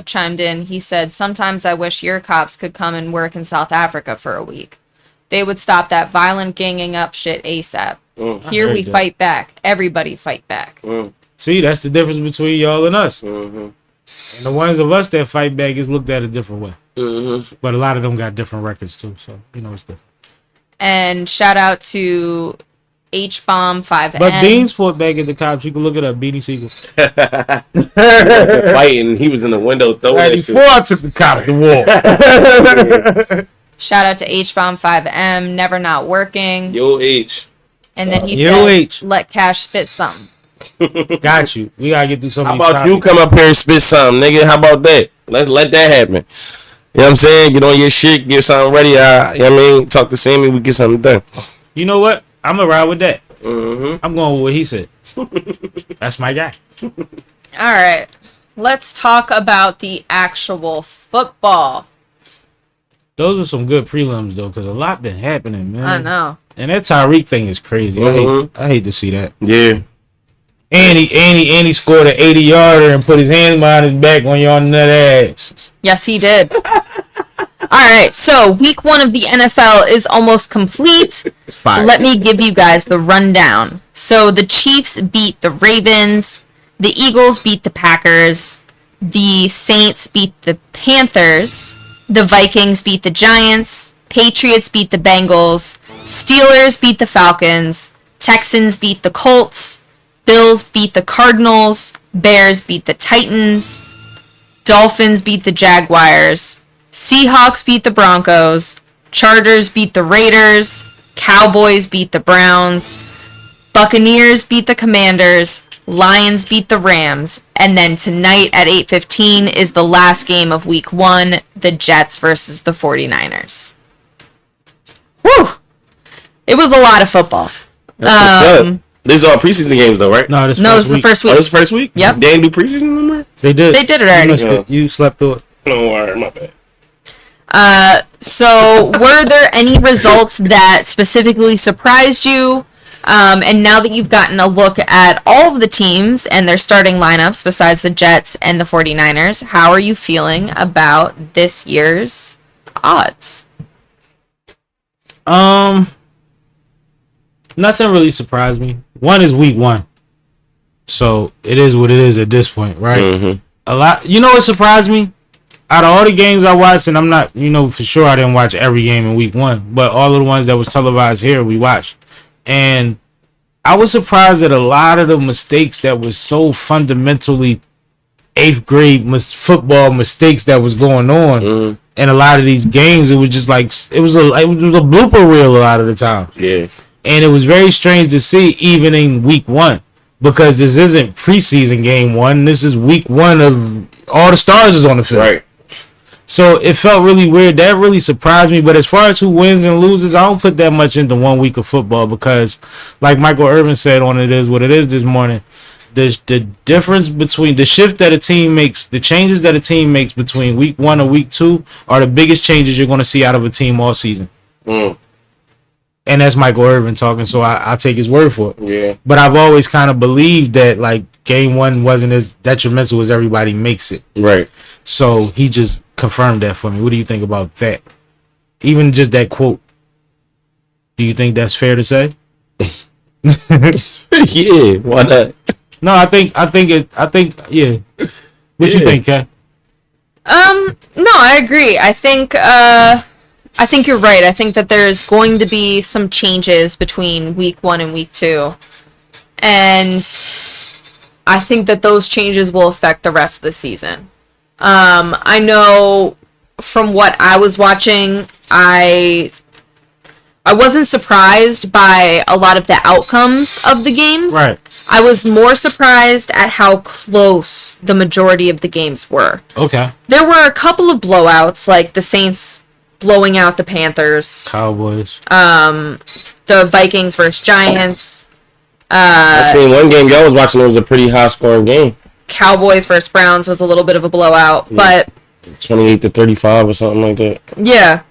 chimed in. He said, sometimes I wish your cops could come and work in South Africa for a week. They would stop that violent ganging up shit ASAP. Here we fight back. Everybody fight back. See, that's the difference between y'all and us. And the ones of us that fight back is looked at a different way. But a lot of them got different records too, so it's different. And shout out to H-Bomb 5N. But Beans fought back at the cops. You can look it up, Beanie Siegel. Fighting, he was in the window throwing that shit. Before I took the cop to war. Shout out to H-Bomb 5M, never not working. Yo, H. And then he said, let Cash spit something. Got you. We gotta get through something. How about you come up here and spit something, nigga? How about that? Let's let that happen. You know what I'm saying? Get on your shit, get something ready. You know what I mean? Talk to Sammy, we get something done. You know what? I'm gonna ride with that. I'm going with what he said. That's my guy. All right. Let's talk about the actual football. Those are some good prelims though, because a lot been happening, man. I know. And that Tyreek thing is crazy. I hate to see that. Yeah. And he scored an 80-yarder and put his hand behind his back on your nut ass. Yes, he did. All right, so week 1 of the NFL is almost complete. Let me give you guys the rundown. So the Chiefs beat the Ravens. The Eagles beat the Packers. The Saints beat the Panthers. The Vikings beat the Giants. Patriots beat the Bengals. Steelers beat the Falcons. Texans beat the Colts. Bills beat the Cardinals. Bears beat the Titans. Dolphins beat the Jaguars. Seahawks beat the Broncos. Chargers beat the Raiders. Cowboys beat the Browns. Buccaneers beat the Commanders. Lions beat the Rams. And then tonight at 8:15 is the last game of week 1, the Jets versus the 49ers. Whew. It was a lot of football. That's what's up. These are all preseason games, though, right? No, this No, this is the first Oh, week. this is first week? Yep. They didn't do preseason no more? They did. They did it already. You, missed it. You slept through it. No, alright, my bad. So, were there any results that specifically surprised you? And now that you've gotten a look at all of the teams and their starting lineups besides the Jets and the 49ers, how are you feeling about this year's odds? Nothing really surprised me. One is week 1. So it is what it is at this point, right? Mm-hmm. A lot. You know what surprised me? Out of all the games I watched, and I'm not, for sure I didn't watch every game in week 1, but all of the ones that was televised here, we watched. And I was surprised at a lot of the mistakes that was so fundamentally 8th grade football mistakes that was going on. Mm-hmm. And a lot of these games, it was just like, it was a blooper reel a lot of the time. Yeah. And it was very strange to see even in week 1, because this isn't preseason game 1. This is week 1 of all the stars is on the field. Right. So it felt really weird. That really surprised me. But as far as who wins and loses, I don't put that much into 1 week of football because, like Michael Irvin said on It Is What It Is this morning, the difference between the shift that a team makes, the changes that a team makes between week 1 and week 2 are the biggest changes you're going to see out of a team all season. Mm. And that's Michael Irvin talking, so I'll take his word for it. Yeah. But I've always kind of believed that, like, game 1 wasn't as detrimental as everybody makes it. Right. So he just confirmed that for me. What do you think about that? Even just that quote. Do you think that's fair to say? Yeah, why not? No, I think, yeah. What you think, Kat? No, I agree. I think you're right. I think that there's going to be some changes between week 1 and week 2. And I think that those changes will affect the rest of the season. I know from what I was watching, I wasn't surprised by a lot of the outcomes of the games. Right. I was more surprised at how close the majority of the games were. Okay. There were a couple of blowouts, like the Saints blowing out the Panthers, Cowboys. the Vikings versus Giants, I seen one game y'all was watching. It was a pretty high scoring game. Cowboys versus Browns was a little bit of a blowout, but 28-35 or something like that. yeah.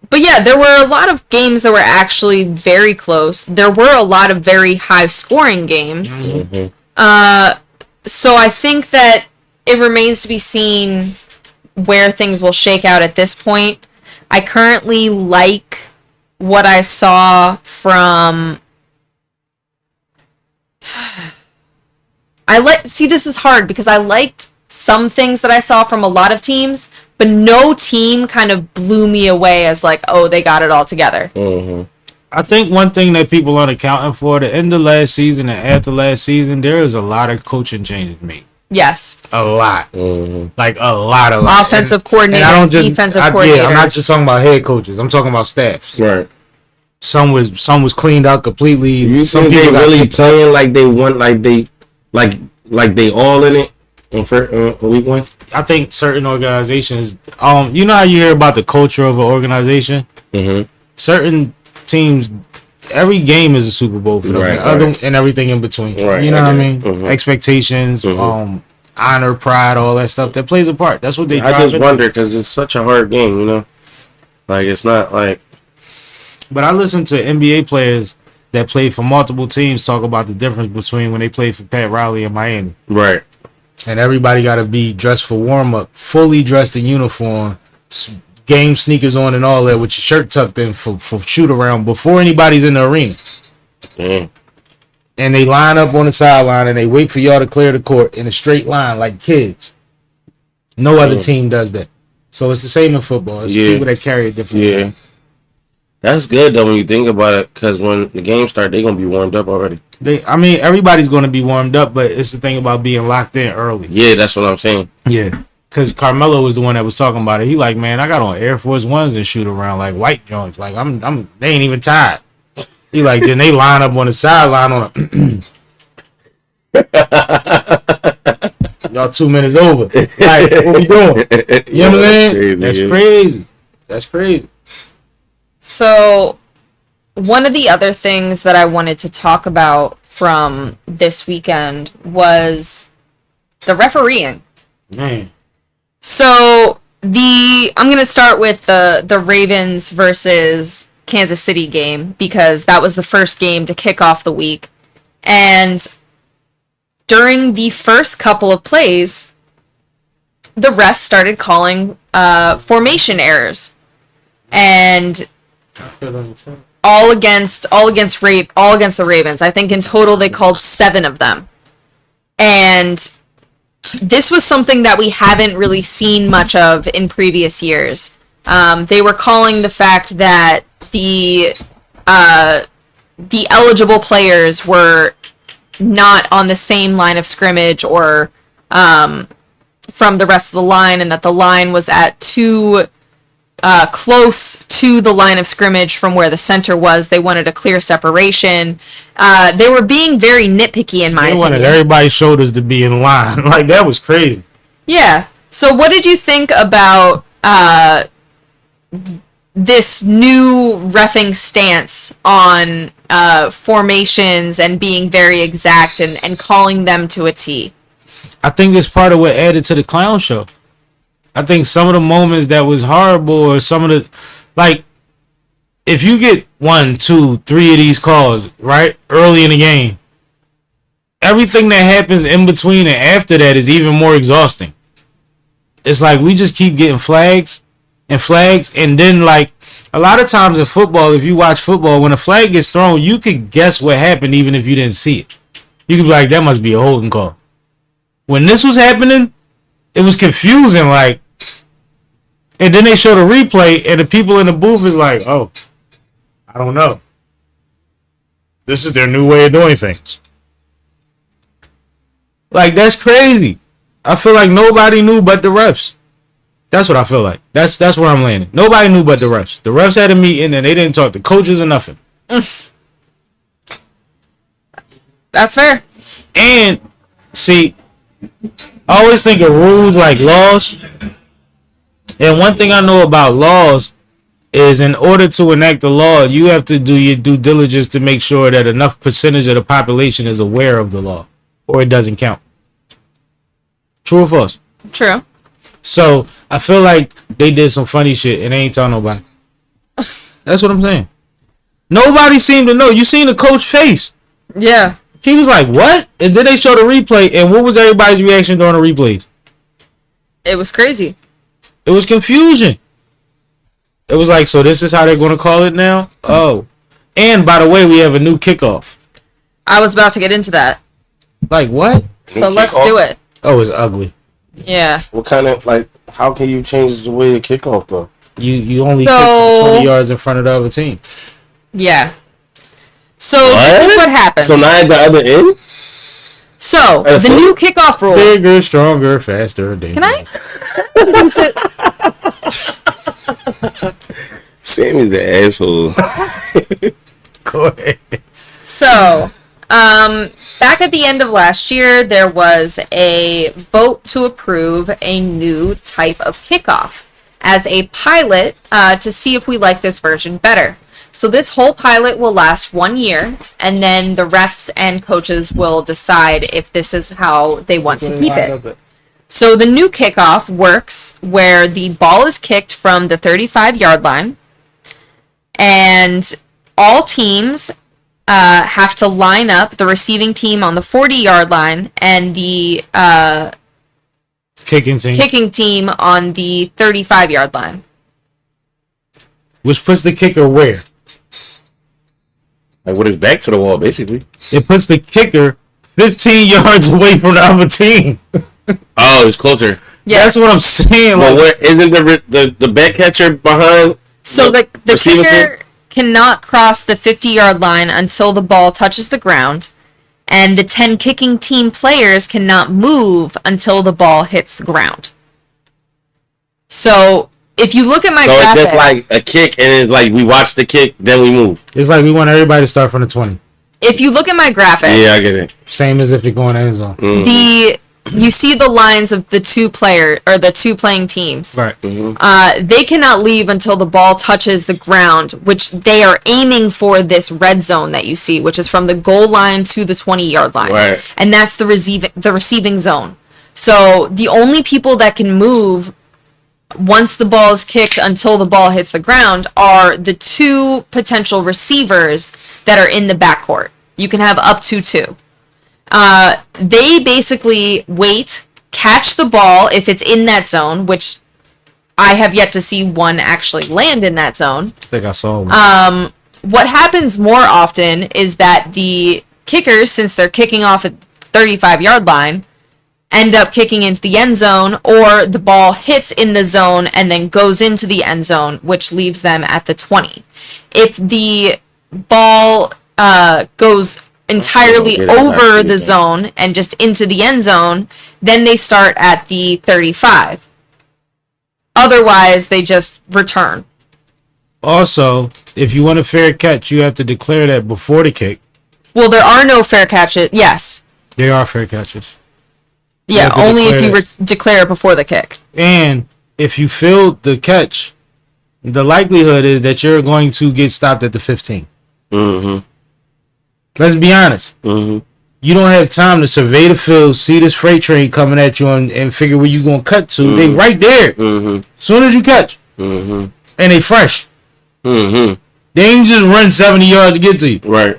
But yeah, there were a lot of games that were actually very close. There were a lot of very high scoring games. Mm-hmm. So I think that it remains to be seen where things will shake out at this point. I currently like what I saw from... See, this is hard because I liked some things that I saw from a lot of teams, but no team kind of blew me away as like, oh, they got it all together. Mm-hmm. I think one thing that people aren't accounting for, the end of last season and after last season, there is a lot of coaching changes made. Yes. A lot. Mm-hmm. Like a lot. Offensive coordinators, I don't defensive coordinators. Yeah, I'm not just talking about head coaches. I'm talking about staffs. Right. Some was cleaned out completely. You Some think they people got really kicked out. playing like they want, like they all in it on week 1? I think certain organizations, you know how you hear about the culture of an organization? Mm-hmm. Certain teams, every game is a Super Bowl for them, Right. and everything in between. Right, You know what I mean? Mm-hmm. Expectations, honor, pride, all that stuff that plays a part. That's what they. I just wonder because it's such a hard game, you know. Like it's not like. But I listen to NBA players that played for multiple teams talk about the difference between when they played for Pat Riley in Miami. Right. And everybody got to be dressed for warm up, fully dressed in uniform, game sneakers on and all that, with your shirt tucked in for shoot around before anybody's in the arena. Damn. And they line up on the sideline and they wait for y'all to clear the court in a straight line like kids. No other team does that. So it's the same in football. It's people that carry a different game. That's good though when you think about it, because when the game starts, they're gonna be warmed up already. Everybody's gonna be warmed up, but it's the thing about being locked in early. Yeah, that's what I'm saying. Yeah, because Carmelo was the one that was talking about it. He like, man, I got on Air Force Ones and shoot around like white joints. Like they ain't even tied. He like, then they line up on the sideline on a. Y'all 2 minutes over. Like, what we doing? You know what I'm saying? Crazy, That's yeah. crazy. That's crazy. So, one of the other things that I wanted to talk about from this weekend was the refereeing. Man. So, I'm going to start with the Ravens versus Kansas City game because that was the first game to kick off the week. And during the first couple of plays, the refs started calling formation errors. And all against the Ravens. I think in total they called 7 of them. And this was something that we haven't really seen much of in previous years. They were calling the fact that the eligible players were not on the same line of scrimmage or from the rest of the line, and that the line was at too close to the line of scrimmage from where the center was. They wanted a clear separation. They were being very nitpicky, in my opinion. They wanted everybody's shoulders to be in line. Like, that was crazy. Yeah. So what did you think about this new reffing stance on formations and being very exact and calling them to a T? I think it's part of what added to the clown show. I think some of the moments that was horrible, or some of the, like, if you get 1, 2, 3 of these calls, right, early in the game, everything that happens in between and after that is even more exhausting. It's like we just keep getting flags, and then, like, a lot of times in football, if you watch football, when a flag gets thrown, you could guess what happened even if you didn't see it. You could be like, that must be a holding call. When this was happening, it was confusing, like, and then they show the replay, and the people in the booth is like, oh, I don't know. This is their new way of doing things. Like, that's crazy. I feel like nobody knew but the refs. That's what I feel like. That's where I'm landing. Nobody knew but the refs. The refs had a meeting, and they didn't talk to coaches or nothing. That's fair. And, see, I always think of rules like laws. And one thing I know about laws is in order to enact a law, you have to do your due diligence to make sure that enough percentage of the population is aware of the law, or it doesn't count. True or false? True. So I feel like they did some funny shit and they ain't telling nobody. That's what I'm saying. Nobody seemed to know. You seen the coach face. Yeah. He was like, what? And then they showed the replay, and what was everybody's reaction during the replays? It was crazy. It was confusion. It was like, so this is how they're going to call it now? Oh. And, by the way, we have a new kickoff. I was about to get into that. Like, what? So let's do it. Oh, it's ugly. Yeah. What kind of, like, how can you change the way to kick off, though? You only kick from 20 yards in front of the other team. Yeah. So this is what happened. So now at the other end? So the new kickoff rule. Bigger, stronger, faster, dangerous. Can I? Sammie's the asshole. Go ahead. So, back at the end of last year, there was a vote to approve a new type of kickoff as a pilot to see if we like this version better. So this whole pilot will last 1 year, and then the refs and coaches will decide if this is how they want to keep it. So the new kickoff works where the ball is kicked from the 35-yard line, and all teams have to line up, the receiving team on the 40-yard line and the kicking team on the 35-yard line. Which puts the kicker where? Like, with his back to the wall, basically. It puts the kicker 15 yards away from the other team. Oh, it's closer. Yeah. That's what I'm saying. Well, like, where isn't the back catcher behind? So the kicker cannot cross the 50-yard line until the ball touches the ground, and the 10 kicking team players cannot move until the ball hits the ground. So if you look at my graphic, it's just like a kick, and it's like we watch the kick, then we move. it's like we want everybody to start from the 20. if you look at my graphic, Yeah, I get it. Same as if you're going to end zone. the you see the lines of the two playing teams. Right. They cannot leave until the ball touches the ground, which they are aiming for this red zone that you see, which is from the goal line to the 20-yard line. Right. And that's the receiving zone. So the only people that can move once the ball is kicked until the ball hits the ground are the two potential receivers that are in the backcourt. You can have up to two. They basically wait, catch the ball if it's in that zone, which I have yet to see one actually land in that zone. I think I saw one. What happens more often is that the kickers, since they're kicking off at 35-yard line, end up kicking into the end zone, or the ball hits in the zone and then goes into the end zone, which leaves them at the 20. If the ball goes entirely over the zone and just into the end zone, then they start at the 35. Otherwise, they just return. Also, if you want a fair catch, you have to declare that before the kick. Well, there are no fair catches. Yes. There are fair catches. Yeah, have to only if declare you declare it before the kick. And if you field the catch, the likelihood is that you're going to get stopped at the 15. Mm-hmm. Let's be honest. Mm-hmm. You don't have time to survey the field, see this freight train coming at you, and figure where you going to cut to. They right there. Soon as you catch. And they fresh. They ain't just run 70 yards to get to you. Right.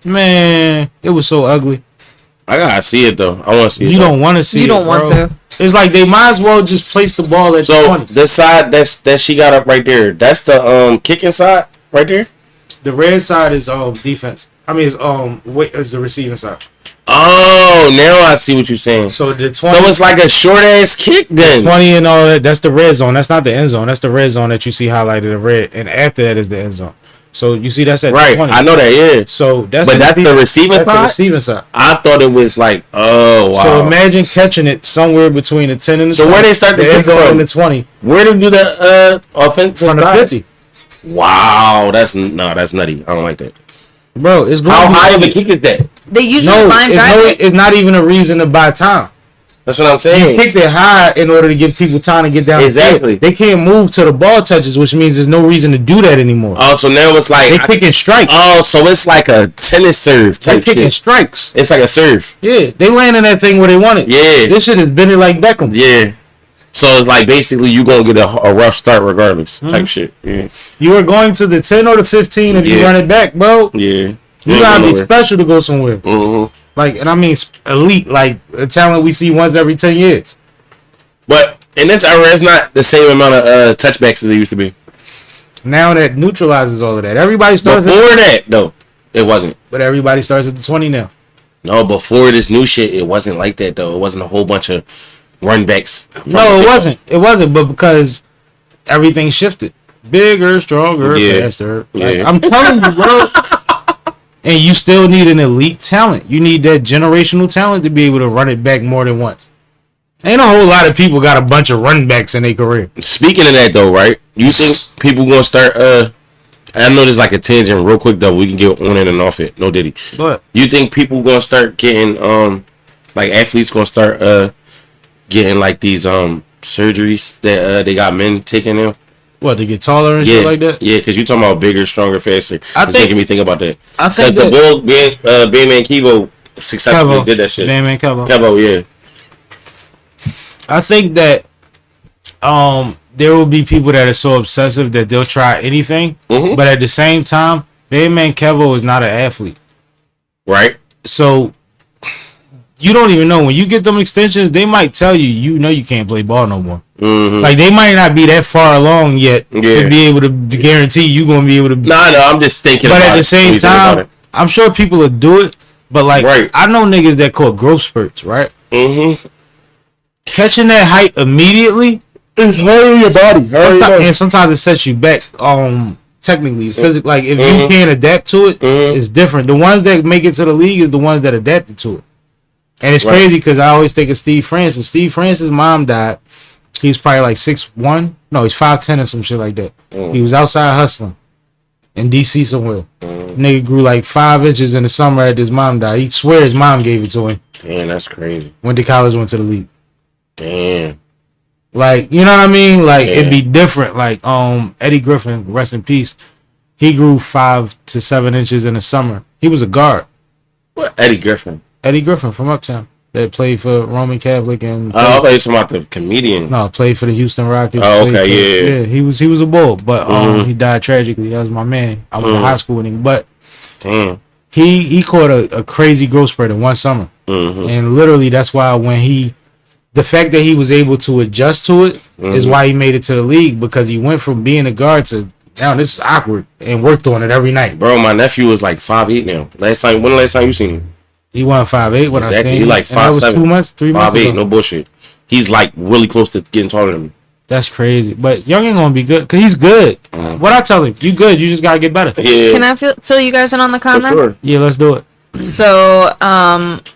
Man, it was so ugly. I gotta see it though. I want to see it. You don't want to see it. You don't want bro. to. It's like they might as well just place the ball at So 20. the side that she got up right there, that's the kicking side right there. The red side is defense. I mean, it's the receiving side. Oh, now I see what you're saying. So the 20. So it's like a short ass kick then. 20 and all that. That's the red zone. That's not the end zone. That's the red zone that you see highlighted in red. And after that is the end zone. So you see that's at Right. 20. I know that. Yeah. So that's the receiving that's side. the receiving side. I thought it was like, oh wow. So imagine catching it somewhere between the 10 and the 20. So where they start the end kick zone from? and the 20. Where to do the offensive From the sides? 50. Wow, that's nutty. I don't like that. Bro, it's going How to be high of a ugly. kick is that? They usually No, line drive it. it's not even a reason to buy time. That's what I'm You saying. kick it high in order to give people time to get down. Exactly. The field. They can't move till the ball touches, which means there's no reason to do that anymore. Oh, so now it's like They kicking strikes. Oh, so it's like a tennis serve They type kicking shit. strikes. It's like a serve. Yeah, they landing that thing where they want it. Yeah. This shit is bending like Beckham. Yeah. So it's like basically you gonna get a rough start regardless type shit. Yeah. You are going to the 10 or the 15 if you Yeah. run it back, bro. Yeah. You gotta be special to go somewhere. Mm-hmm. Like, and I mean elite, like a talent we see once every 10 years. But in this era, it's not the same amount of touchbacks as it used to be. Now that neutralizes all of that. Everybody starts Before that, though, it wasn't. but everybody starts at the 20 now. No, before this new shit, it wasn't like that, though. It wasn't a whole bunch of run backs. No, it wasn't. It wasn't, but because everything shifted. Bigger, stronger, Yeah. faster. Yeah. Like, I'm telling you, bro. And you still need an elite talent. You need that generational talent to be able to run it back more than once. Ain't a whole lot of people got a bunch of run backs in their career. Speaking of that, though, right? You think people gonna start? I know there's like a tangent, real quick though. We can get on it and off it. No diddy. But You think people gonna start getting like athletes gonna start getting like these surgeries that they got men taking now? what, to get taller and Yeah, shit like that? yeah, because you talking about bigger, stronger, faster. I It's think- making me think about that. I think Because the that bull man Kevo successfully did that shit. Man, Kevo. Kevo, yeah. I think that there will be people that are so obsessive that they'll try anything, Mhm. but at the same time, Man Kevo is not an athlete. Right. So you don't even know when you get them extensions. They might tell you, you can't play ball no more. Mm-hmm. Like they might not be that far along yet Yeah. to be able to guarantee you gonna be able to. No, I'm just thinking. But about at the it. same What you think about time, I'm sure people will do it. But like, Right. I know niggas that call growth spurts, right? Mm-hmm. Catching that height immediately, It's hurting your body. and sometimes it sets you back. Technically, physically, like if you Mhm. can't adapt to it, Mhm. it's different. The ones that make it to the league is the ones that adapted to it. And it's Right. crazy because I always think of Steve Francis. Steve Francis' mom died. He's probably like 6'1". No, he's 5'10" or some shit like that. Mm. He was outside hustling. in DC somewhere. Nigga grew like 5 inches in the summer after his mom died. He swear his mom gave it to him. Damn, that's crazy. Went to college, went to the league. Damn. Like, you know what I mean? Like, Yeah. it'd be different. Like, Eddie Griffin, rest in peace. He grew 5 to 7 inches in the summer. He was a guard. What? Eddie Griffin. Eddie Griffin from Uptown that played for Roman Catholic and Oh, I thought you were talking about the comedian. no, played for the Houston Rockets. Oh, Played okay, for- yeah. He was a bull, but he died tragically. That was my man. I was in high school with him, but Damn. he caught a crazy growth spurt in one summer, and literally that's why when the fact that he was able to adjust to it is why he made it to the league, because he went from being a guard to now this is awkward and worked on it every night. Bro, my nephew was like 5'8" now. When the last time you seen him? He won 5'8" when I Exactly. seen He him, like and that was 5'7". 2 months, 3 months 5'8", ago. no bullshit. He's like really close to getting taller than me. That's crazy. But Young ain't gonna be good because he's good. What I tell him, you good. You just gotta get better. Yeah. Can I fill you guys in on the for comments? sure. Yeah, let's do it. So,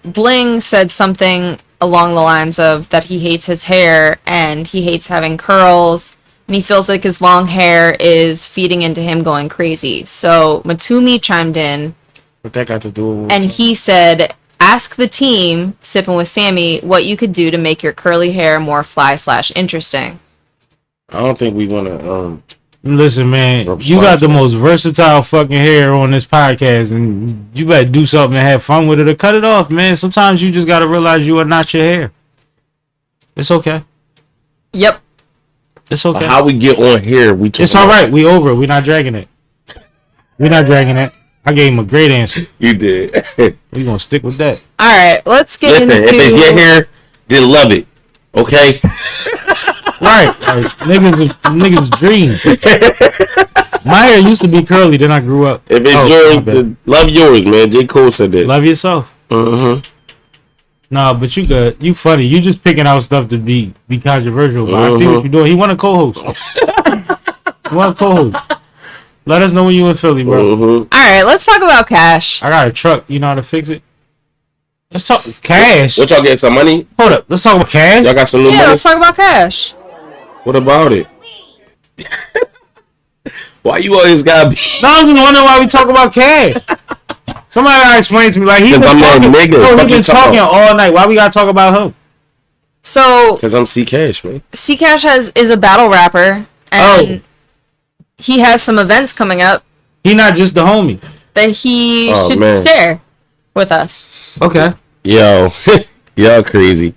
Bling said something along the lines of that he hates his hair and he hates having curls and he feels like his long hair is feeding into him going crazy. So, Matumi chimed in What that got to do with and he said, ask the team, Sippin' with Sammy, what you could do to make your curly hair more fly/interesting. I don't think we want to. Listen, man, you got the most versatile fucking hair on this podcast, and you better do something and have fun with it or cut it off, man. Sometimes you just gotta realize you are not your hair. It's okay. Yep. It's okay. How we get on here? It's all right. We over it. We're not dragging it. We're not dragging it. I gave him a great answer. You did. We gonna stick with that. All right, let's get Listen, into... if it's your hair, then love it. Okay. Right. Like, niggas dreams. My hair used to be curly, then I grew up. If it's my yours, bad. then love yours, man. J. Cole said that. Love yourself. Mm-hmm. Nah, but you good. You funny. You just picking out stuff to be controversial. But I see what you're doing. He want a co-host. He want a co-host. Let us know when you in Philly, bro. All right, let's talk about cash. I got a truck. You know how to fix it? Let's talk cash. What y'all get some money? Hold up. Let's talk about cash. Y'all got some new Yeah, money? let's talk about cash. What about it? Why you always gotta be? No, I'm just wondering why we talk about cash. Somebody gotta explain to me. Like, he's been 'Cause I'm that talking, nigga. bro, What he been you talking talking all night. Why we gotta talk about him? So, Because I'm CCASH, man. CCASH is a battle rapper, and he has some events coming up He not just the homie. that he Oh, should man. share with us. Okay. Yo, y'all crazy.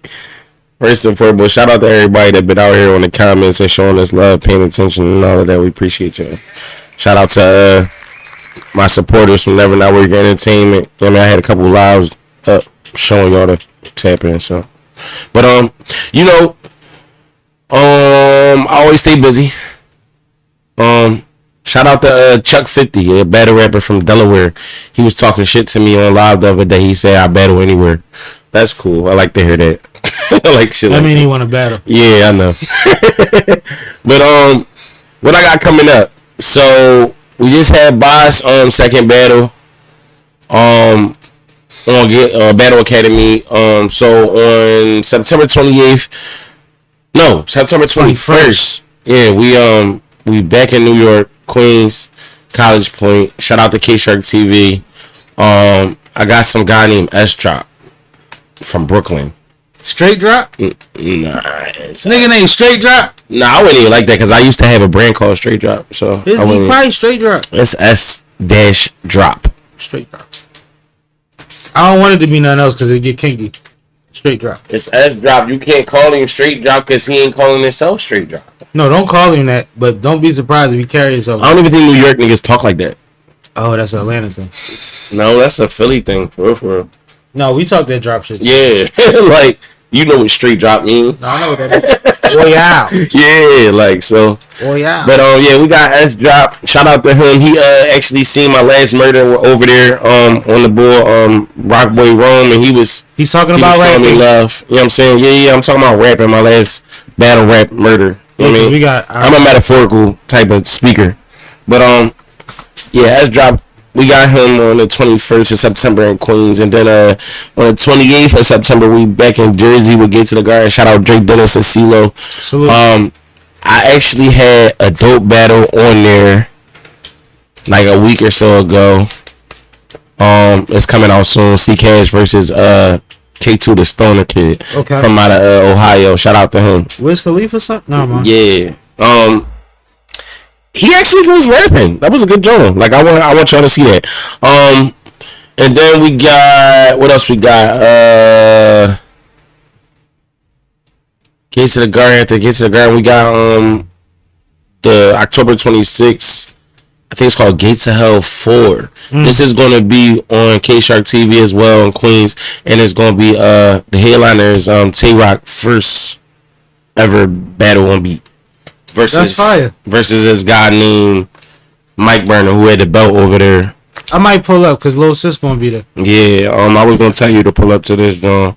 First and foremost, shout out to everybody that been out here on the comments and showing us love, paying attention, and all of that. We appreciate y'all. Shout out to my supporters from Never Not Work Entertainment. I mean, I had a couple lives up showing y'all to tap in. So, but you know, I always stay busy. Shout out to Chuck 50, a battle rapper from Delaware. He was talking shit to me on live the other day. He said I battle anywhere. That's cool. I like to hear that. I like shit. I like mean, that. he want to battle. Yeah, I know. But what I got coming up? So we just had Boss second battle on Battle Academy. So on September 28th. No, September 21st. Yeah, we back in New York, Queens, College Point. Shout out to K Shark TV. I got some guy named S Drop from Brooklyn. Straight drop? Nah, Nigga named Straight Drop? Nah, I wouldn't even like that because I used to have a brand called Straight Drop. So He I wouldn't. probably Straight Drop. It's S-Drop. Straight Drop. I don't want it to be nothing else because it get kinky. Straight Drop. It's S-Drop. You can't call him Straight Drop because he ain't calling himself Straight Drop. No, don't call him that, but don't be surprised if he carry himself. I don't even think New York niggas talk like that. Oh, that's an Atlanta thing. No, that's a Philly thing, for real. No, we talk that drop shit. Yeah, like, you know what Straight Drop mean. No, I know what that is. Oh, yeah. Yeah, like, so. Oh, yeah. But yeah, we got S-Drop. Shout out to him. He actually seen my last murder over there on the bull, Rock Boy Rome, and He's talking about rapping. rapping. Love. You know what I'm saying? Yeah, I'm talking about rapping. My last battle rap murder. You know what I mean? I'm a metaphorical type of speaker. But yeah, S-Drop. We got him on the 21st of September in Queens, and then on the 28th of September we back in Jersey. We'll get to the Garden. Shout out Drake Dennis and CeeLo. Salute. I actually had a dope battle on there like a week or so ago. It's coming out soon. CCASH versus K2 the Stoner Kid from out of Ohio. Shout out to him. Wiz Khalifa son? No, man. Yeah. He actually was rapping. That was a good joint. Like I want y'all to see that. And then we got what else we got? Gates of the Garden. After Gates of the Garden, we got the October 26th. I think it's called Gates of Hell 4. This is going to be on K-Shark TV as well in Queens, and it's going to be the headliner is Tay-Rock first ever battle on beat versus this guy named Mike Burner who had the belt over there. I might pull up because Lil Sis going to be there. Yeah, I was going to tell you to pull up to this joint.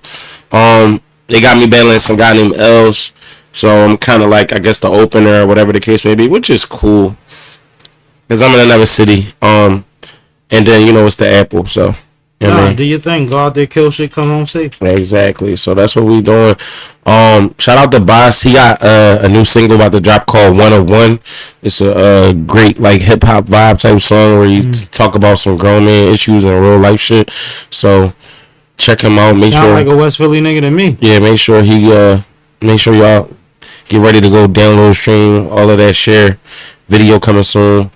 They got me battling some guy named Els, so I'm kind of like I guess the opener or whatever the case may be, which is cool. Cause I'm in another city, and then it's the Apple, so do your thing. Go out there, kill shit, come home safe. Exactly. So that's what we doing. Shout out to Boss. He got a new single about to drop called 101. It's a great like hip hop vibe type song where you talk about some grown man issues and real life shit. So check him out. Sound like a West Philly nigga to me. Yeah, make sure y'all get ready to go download, stream, all of that. Share. Video coming soon.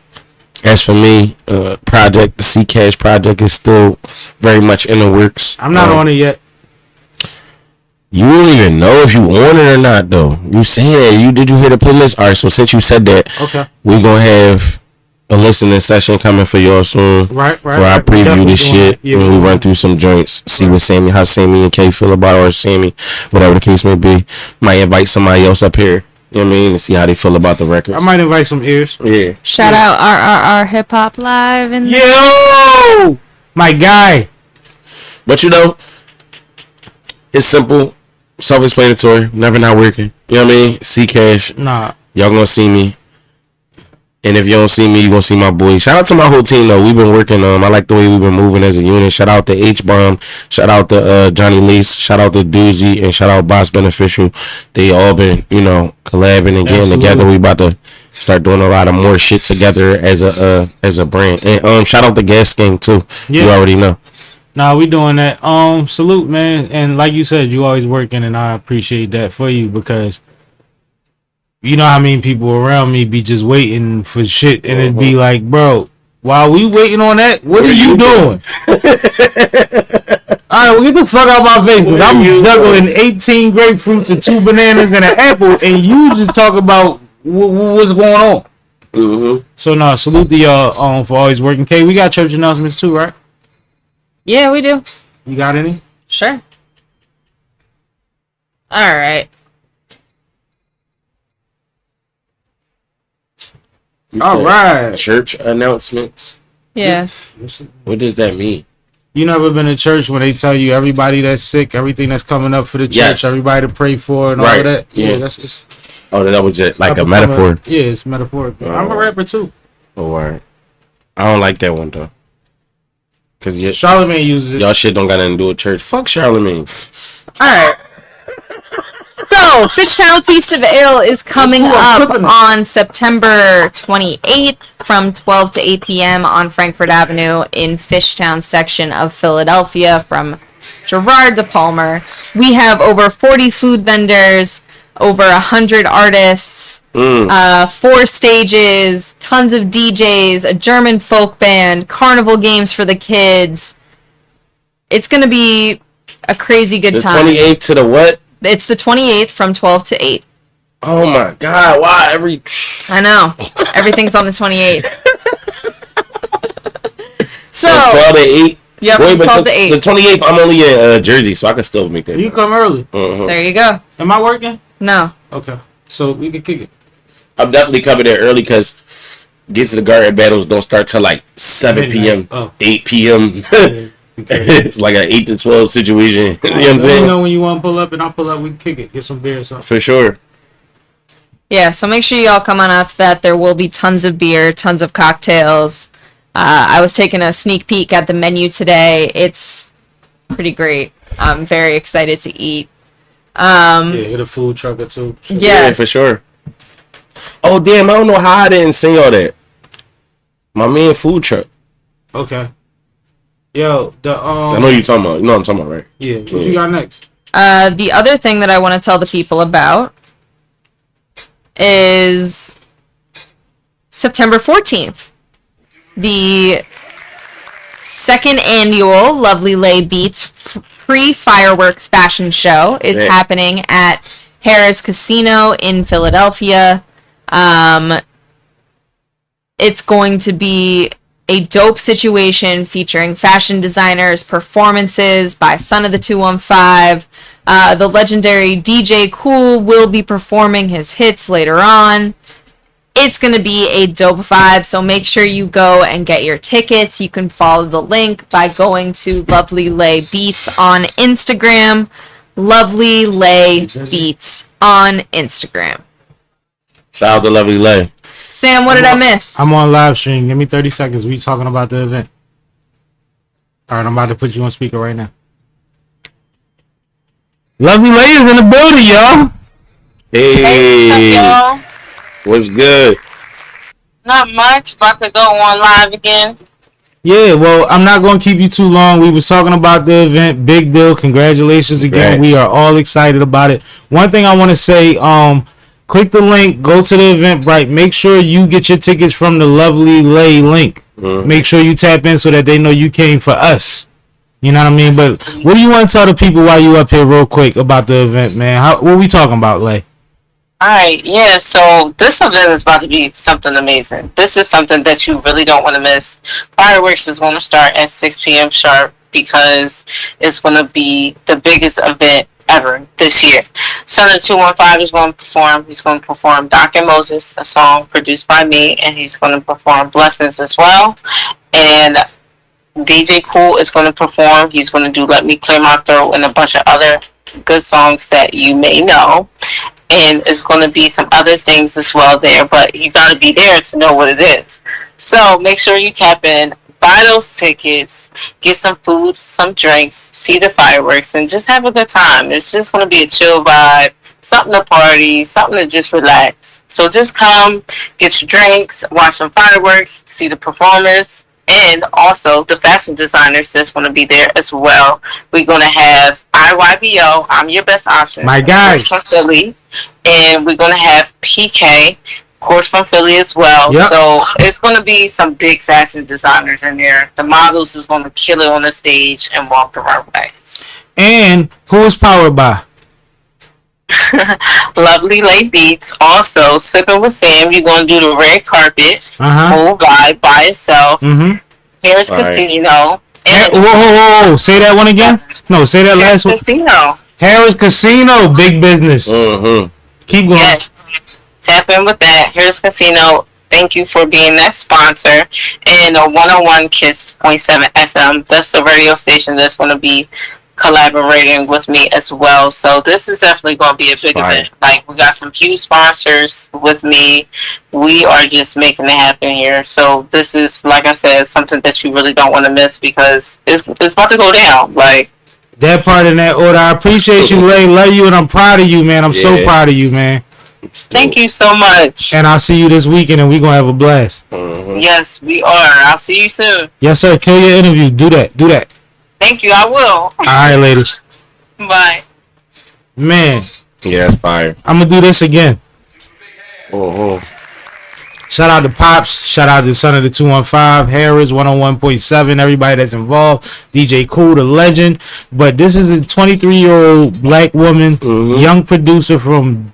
As for me, the CCASH project is still very much in the works. I'm not on it yet. You don't even know if you on it or not, though. You saying that did you hear the playlist? All right, so since you said that, we're gonna have a listening session coming for y'all soon. Right. Where I preview this shit and we run through some joints, see what how Sammy and Kay feel about it, or Sammy, whatever the case may be. Might invite somebody else up here. You know what I mean? To see how they feel about the records. I might invite some ears. Yeah. Shout out RRR Hip Hop Live and yo, my guy. But it's simple, self-explanatory. Never not working. You know what I mean? CCASH. Nah. Y'all gonna see me. And if you don't see me, you gonna see my boy. Shout out to my whole team though. We've been working. I like the way we've been moving as a unit. Shout out to H-Bomb. Shout out to Johnny Lace. Shout out to Doozy and shout out Boss Beneficial. They all been collabing and getting together. We about to start doing a lot of more shit together as a brand. And shout out to Gas Gang too. Yeah. You already know. Nah, we doing that. Salute, man. And like you said, you always working, and I appreciate that for you because. You know how many people around me be just waiting for shit, and it'd be like, bro, while we waiting on that, what are you doing? All right, well, get the fuck out my face. I'm juggling 18 grapefruits and 2 bananas and an apple, and you just talk about what's going on. So, salute to y'all for always working. Kay, we got church announcements too, right? Yeah, we do. You got any? Sure. All right. All right. Church announcements. Yeah. What does that mean? You never been to church when they tell you everybody that's sick, everything that's coming up for the church, everybody to pray for, and all of that? Yeah, that's just. Oh, that was just like a metaphor. Yeah, it's metaphorical. I'm a rapper too. Oh, all right. I don't like that one though. Cause Charlemagne uses it. Y'all shit don't got nothing to do with church. Fuck Charlemagne. All right. So, Fishtown Feastivale is coming up on September 28th from 12 to 8 p.m. on Frankfurt Avenue in Fishtown section of Philadelphia from Girard to Palmer. We have over 40 food vendors, over 100 artists, 4 stages, tons of DJs, a German folk band, carnival games for the kids. It's going to be a crazy good time. The 28th to the what? It's the 28th from 12 to 8. Oh my God! Why I know. Everything's on the 28th. So 12 to 8. Yep, 12 to 8. The 28th, I'm only in Jersey, so I can still make that. You come early. There you go. Am I working? No. Okay, so we can kick it. I'm definitely coming there early because Gates of the Garden battles don't start till like 7 p.m., 8 p.m. It's like an 8 to 12 situation. You know what I'm saying? You know when you want to pull up and I'll pull up, we can kick it. Get some beer or something. For sure. Yeah, so make sure y'all come on out to that. There will be tons of beer, tons of cocktails. I was taking a sneak peek at the menu today. It's pretty great. I'm very excited to eat. Get a food truck or two. Yeah, for sure. Oh, damn, I don't know how I didn't sing all that. My man food truck. Okay. Yo, I know you're talking about. You know what I'm talking about, right? Yeah. What you got next? The other thing that I want to tell the people about is September 14th. The second annual Lovely Lay Beats pre-fireworks fashion show is happening at Harrah's Casino in Philadelphia. It's going to be a dope situation featuring fashion designers, performances by Son of the 215. The legendary DJ Cool will be performing his hits later on. It's going to be a dope vibe, so make sure you go and get your tickets. You can follow the link by going to Lovely Lay Beats on Instagram. Lovely Lay Beats on Instagram. Shout out to Lovely Lay. Sam, what did I miss? I'm on live stream. Give me 30 seconds. We talking about the event. All right, I'm about to put you on speaker right now. Lovely Lay is in the building, y'all. Hey, y'all. What's good? Not much. About to go on live again. Yeah, well, I'm not going to keep you too long. We was talking about the event. Big deal. Congratulations again. Congrats. We are all excited about it. One thing I want to say, click the link, go to the Eventbrite. Make sure you get your tickets from the Lovely Lay link. Make sure you tap in so that they know you came for us. You know what I mean? But what do you want to tell the people while you up here real quick about the event, man? What we talking about, Lay? Alright, yeah, so this event is about to be something amazing. This is something that you really don't want to miss. Fireworks is going to start at 6 p.m. sharp because it's going to be the biggest event ever this year. Son of 215 is going to perform. He's going to perform Dak and Moses, a song produced by me, and he's going to perform Blessings as well. And DJ Cool is going to perform. He's going to do Let Me Clear My Throat and a bunch of other good songs that you may know. And it's going to be some other things as well there, but you got to be there to know what it is. So make sure you tap in, buy those tickets, get some food, some drinks, see the fireworks, and just have a good time. It's just going to be a chill vibe, something to party, something to just relax. So just come, get your drinks, watch some fireworks, see the performers, and also the fashion designers that's going to be there as well. We're going to have IYBO, I'm Your Best Option. My guy. From Philly. And we're going to have PK, of course, from Philly as well. Yep. So it's going to be some big fashion designers in there. The models is going to kill it on the stage and walk the runway. And who is powered by? Lovely Lay Beats. Also, Sipping with Sam. You're going to do the red carpet. Whole vibe by itself. Harrah's Casino. And Whoa. Say that one again? No, say that last one. Casino. Harrah's Casino. Big business. Keep going. Yes. Tap in with that. Harrah's Casino. Thank you for being that sponsor. And 101 Kiss .7 FM. That's the radio station that's going to be collaborating with me as well. So this is definitely going to be a big event. Like, we got some huge sponsors with me. We are just making it happen here. So this is, like I said, something that you really don't want to miss because it's about to go down. Like, that part in that order. I appreciate you, Lay. Love you, and I'm proud of you, man. I'm so proud of you, man. Thank you so much. And I'll see you this weekend, and we're going to have a blast. Yes, we are. I'll see you soon. Yes, sir. Kill your interview. Do that. Thank you. I will. All right, ladies. Bye. Man. Yeah, it's fire. I'm going to do this again. Oh. Shout out to Pops. Shout out to Son of the 215. Harrah's 101.7. Everybody that's involved. DJ Cool, the legend. But this is a 23-year-old black woman, young producer from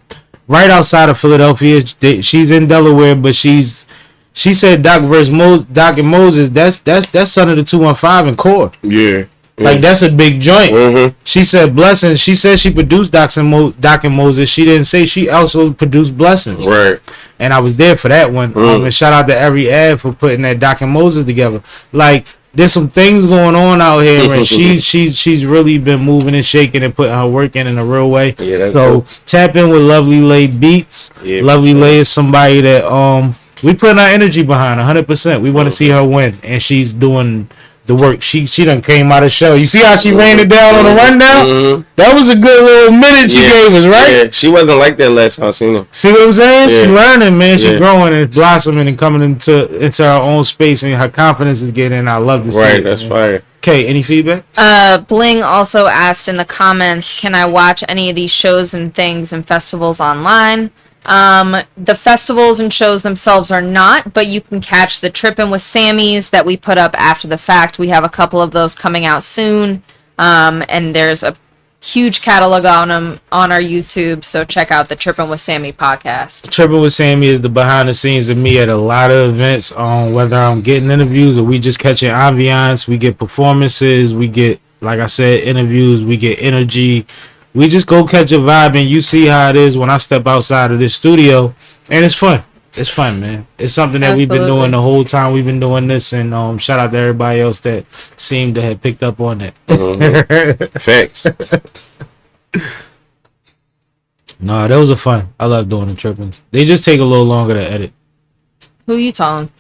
right outside of Philadelphia. She's in Delaware, but she said Dak and Moses. That's Son of the 215 and Core. Yeah. Like, that's a big joint. She said Blessings. She said she produced Dak and Moses. She didn't say she also produced Blessings. Right. And I was there for that one. And shout out to every ad for putting that Dak and Moses together. Like, there's some things going on out here, and she's really been moving and shaking and putting her work in a real way. Yeah, so tap in with Lovely Lay Beats. Yeah, Lovely Lay is somebody that we put our energy behind 100%. We want to see her win, and she's doing the work. She done came out of show. You see how she ran it down on the rundown? Mm-hmm. That was a good little minute she gave us, right? Yeah, she wasn't like that last time I seen her. See what I'm saying? Yeah. She learning, man. She Yeah. growing and blossoming and coming into her own space, and her confidence is getting. I love this. Right, that's fire. Okay, any feedback? Bling also asked in the comments, can I watch any of these shows and things and festivals online? The festivals and shows themselves are not, but you can catch the Trippin' with Sammies that we put up after the fact. We have a couple of those coming out soon. And there's a huge catalog on them on our YouTube, so check out the Trippin' with Sammie podcast. Trippin' with Sammie is the behind the scenes of me at a lot of events, whether I'm getting interviews or we just catching ambiance. We get performances, we get, like I said, interviews, we get energy. We just go catch a vibe, and you see how it is when I step outside of this studio, and it's fun. It's fun, man. It's something that we've been doing the whole time we've been doing this, and shout out to everybody else that seemed to have picked up on that. Mm-hmm. Facts. No, those are fun. I love doing the trippings. They just take a little longer to edit. Who you telling?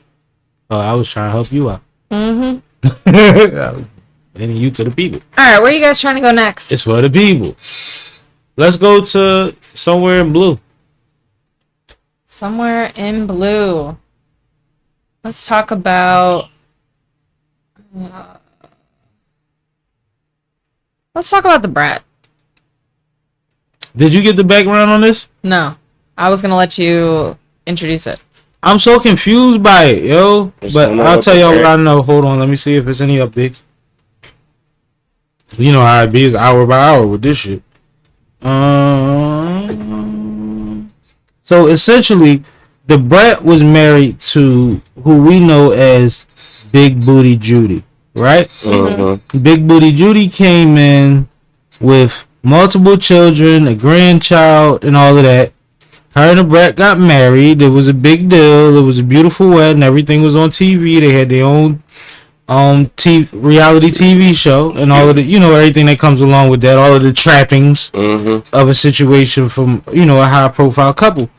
Oh, I was trying to help you out. Mm-hmm. And you to the people. All right, where are you guys trying to go next? It's for the people. Let's go to somewhere in blue. Somewhere in blue. Let's talk about. Let's talk about the Brat. Did you get the background on this? No, I was gonna let you introduce it. I'm so confused by it, yo. But I'll tell y'all what I know. Hold on, let me see if there's any updates. You know how it be, is hour by hour with this shit. So essentially, the Brat was married to who we know as Big Booty Judy, right? Mm-hmm. Big Booty Judy came in with multiple children, a grandchild, and all of that. Her and the Brat got married. It was a big deal. It was a beautiful wedding. Everything was on TV. They had their own reality TV show and all of the, everything that comes along with that, all of the trappings of a situation from, a high profile couple.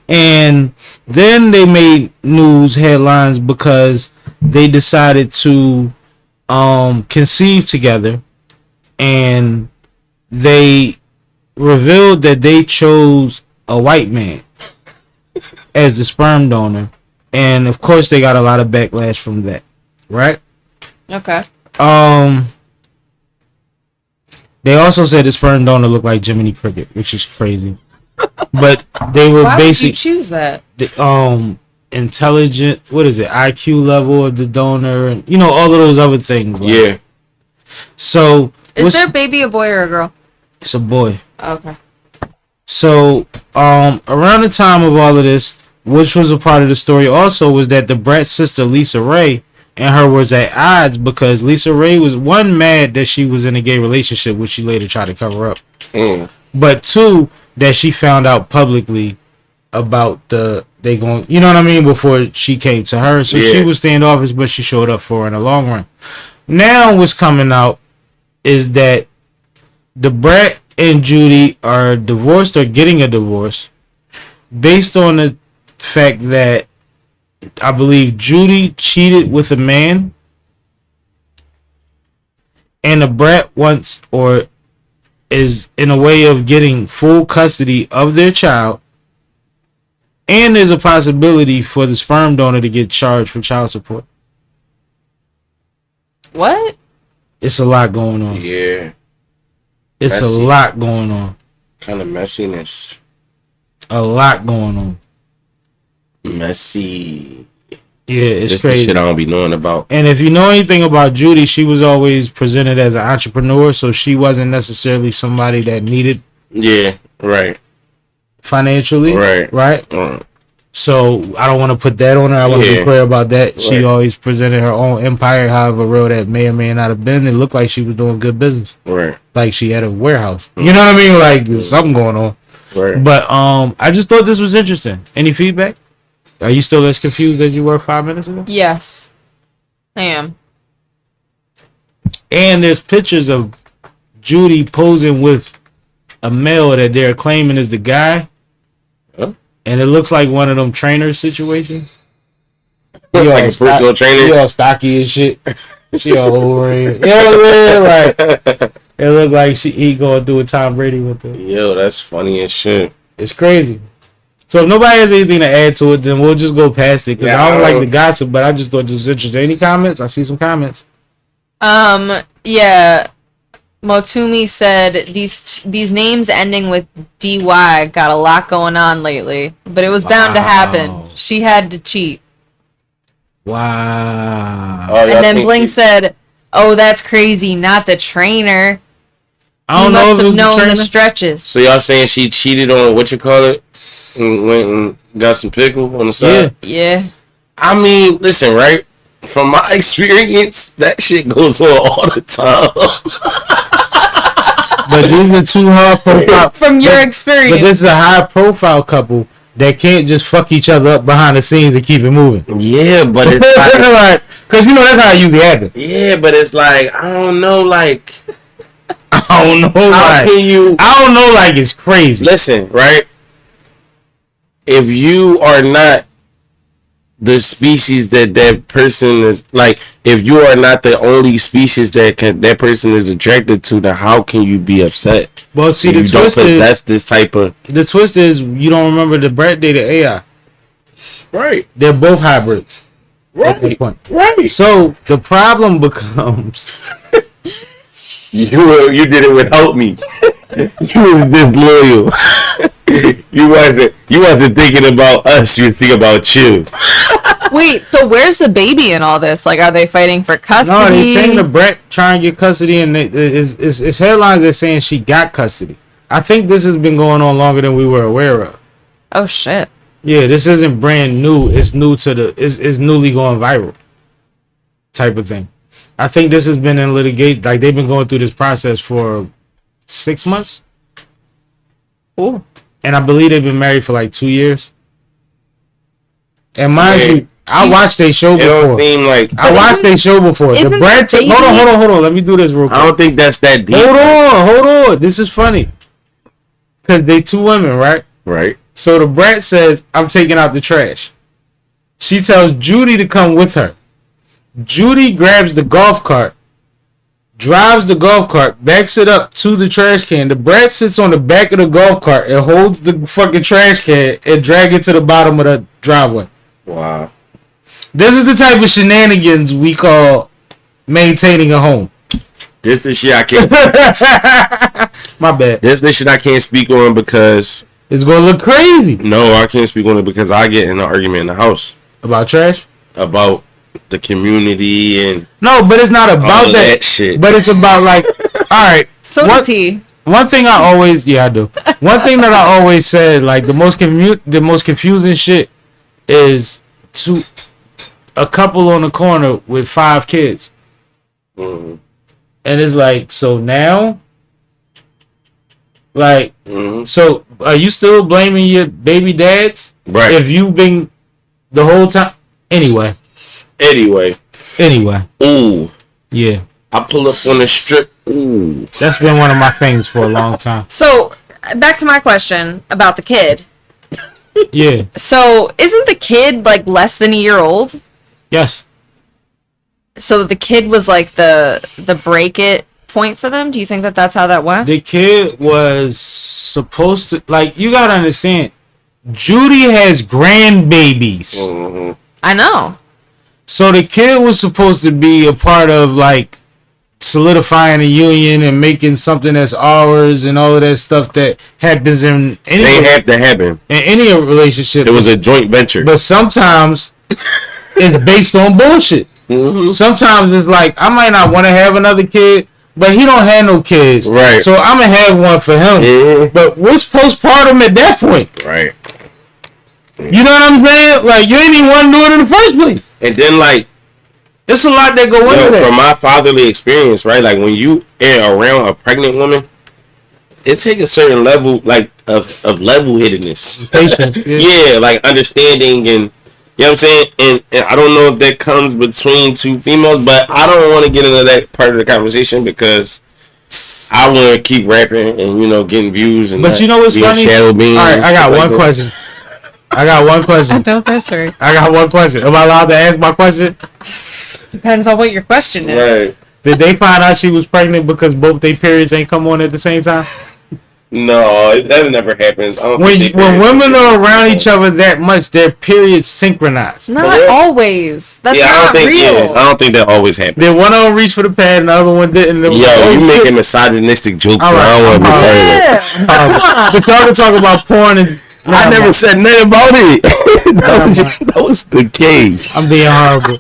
And then they made news headlines because they decided to conceive together, and they revealed that they chose a white man as the sperm donor, and of course they got a lot of backlash from that, right? Okay. They also said the sperm donor looked like Jiminy Cricket, which is crazy. But they were Why basically would you choose that? Intelligent. What is it? IQ level of the donor, and all of those other things. Like. Yeah. So is their baby a boy or a girl? It's a boy. Okay. So around the time of all of this, which was a part of the story also, was that the Brat's sister Lisa Ray and her was at odds because Lisa Ray was, one, mad that she was in a gay relationship, which she later tried to cover up. But two, that she found out publicly about before she came to her. So she was standoffish, but she showed up for her in the long run. Now what's coming out is that the Brat and Judy are divorced or getting a divorce based on the fact that I believe Judy cheated with a man, and the Brat wants or is in a way of getting full custody of their child, and there's a possibility for the sperm donor to get charged for child support. What? It's a lot going on. Yeah. It's messy. a lot going on. Kind of messiness. A lot going on. Messy. Yeah, it's Just crazy. the shit I don't be knowing about. And if you know anything about Judy, she was always presented as an entrepreneur, so she wasn't necessarily somebody that needed. Yeah, right. Financially, right. So I don't want to put that on her. I want to be clear about that. She always presented her own empire, however real that may or may not have been. It looked like she was doing good business, right? Like she had a warehouse. You know what I mean? Like there's something going on, right? But I just thought this was interesting. Any feedback? Are you still as confused as you were 5 minutes ago? Yes, I am. And there's pictures of Judy posing with a male that they're claiming is the guy. Huh? And it looks like one of them trainer situations. Like a football trainer? He all stocky and shit. She all over it. You know what I mean? Like, it looked like he gonna do a Tom Brady with her. Yo, that's funny as shit. It's crazy. So if nobody has anything to add to it, then we'll just go past it. Because I don't like the gossip, but I just thought it was interesting. Any comments? I see some comments. Yeah. Motumi said these names ending with DY got a lot going on lately, but it was bound to happen. She had to cheat. Wow. Oh, And then Bling said, "Oh, that's crazy. Not the trainer. I don't He know must if it have was the known the trainer. stretches." So y'all saying she cheated on what you call it? And went and got some pickle on the side? Yeah. I mean, listen, right? From my experience, that shit goes on all the time. But these are two high profile. From your experience. But this is a high profile couple that can't just fuck each other up behind the scenes and keep it moving. Yeah, but it's like, because you know that's how it usually happens. yeah, but it's like, I don't know, like, I don't know, how like, can you I don't know, like, it's crazy. listen, right? If you are not the species that person is, like, if you are not the only species that person is attracted to, then how can you be upset? Well, see, If the you don't twist possess this type of is you don't remember the Brat dated AI. right, They're both hybrids. At that point. right. So the problem becomes You did it without me. You was disloyal. You wasn't thinking about us. You think about you. Wait, so where's the baby in all this? Like, are they fighting for no, they custody? saying the Brat trying to get custody, and it's headlines that saying she got custody. I think this has been going on longer than we were aware of. Oh shit. Yeah, this isn't brand new. It's new to it's newly going viral type of thing. I think this has been in litigation. Like, they've been going through this process for 6 months. Ooh. And I believe they've been married for like 2 years. And mind you, I watched their show It don't before. seem like I watched their show before. The isn't Brat. the baby- Hold on. Let me do this real quick. I don't think that's that deep. Hold on. This is funny. Because they two women, right? Right. So the Brat says, "I'm taking out the trash." She tells Judy to come with her. Judy grabs the golf cart, drives the golf cart, backs it up to the trash can. The Brat sits on the back of the golf cart and holds the fucking trash can and drag it to the bottom of the driveway. Wow. This is the type of shenanigans we call maintaining a home. This the shit I can't. My bad. This the shit I can't speak on because It's gonna look crazy. no, I can't speak on it because I get in an argument in the house About trash? about the community and No, but it's not about all that shit. But it's about, like, all right. So what- does he. One thing I always, I do. One thing that I always said, like, the most confusing shit is a couple on the corner with 5 kids, Mhm. and it's like, so now, like, Mhm. so are you still blaming your baby dads? Right. If you've been the whole time, anyway, Anyway, ooh, yeah, I pull up on the strip. Ooh, that's been one of my things for a long time. So, back to my question about the kid. Yeah, So, isn't the kid like less than a year old? yes. So the kid was like the break it point for them? Do you think that that's how that went? The kid was supposed to, like, you gotta understand, Judy has grandbabies. mm-hmm. I know. So the kid was supposed to be a part of, like, solidifying a union and making something that's ours and all of that stuff that happens in any They have to happen. in any relationship. It was a joint venture. But sometimes it's based on bullshit. Mm-hmm. Sometimes it's like, I might not want to have another kid, but he don't have no kids. Right. So I'm going to have one for him. Yeah. But what's postpartum at that point? Right. You know what I'm saying? Like, you ain't even want to do it in the first place. And then, like, It's a lot that go into that. from my fatherly experience, right? Like, when you are around a pregnant woman, it takes a certain level, like, of level-headedness. Patience. Yeah, like, understanding and, you know what I'm saying? And I don't know if that comes between two females, but I don't want to get into that part of the conversation because I want to keep rapping and, you know, getting views. And But you know what's funny? Shadow being All right, I got like one that. question. I got one question. know that's right. I got one question. Am I allowed to ask my question? Depends on what your question is. Right. Did they find out she was pregnant because both their periods ain't come on at the same time? No, that never happens. I don't When think they women are around period. each other that much, their periods synchronize. Not real? always. That's Yeah, I not don't think. real. Yeah, I don't think that always happens. Then one of them reached for the pad and the other one didn't. It was like, Yo, oh, you shit. making misogynistic jokes. All So right, I don't want to be part of that. Yeah. But y'all can talk about porn and. I never said nothing about it. that was the case. I'm being horrible.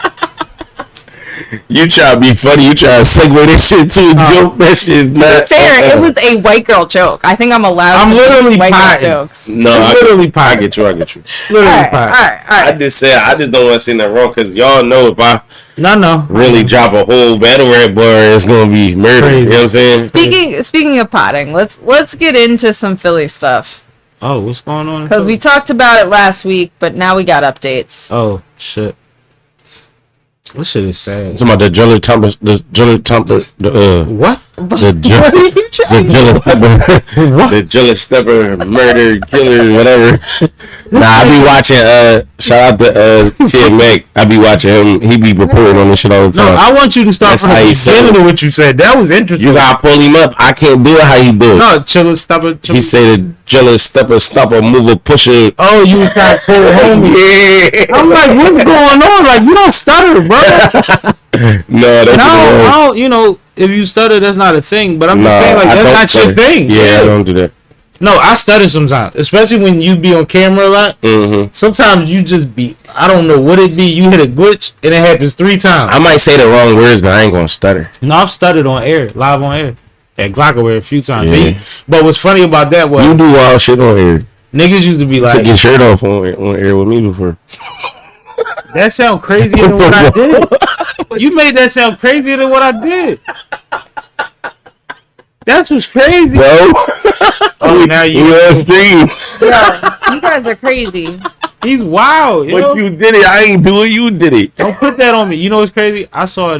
You try to be funny. You try to segue this shit to a joke. That shit is not Fair. It was a white girl joke. I think I'm allowed I'm to literally make white girl potting. jokes. No, Literally I pie. get you. I get you. Literally All right, pie. all right, all I right. just said I just don't want to say nothing wrong because y'all know if I No. really drop a whole battle rap bar, it's gonna be murder. Crazy. You know what I'm saying? Speaking of potting, let's get into some Philly stuff Oh, what's going on? because we talked about it last week, but now we got updates. Oh shit. This shit is sad. Talking about the Jeller Thumper, What? the What are you trying to Jeller Stepper, the Jeller Stepper, murder, killer, whatever. Nah, I be watching. Shout out to Kid Mac. I be watching him. He be reporting on this shit all the No, time. I want you to start That's from how the you say beginning it. of what you said. That was interesting. You gotta pull him up. I can't do it how he do it. No, chill, stop it. He say the Jeller Stepper, stopper, mover, pusher. Oh, you was trying to pull it home. Yeah. I'm like, what's going on? Like, you don't stutter, bro. No, that's No, I wrong. don't. You know, if you stutter, that's not a thing. But I'm just Nah, saying, like, I don't that's not your stutter. thing. Yeah, I don't do that. No, I stutter sometimes, especially when you be on camera a lot. Mm-hmm. Sometimes you just be, I don't know what it be. You hit a glitch and it happens 3 times. I might say the wrong words, but I ain't gonna stutter. No, I've stuttered on air, live on air, at Glockaware a few times. Yeah. But what's funny about that was You do wild shit on here. niggas used to be Took like, your shirt off on air with me before. that sound crazier than what I did. You made that sound crazier than what I did. That's what's crazy. Bro, Oh, now you you. have dreams. You guys are crazy. He's wild. You know? But you did it. I ain't do it. You did it. Don't put that on me. You know what's crazy? I saw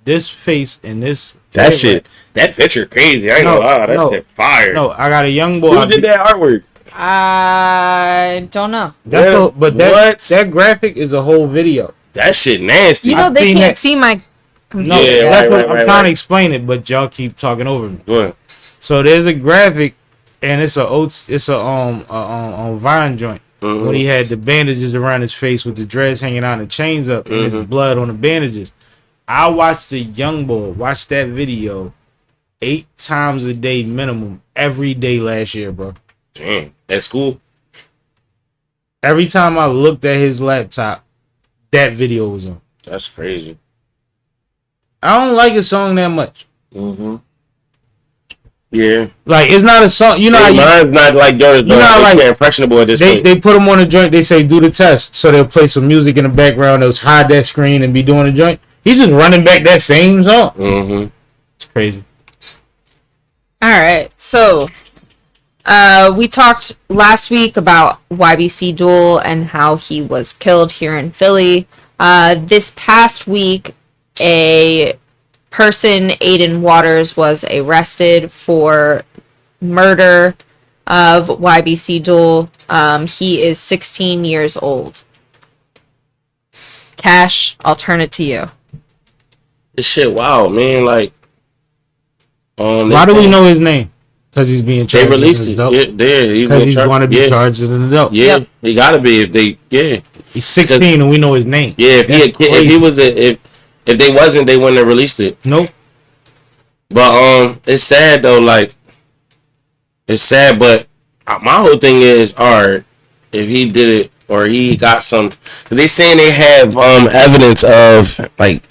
this face and this. That shit. That picture crazy. I ain't No, gonna lie. That no. shit fire. No, I got a young boy. Who did that artwork? I don't know. That's Yeah, a- but that what? that graphic is a whole video. That shit nasty. You know they seen can't that. see my computer. No, Yeah, that's right, what right, I'm trying to right. explain it, but y'all keep talking over me. What? So there's a graphic, and it's a Vine joint. Mhm. When he had the bandages around his face with the dreads hanging out and the chains up, and there's blood on the bandages. I watched the young boy watch that video 8 times a day minimum every day last year, bro. Damn. At school? Every time I looked at his laptop, that video was on. That's crazy. I don't like a song that much. Mm-hmm. Yeah. Like, it's not a song. You know how Mine's not like yours, though. You know how, It's like, impressionable at this point. they put them on the joint. They say do the test, so they'll play some music in the background. They'll hide that screen and be doing the joint. He's just running back that same song. Mm-hmm. It's crazy. All right, so we talked last week about YBC Duel and how he was killed here in Philly. This past week, a person, Aiden Waters, was arrested for murder of YBC Duel. He is 16 years old. Cash, I'll turn it to you. This shit, wow, man. Like, Why do we know his name? Because he's being charged. They released as it. an adult. Yeah, Because he's going to be yeah. charged as an adult. Yeah, Yep. he gotta be if they. Yeah, He's 16 and we know his name. yeah. If That's he, if crazy. he was if they wasn't, they wouldn't have released it. Nope. But it's sad though. Like, it's sad. But my whole thing is, alright, if he did it or he got some, cause they saying they have evidence of like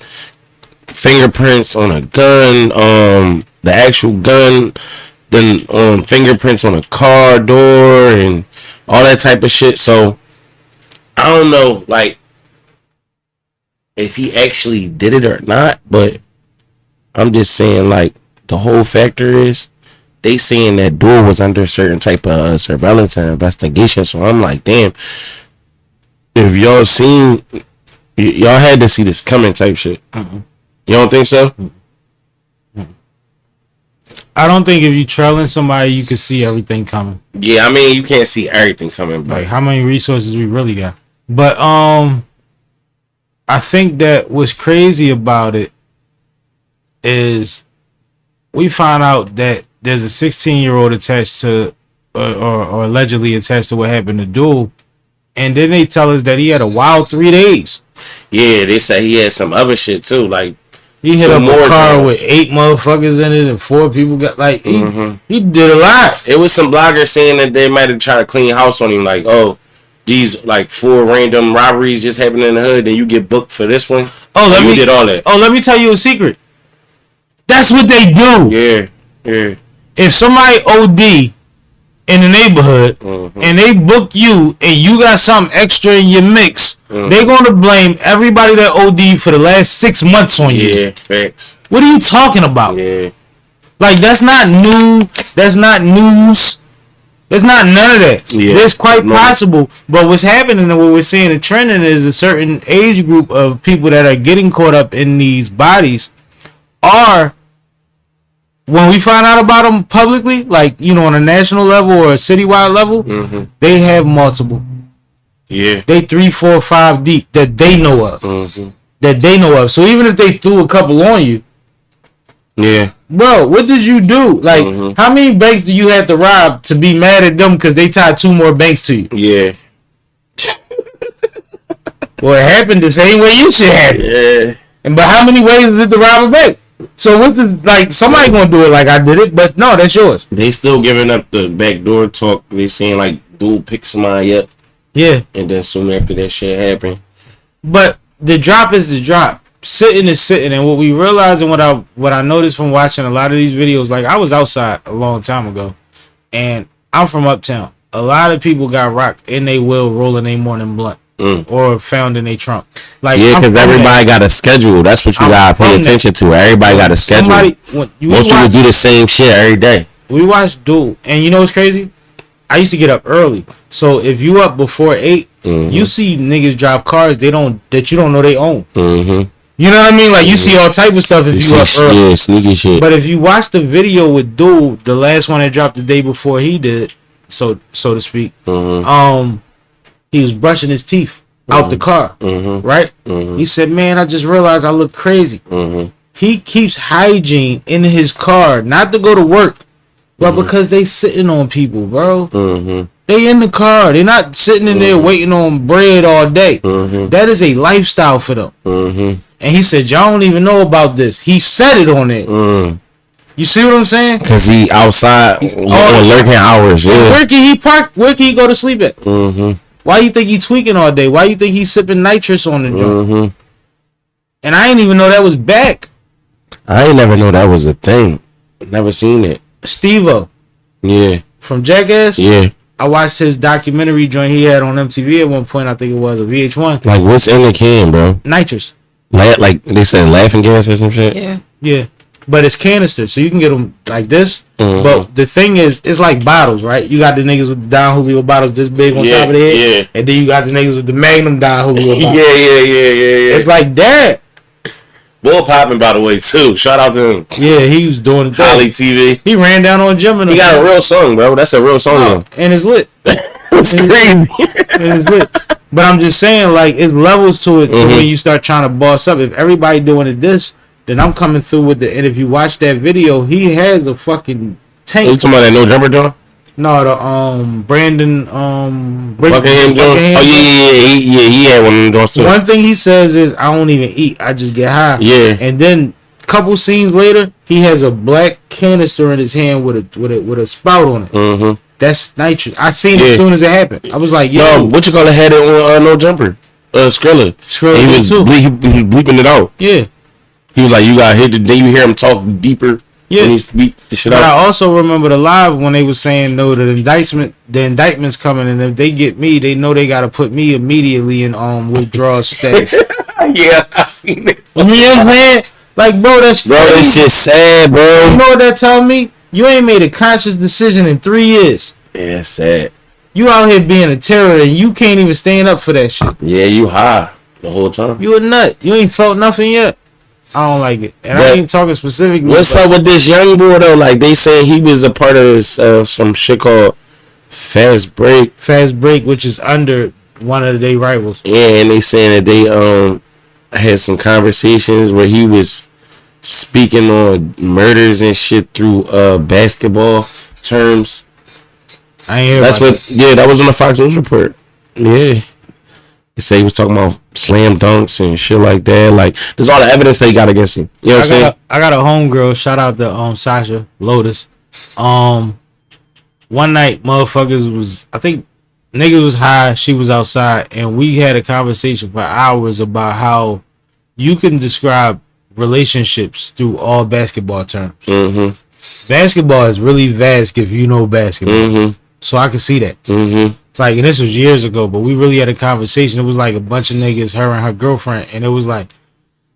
fingerprints on a gun, the actual gun, then fingerprints on a car door and all that type of shit. So I don't know, like, if he actually did it or not, but I'm just saying, like, the whole factor is they saying that duel was under certain type of surveillance and investigation. So I'm like, damn, if y'all seen, y'all had to see this coming type shit. Mm-hmm. You don't think so? I don't think if you trailing somebody, you can see everything coming. Yeah, I mean, you can't see everything coming, but Like, how many resources we really got? But I think that what's crazy about it is we found out that there's a 16-year-old attached to, or allegedly attached to what happened to Dude, and then they tell us that he had a wild 3 days. Yeah, they say he had some other shit too, like he hit up more a car drugs. with 8 motherfuckers in it, and 4 people got like he did a lot. It was some bloggers saying that they might have tried to clean house on him, like, oh, these like 4 random robberies just happened in the hood, and you get booked for this one. Oh, you did all that. Oh, let me tell you a secret. That's what they do. Yeah. If somebody OD in the neighborhood and they book you and you got something extra in your mix, they're gonna blame everybody that OD for the last 6 months on you. Yeah, facts. What are you talking about? Yeah. Like, that's not new. That's not news. There's not none of that. Yeah. It's quite possible. But what's happening and what we're seeing and trending is a certain age group of people that are getting caught up in these bodies are, when we find out about them publicly, like, you know, on a national level or a citywide level, they have multiple. Yeah. They 3, 4, 5 deep that they know of. That they know of. So even if they threw a couple on you, yeah, bro, what did you do? Like, how many banks do you have to rob to be mad at them because they tied 2 more banks to you? Yeah. Well, it happened the same way you should have it. Yeah. But how many ways is it to rob a bank? So what's this, like, somebody gonna do it like I did it, but no, that's yours. They still giving up the backdoor talk. They saying like, dude, pick somebody up. Yeah. And then soon after that shit happened. But the drop is the drop. Sitting is sitting, and what we realized and what I noticed from watching a lot of these videos, like, I was outside a long time ago, and I'm from Uptown. A lot of people got rocked in they will rolling a morning blunt or found in their trunk. Like, yeah, because everybody got a schedule. That's what you gotta pay attention to. Everybody got a schedule. Most people do the same shit every day. We watched Dude, and you know what's crazy? I used to get up early, so if you up before 8, you see niggas drive cars that you don't know they own. You know what I mean? Like, you see all type of stuff if you up early. Yeah, sneaky shit. But if you watch the video with Dude, the last one that dropped the day before he did, so to speak, he was brushing his teeth out the car, right? He said, man, I just realized I look crazy. He keeps hygiene in his car, not to go to work, but because they sitting on people, bro. They in the car. They're not sitting in there waiting on bread all day. That is a lifestyle for them. And he said, y'all don't even know about this. He said it on it. You see what I'm saying? Because he outside on lurking hours. Yeah. Where can he park? Where can he go to sleep at? Why you think he tweaking all day? Why you think he's sipping nitrous on the joint? And I didn't even know that was back. I ain't never know that was a thing. Never seen it. Steve-O. Yeah. From Jackass? Yeah. I watched his documentary joint he had on MTV at one point. I think it was a VH1. Like, what's in the can, bro? Nitrous. Like they said, laughing gas or some shit? Yeah. But it's canister, so you can get them like this. But the thing is, it's like bottles, right? You got the niggas with the Don Julio bottles this big on top of the head. And then you got the niggas with the Magnum Don Julio bottles. Yeah. It's like that. Bull popping, by the way, too. Shout out to him. Yeah, he was doing it. Holly TV. He ran down on Jim and he got a real song, bro. That's a real song. And it's lit. It's crazy. It's lit. But I'm just saying, like, it's levels to it when you start trying to boss up. If everybody doing it this, then I'm coming through with it. And if you watch that video, he has a fucking tank. You talking about that No Jumper joint? No, the Brandon Buckingham joint. Oh yeah, he had one of them joints too. One thing he says is, I don't even eat, I just get high. Yeah. And then couple scenes later, he has a black canister in his hand with a spout on it. That's nitrous. I seen it as soon as it happened. I was like, yo, what you call it? Had it on No Jumper. Skrilla. He was bleeping it out. Yeah. He was like, you got hit. Then you hear him talk deeper. Yeah. When he beat the shit but out. I also remember the live when they was saying, no, the indictment's coming, and if they get me, they know they gotta put me immediately in withdrawal status. Yeah, I seen it. You know what I'm saying? Like, bro, that's crazy. Bro, that shit sad, bro. You know what that tell me? You ain't made a conscious decision in 3 years. Yeah, it's sad. You out here being a terror and you can't even stand up for that shit. Yeah, you high the whole time. You a nut. You ain't felt nothing yet. I don't like it. And I ain't talking specifically. What's up with this young boy though? Like, they say he was a part of some shit called Fast Break. Fast Break, which is under one of their rivals. Yeah, and they saying that had some conversations where he was speaking on murders and shit through basketball terms. I ain't hear That's about what. Yeah, that was on the Fox News report. Yeah. He said he was talking about slam dunks and shit like that. Like, there's all the evidence they got against him. You know what I'm saying? I got a homegirl. Shout out to Sasha Lotus. One night, motherfuckers was, I think niggas was high, she was outside, and we had a conversation for hours about how you can describe relationships through all basketball terms. Mm-hmm. Basketball is really vast if you know basketball. Mm-hmm. So I can see that. Mm-hmm. Like, and this was years ago, but we really had a conversation. It was like a bunch of niggas, her and her girlfriend, and it was like,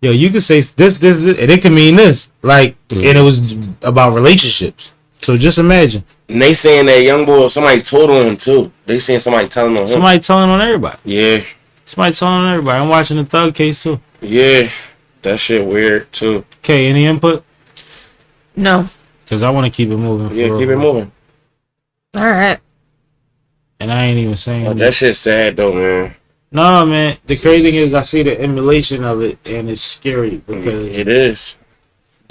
yo, you could say this, and it can mean this. Like, and it was about relationships. So just imagine. And they saying that young boy, somebody told on him too. They saying somebody telling on him. Somebody telling on everybody. Yeah. Somebody telling on everybody. I'm watching the Thug case too. Yeah. That shit weird too. Okay, any input? No. Because I want to keep it moving. Yeah, keep it moving. All right. And I ain't even saying Oh, that shit's sad though, man. No, man. The crazy thing is I see the emulation of it, and it's scary because it is.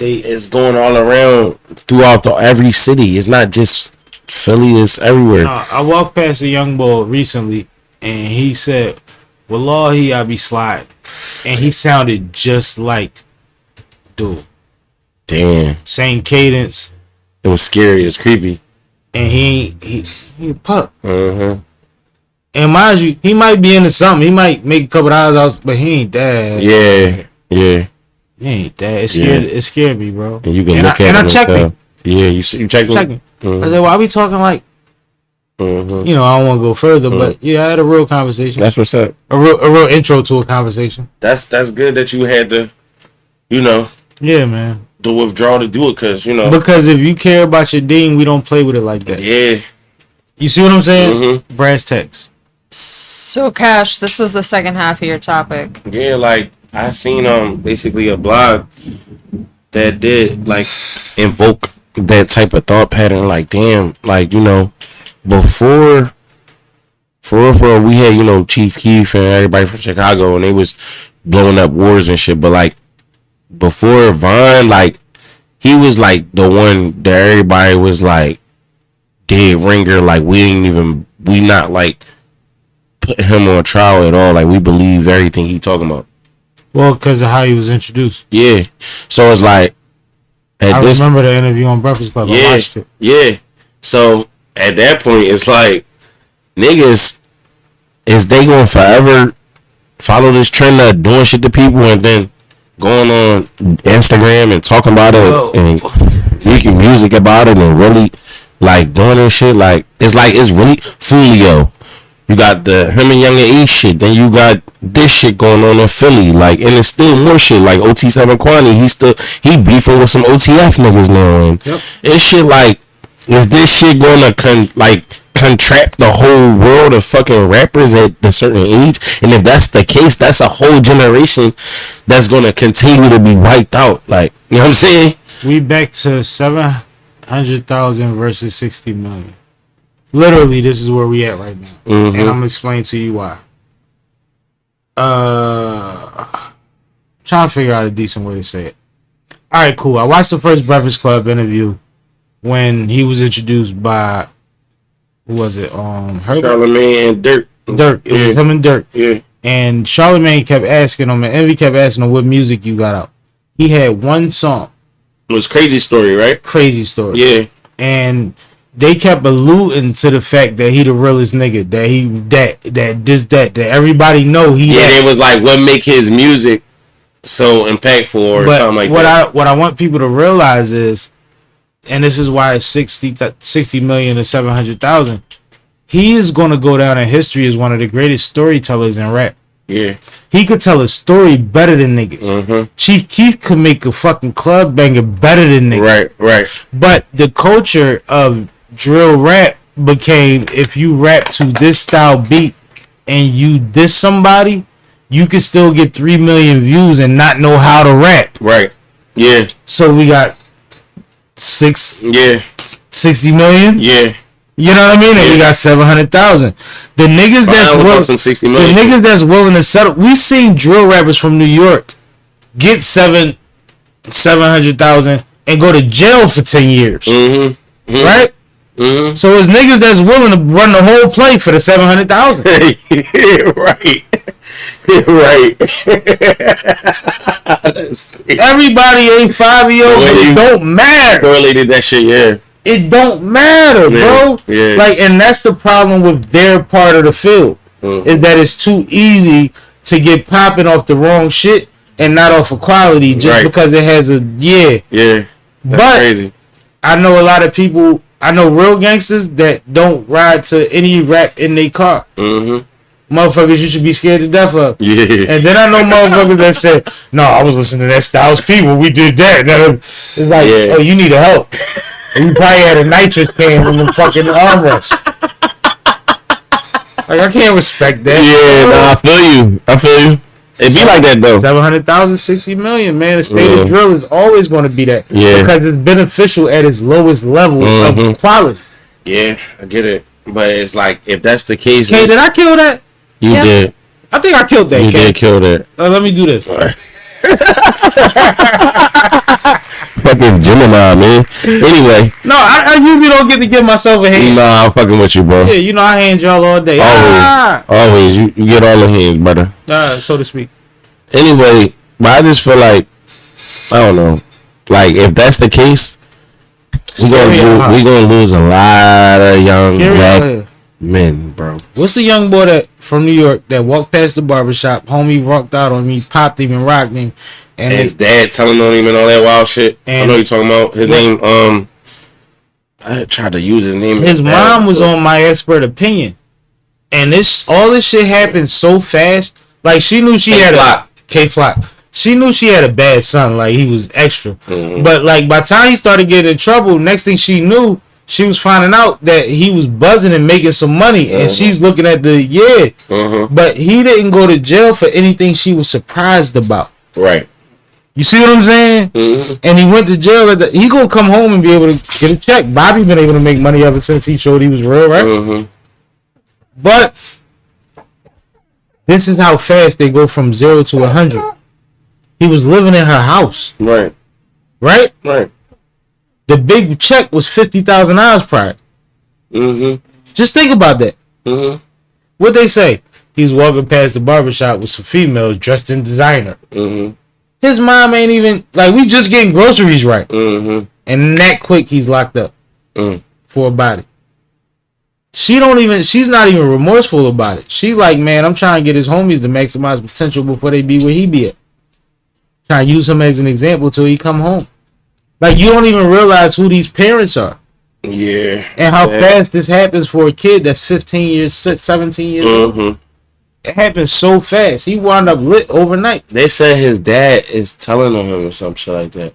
It's going all around throughout every city. It's not just Philly. It's everywhere. No, I walked past a young boy recently, and he said, "Wallahi, I be sliding," and he sounded just like dude. Damn. Same cadence. It was scary. It was creepy. And he a pup. Mm-hmm. And mind you, he might be into something. He might make a couple dollars out, but he ain't that. Yeah. Yeah. He ain't that. It scared me, bro. And you can look at him and I checked him. Yeah, you checked him. I said, "Why we talking like?" Mm-hmm. You know, I don't want to go further, but yeah, I had a real conversation. That's what's up. A real intro to a conversation. That's good that you had to, Yeah, man. The withdrawal to do it, because if you care about your deen, we don't play with it like that. Yeah. You see what I'm saying? Mm-hmm. Brass tacks. So, Cash, this was the second half of your topic. Yeah, like I seen basically a blog that did like invoke that type of thought pattern. Like, damn, like before for real, we had Chief Keef and everybody from Chicago, and they was blowing up wars and shit. But like before Von, like he was like the one that everybody was like dead ringer. Like we not like put him on trial at all. Like we believe everything he talking about. Well, because of how he was introduced. Yeah. So it's like I remember the interview on Breakfast Club. Yeah. I watched it. Yeah. So at that point, it's like niggas is they gonna forever follow this trend of doing shit to people and then going on Instagram and talking about it and making music about it and really like doing this shit. Like it's really Fulio. You got the him and Young and E shit. Then you got this shit going on in Philly. Like, and it's still more shit. Like OT7 Quan, he beefing with some OTF niggas now. And it's shit like, is this shit going to contract the whole world of fucking rappers at a certain age? And if that's the case, that's a whole generation that's going to continue to be wiped out. Like, you know what I'm saying? We back to 700,000 versus 60 million. Literally, this is where we at right now. Mm-hmm. And I'm gonna explain to you why. Trying to figure out a decent way to say it. All right, cool. I watched the first Breakfast Club interview when he was introduced by, who was it? Charlamagne and Dirk. Dirk. It was him and Dirk. Yeah. And Charlamagne kept asking him, and Envy kept asking him what music you got out. He had one song. It was Crazy Story, right? Crazy Story. Yeah. And they kept alluding to the fact that he the realest nigga, that everybody know he. Yeah, it was like what make his music so impactful or something like that. What I want people to realize is, and this is why it's 60 million to 700,000. He is gonna go down in history as one of the greatest storytellers in rap. Yeah. He could tell a story better than niggas. Mm-hmm. Chief Keef could make a fucking club banger better than niggas. Right. But the culture of drill rap became, if you rap to this style beat and you diss somebody, you can still get 3 million views and not know how to rap. Right. Yeah. So we got 60 million. Yeah. You know what I mean? And we got 700,000. The niggas some 60 million. the niggas that's willing to settle. We seen drill rappers from New York get 700,000 and go to jail for 10 years. Mm-hmm. Mm-hmm. Right? Mm-hmm. So it's niggas that's willing to run the whole play for the 700,000. Yeah, right. Right. Everybody ain't 5-year-old, but it don't matter. Correlated that shit, yeah. It don't matter, bro. Yeah. Like, and that's the problem with their part of the field, is that it's too easy to get popping off the wrong shit and not off of quality just because it has a Yeah. That's crazy. I know a lot of people. I know real gangsters that don't ride to any rap in their car. Mm-hmm. Motherfuckers you should be scared to death of. Yeah. And then I know motherfuckers that said, no, I was listening to that Styles People. We did that. It's like, oh, you need help. And you probably had a nitrous can in the fucking armrest. Like, I can't respect that. Yeah, I feel you. It be like that, though. 700,000, 60 million, man. The state of drill is always going to be that. Yeah. Because it's beneficial at its lowest level of quality. Yeah, I get it. But it's like, if that's the case... Okay, did I kill that? You did. I think I killed that. You did kill that. Let me do this. Fucking Gemini, man. Anyway. No, I usually don't get to give myself a hand. Nah, I'm fucking with you, bro. Yeah, you know I hand y'all all day. Always. You get all the hands, brother. So to speak. Anyway, but I just feel like, I don't know. Like, if that's the case, we gonna lose a lot of young black men, bro. What's the young boy that from New York that walked past the barbershop, homie rocked out on me, popped him and rocked him, and his dad telling on him and all that wild shit. I know you're talking about his name. I tried to use his name. His mom was on My Expert Opinion, and all this shit happened so fast. Like, she knew she had a K-Flock. She knew she had a bad son. Like, he was extra. Mm-hmm. But like, by the time he started getting in trouble, next thing she knew, she was finding out that he was buzzing and making some money, and she's looking at but he didn't go to jail for anything she was surprised about. Right. You see what I'm saying? Mm-hmm. And he went to jail. He gonna come home and be able to get a check. Bobby been able to make money ever since he showed he was real, right? Mm-hmm. But this is how fast they go from 0 to 100. He was living in her house. Right. Right? Right. The big check was $50,000 prior. Mm-hmm. Just think about that. Mm-hmm. What they say? He's walking past the barbershop with some females dressed in designer. Mm-hmm. His mom ain't even, like, we just getting groceries right. Mm-hmm. And that quick, he's locked up for a body. She's not even remorseful about it. She like, man, I'm trying to get his homies to maximize potential before they be where he be at. Trying to use him as an example till he come home. Like, you don't even realize who these parents are. Yeah. And how fast this happens for a kid that's 15 years, 17 years old. It happens so fast. He wound up lit overnight. They said his dad is telling on him or some shit like that.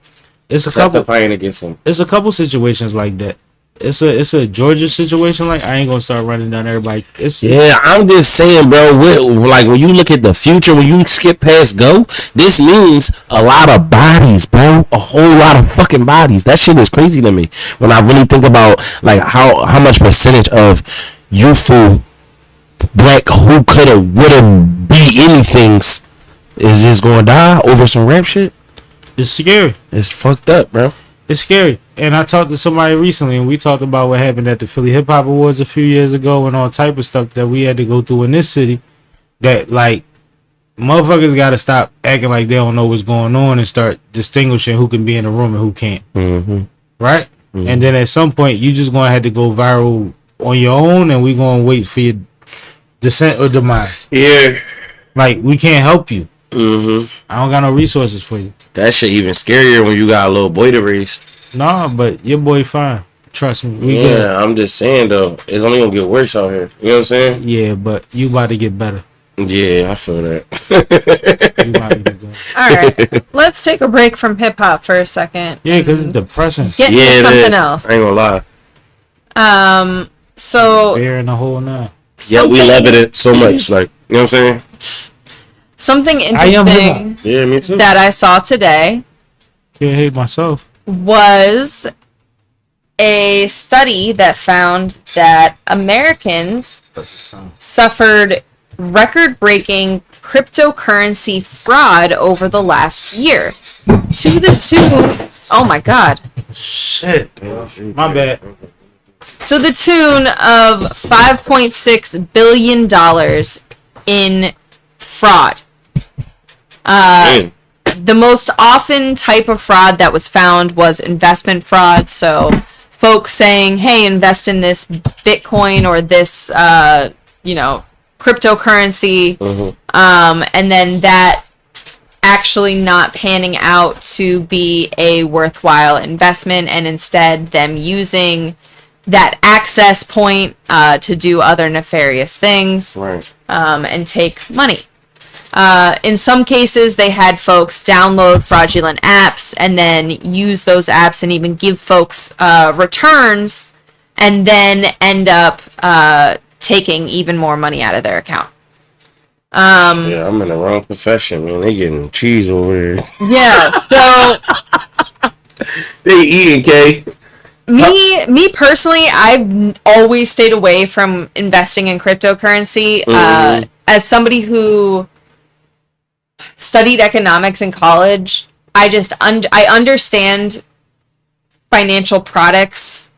It's a couple against him. It's a couple situations like that. It's a Georgia situation. Like, I ain't gonna start running down everybody. I'm just saying, bro. Like, when you look at the future, when you skip past go, this means a lot of bodies, bro. A whole lot of fucking bodies. That shit is crazy to me when I really think about like how much percentage of youthful black who coulda woulda be anything's is just gonna die over some rap shit. It's scary. It's fucked up, bro. It's scary. And I talked to somebody recently, and we talked about what happened at the Philly Hip Hop Awards a few years ago and all type of stuff that we had to go through in this city. That, like, motherfuckers got to stop acting like they don't know what's going on and start distinguishing who can be in the room and who can't. Mm-hmm. Right? Mm-hmm. And then at some point, you just going to have to go viral on your own, and we going to wait for your descent or demise. Yeah. Like, we can't help you. Mm-hmm. I don't got no resources for you. That shit even scarier when you got a little boy to raise. Nah, but your boy fine. Trust me. We good. I'm just saying though, it's only gonna get worse out here. You know what I'm saying? Yeah, but you about to get better. Yeah, I feel that. You about to get better. All right, let's take a break from hip hop for a second. Yeah, because it's depressing. Get into something else. I ain't gonna lie. So bear in the whole nine. Yeah, we love it so much. Like, you know what I'm saying? Something interesting me too. that I saw today can't hate myself was a study that found that Americans suffered record-breaking cryptocurrency fraud over the last year to the tune, oh my god, Shit. My bad. to the tune of $5.6 billion in fraud. The most often type of fraud that was found was investment fraud. So folks saying, hey, invest in this Bitcoin or this, cryptocurrency. And then that actually not panning out to be a worthwhile investment, and instead them using that access point to do other nefarious things, and take money. In some cases, they had folks download fraudulent apps and then use those apps and even give folks returns, and then end up taking even more money out of their account. Yeah, I'm in the wrong profession, man. They getting cheese over here. Yeah, so They eating, K. me personally, I've always stayed away from investing in cryptocurrency. As somebody who studied economics in college, I understand financial products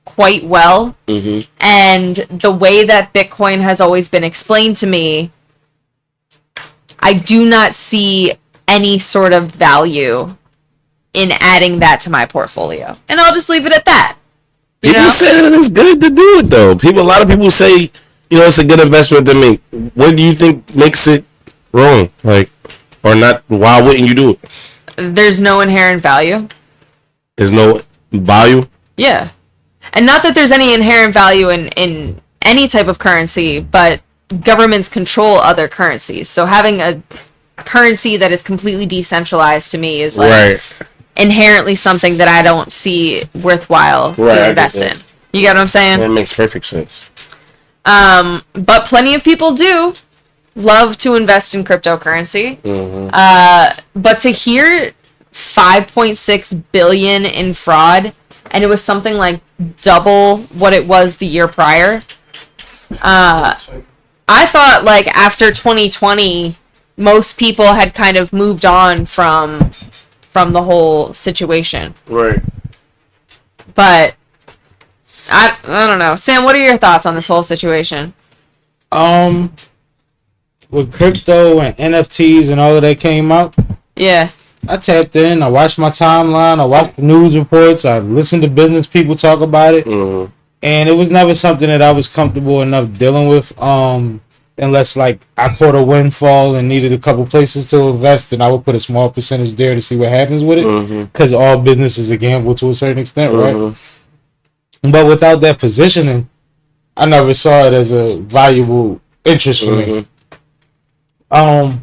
quite well. And the way that Bitcoin has always been explained to me, I do not see any sort of value in adding that to my portfolio. And I'll just leave it at that. People say that it's good to do it, though. A lot of people say, it's a good investment to make. What do you think makes it wrong? Or not? Why wouldn't you do it? There's no inherent value. There's no value? Yeah. And not that there's any inherent value in any type of currency, but governments control other currencies. So having a currency that is completely decentralized to me is inherently something that I don't see worthwhile to invest in. You get what I'm saying? That makes perfect sense. But plenty of people do love to invest in cryptocurrency. But to hear 5.6 billion in fraud, and it was something like double what it was the year prior. I thought after 2020, most people had kind of moved on from the whole situation. Right. But I don't know. Sam, what are your thoughts on this whole situation? With crypto and NFTs and all of that came out, Yeah. I tapped in. I watched my timeline. I watched the news reports. I listened to business people talk about it. And it was never something that I was comfortable enough dealing with. Unless I caught a windfall and needed a couple places to invest, and I would put a small percentage there to see what happens with it. Because all business is a gamble to a certain extent, right? But without that positioning, I never saw it as a valuable interest for me. I've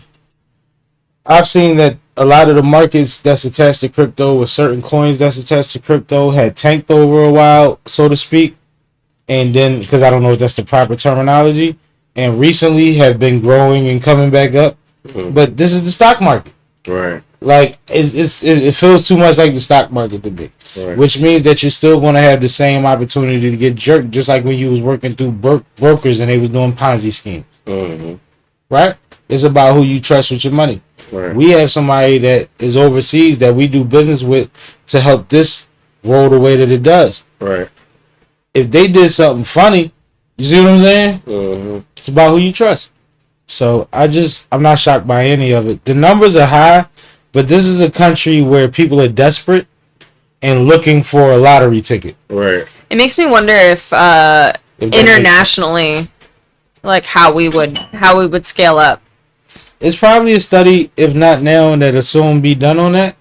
seen that a lot of the markets that's attached to crypto, with certain coins that's attached to crypto, had tanked over a while, so to speak. And then, because I don't know if that's the proper terminology, and recently have been growing and coming back up. But this is the stock market. Right. It feels too much like the stock market to me. Right. Which means that you're still going to have the same opportunity to get jerked, just like when you was working through brokers and they was doing Ponzi schemes. Right? It's about who you trust with your money. Right. We have somebody that is overseas that we do business with to help this roll the way that it does. Right. If they did something funny, you see what I'm saying? It's about who you trust. So I'm not shocked by any of it. The numbers are high, but this is a country where people are desperate and looking for a lottery ticket. Right. It makes me wonder if internationally, how we would scale up. It's probably a study, if not now, that'll soon be done on that.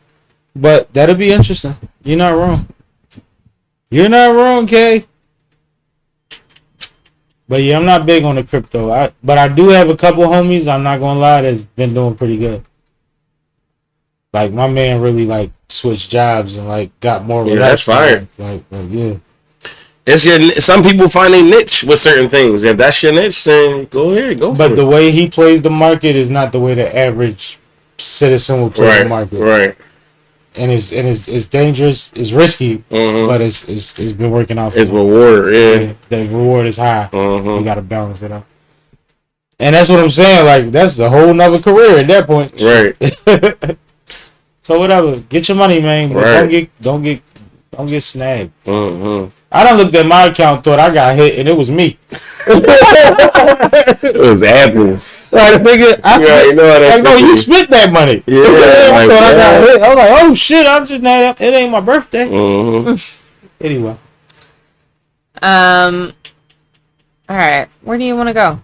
But that'll be interesting. You're not wrong. You're not wrong, Kay. But yeah, I'm not big on the crypto. But I do have a couple homies, I'm not gonna lie, that's been doing pretty good. My man really switched jobs and got more relaxed. That's fire. Yeah. Some people find a niche with certain things. If that's your niche, then go ahead, go for it. But the way he plays the market is not the way the average citizen will play the market. Right. and it's dangerous, it's risky, but it's been working out. It's reward, yeah. The reward is high. Mm-hmm. You got to balance it out. And that's what I'm saying. Like that's a whole nother career at that point. Right. So whatever, get your money, man. But Right. don't get snagged. Mm-hmm. I done looked at my account, thought I got hit, and it was me. It was Apple. Like nigga, you spent that money. Yeah. I thought I got hit. I was like, oh shit, I'm just not. It ain't my birthday. Mm-hmm. Anyway. All right. Where do you want to go?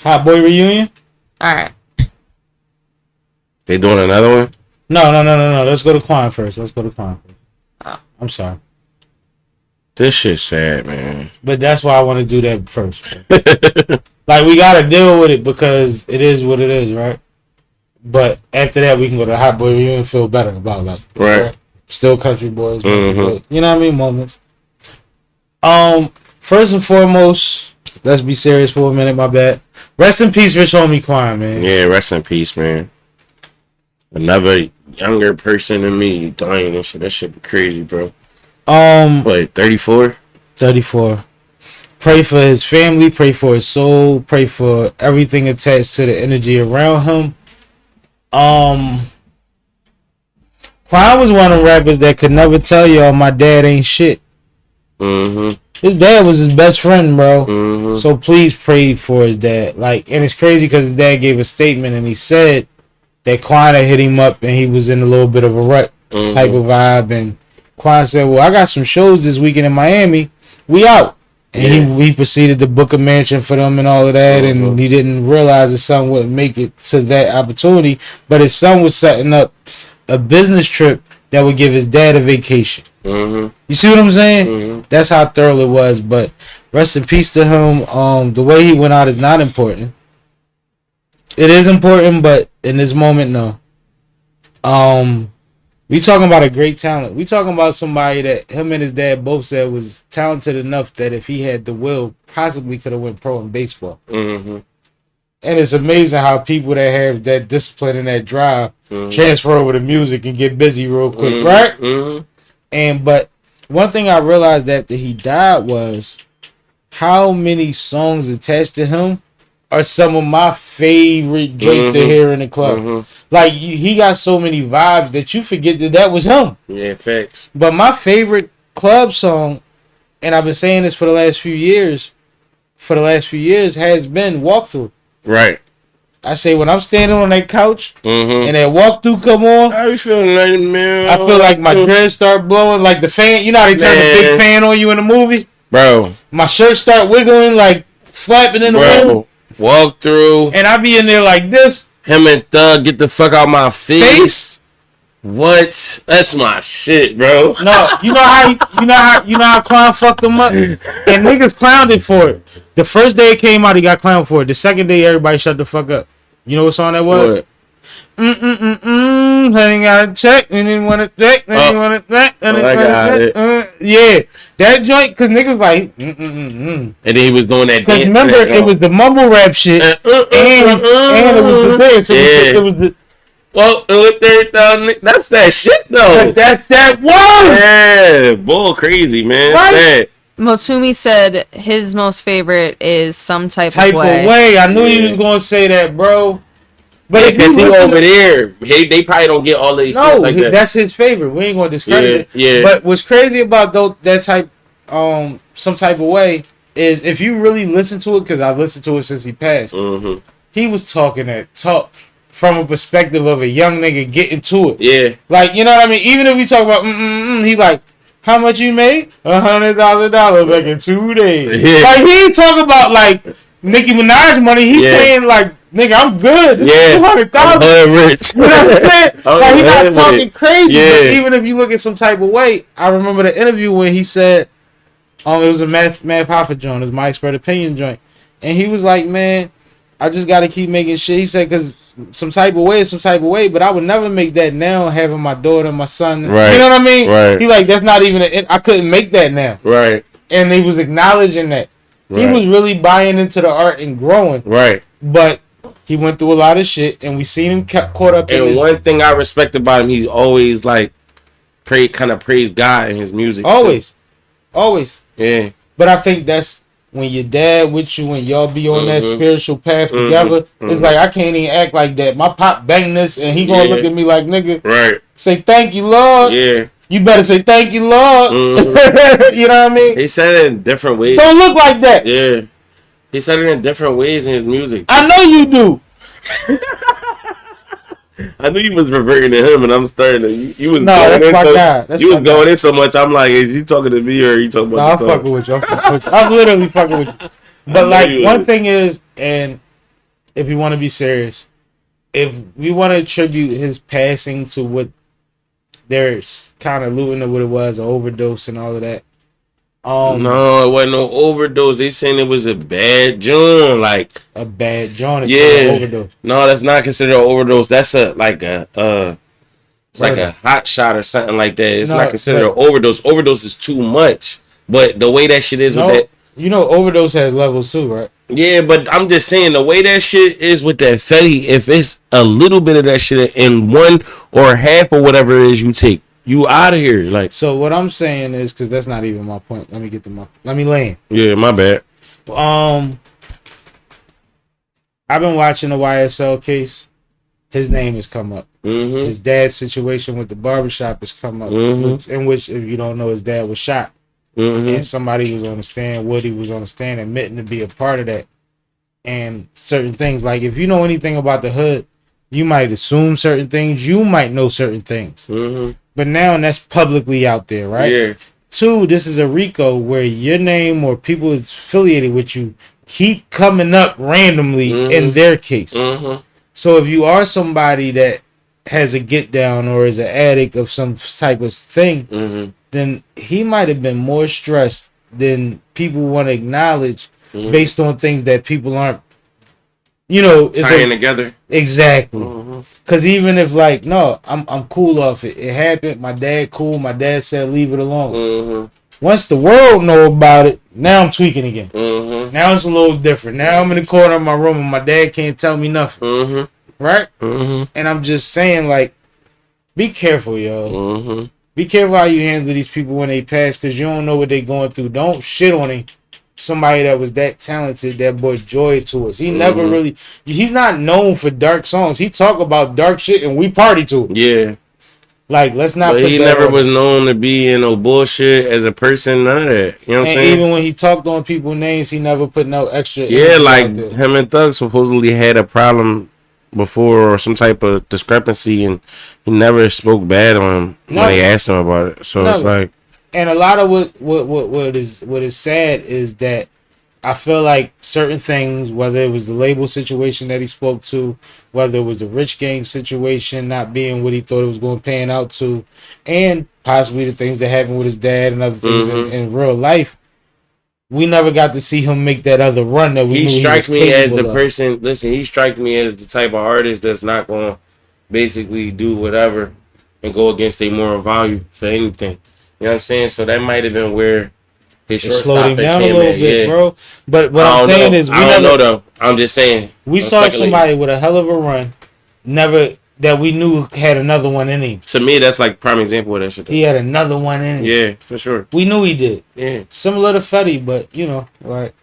Hot boy reunion. All right. They doing another one? No. Let's go to Quan first. Oh. I'm sorry. This shit's sad, man. But that's why I want to do that first. Like, we got to deal with it because it is what it is, right? But after that, we can go to Hot Boy Reunion and feel better about it. Right. Still country boys. Mm-hmm. You know what I mean? Moments. First and foremost, let's be serious for a minute, my bad. Rest in peace, rich homie Quan, man. Yeah, rest in peace, man. Another younger person than me dying and shit. That shit be crazy, bro. What, 34? 34. Pray for his family, pray for his soul, pray for everything attached to the energy around him. Quan was one of the rappers that could never tell y'all my dad ain't shit. Mm-hmm. His dad was his best friend, bro. Mm-hmm. So please pray for his dad. Like, and it's crazy because his dad gave a statement and he said that Quan had hit him up and he was in a little bit of a rut type of vibe. And Quan said, well, I got some shows this weekend in Miami. We out. And he proceeded to book a mansion for them and all of that. And he didn't realize his son wouldn't make it to that opportunity. But his son was setting up a business trip that would give his dad a vacation. You see what I'm saying? That's how thorough it was. But rest in peace to him. The way he went out is not important. It is important, but in this moment, no. We talking about a great talent. We talking about somebody that him and his dad both said was talented enough that if he had the will, possibly could have went pro in baseball. And it's amazing how people that have that discipline and that drive transfer over to music and get busy real quick, right? But one thing I realized after he died was how many songs attached to him are some of my favorite joints to hear in the club. Like, he got so many vibes that you forget that was him. Yeah, facts. But my favorite club song, and I've been saying this for the last few years, has been Walkthrough. Right. I say when I'm standing on that couch and that Walkthrough come on, I be feeling like, man. I feel like my dreads start blowing, like the fan. You know how they turn the big fan on you in the movie? Bro. My shirt start wiggling, like flapping in the wind. Walk through. And I be in there like this. Him and Thug, get the fuck out my face. What? That's my shit, bro. No, you know how Quan fucked him up, and niggas clowned it for it. The first day it came out, he got clowned for it. The second day, everybody shut the fuck up. You know what song that was? What? Honey got a check, and then want to check, and then want to check, and then want to check. Yeah, that joint, cause niggas like, And then he was doing that. Cause remember, it was the mumble rap shit, and it was the dance. It was the. Well, that's that shit though. That's that one. Yeah, bull crazy, man. Right? Motumi said his most favorite is Some Type of Way. I knew you was gonna say that, bro. But because he over there, they probably don't get all these. No, like that. That's his favorite. We ain't gonna discredit it. Yeah. But what's crazy about that type, Some Type of Way, is if you really listen to it, because I've listened to it since he passed. He was talking that talk from a perspective of a young nigga getting to it. Yeah. Like, you know what I mean? Even if we talk about he like, how much you made? $100,000 back in 2 days. Yeah. Like, he ain't talking about like Nicki Minaj money. He's saying like, nigga, I'm good. Yeah. $200,000. Rich. You know what I'm saying? Like, he's not talking crazy. Yeah. But even if you look at Some Type of Way, I remember the interview when he said, it was a Math Hoffa joint. It was My Expert Opinion joint. And he was like, man, I just got to keep making shit. He said, because Some Type of Way is Some Type of Way, but I would never make that now having my daughter and my son. Right. You know what I mean? Right. He like, that's not even, I couldn't make that now. Right. And he was acknowledging that. Right. He was really buying into the art and growing. Right. But He went through a lot of shit, and we seen him caught up in And his... one thing I respect about him, he always like praise God in his music. Always. Too. Always. Yeah. But I think that's when your dad with you and y'all be on that spiritual path together. It's like, I can't even act like that. My pop bang this, and he gonna look at me like, nigga, right? Say thank you, Lord. Yeah. You better say thank you, Lord. You know what I mean? He said it in different ways. Don't look like that. Yeah. He said it in different ways in his music. I know you do. I knew you was reverting to him, and I'm starting to. You was no, going that's in my so, guy. That's you my was going guy. in so much. I'm like, is you talking to me or are you talking about? No, I'm fucking with you. I'm literally fucking with you. But like, one thing is, and if you want to be serious, if we want to attribute his passing to what they're kind of alluding to what it was, an overdose and all of that. No, it wasn't no overdose. They saying it was a bad joint, like a bad joint. Is yeah, overdose. No, that's not considered an overdose. That's a like a hot shot or something like that. It's not considered an overdose. Overdose is too much. But the way that shit is with that, you know, overdose has levels too, right? Yeah, but I'm just saying the way that shit is with that Fetty. If it's a little bit of that shit in one or half or whatever it is you take, you out of here. Like, so what I'm saying is, because that's not even my point. Let me land. Yeah, my bad. I've been watching the YSL case. His name has come up. Mm-hmm. His dad's situation with the barbershop has come up. In which, if you don't know, his dad was shot. And somebody was on the stand, Woody was on the stand admitting to be a part of that. And certain things, like if you know anything about the hood, you might assume certain things, you might know certain things. But now that's publicly out there, right? Yeah. 2, this is a RICO where your name or people affiliated with you keep coming up randomly in their case. So if you are somebody that has a get down or is an addict of some type of thing, then he might have been more stressed than people want to acknowledge based on things that people aren't, you know, tying together. Exactly. Because even if like, no, I'm cool off it. It happened. My dad cool. My dad said leave it alone. Once the world know about it, now I'm tweaking again. Now it's a little different. Now I'm in the corner of my room and my dad can't tell me nothing. Right? And I'm just saying, like, be careful, yo. Be careful how you handle these people when they pass, because you don't know what they're going through. Don't shit on him. Somebody that was that talented, that brought joy to us. He never really, he's not known for dark songs. He talk about dark shit and we party to it. Yeah. Like, let's not But put he that never on was known to be in no bullshit as a person, none of that. You know what I'm and saying? even when he talked on people's names, he never put no extra. Yeah, like out there. him and Thug supposedly had a problem before or some type of discrepancy, and he never spoke bad on him when they asked him about it. So it's like, and a lot of what is sad is that I feel like certain things, whether it was the label situation that he spoke to, whether it was the Rich Gang situation not being what he thought it was going to pan out to, and possibly the things that happened with his dad and other things in real life, we never got to see him make that other run that we knew he strikes was me as capable the of. person. Listen, he strikes me as the type of artist that's not going to basically do whatever and go against their moral value for anything. You know what I'm saying? So that might have been where his It slowed him down a came little in, bit, bro. But what I I'm don't saying know. is, I don't know though. I'm just saying. We saw somebody with a hell of a run, never that we knew had another one in him. To me, that's like prime example of that shit. He had another one in him. Yeah, for sure. We knew he did. Yeah. Similar to Fetty, but you know, like.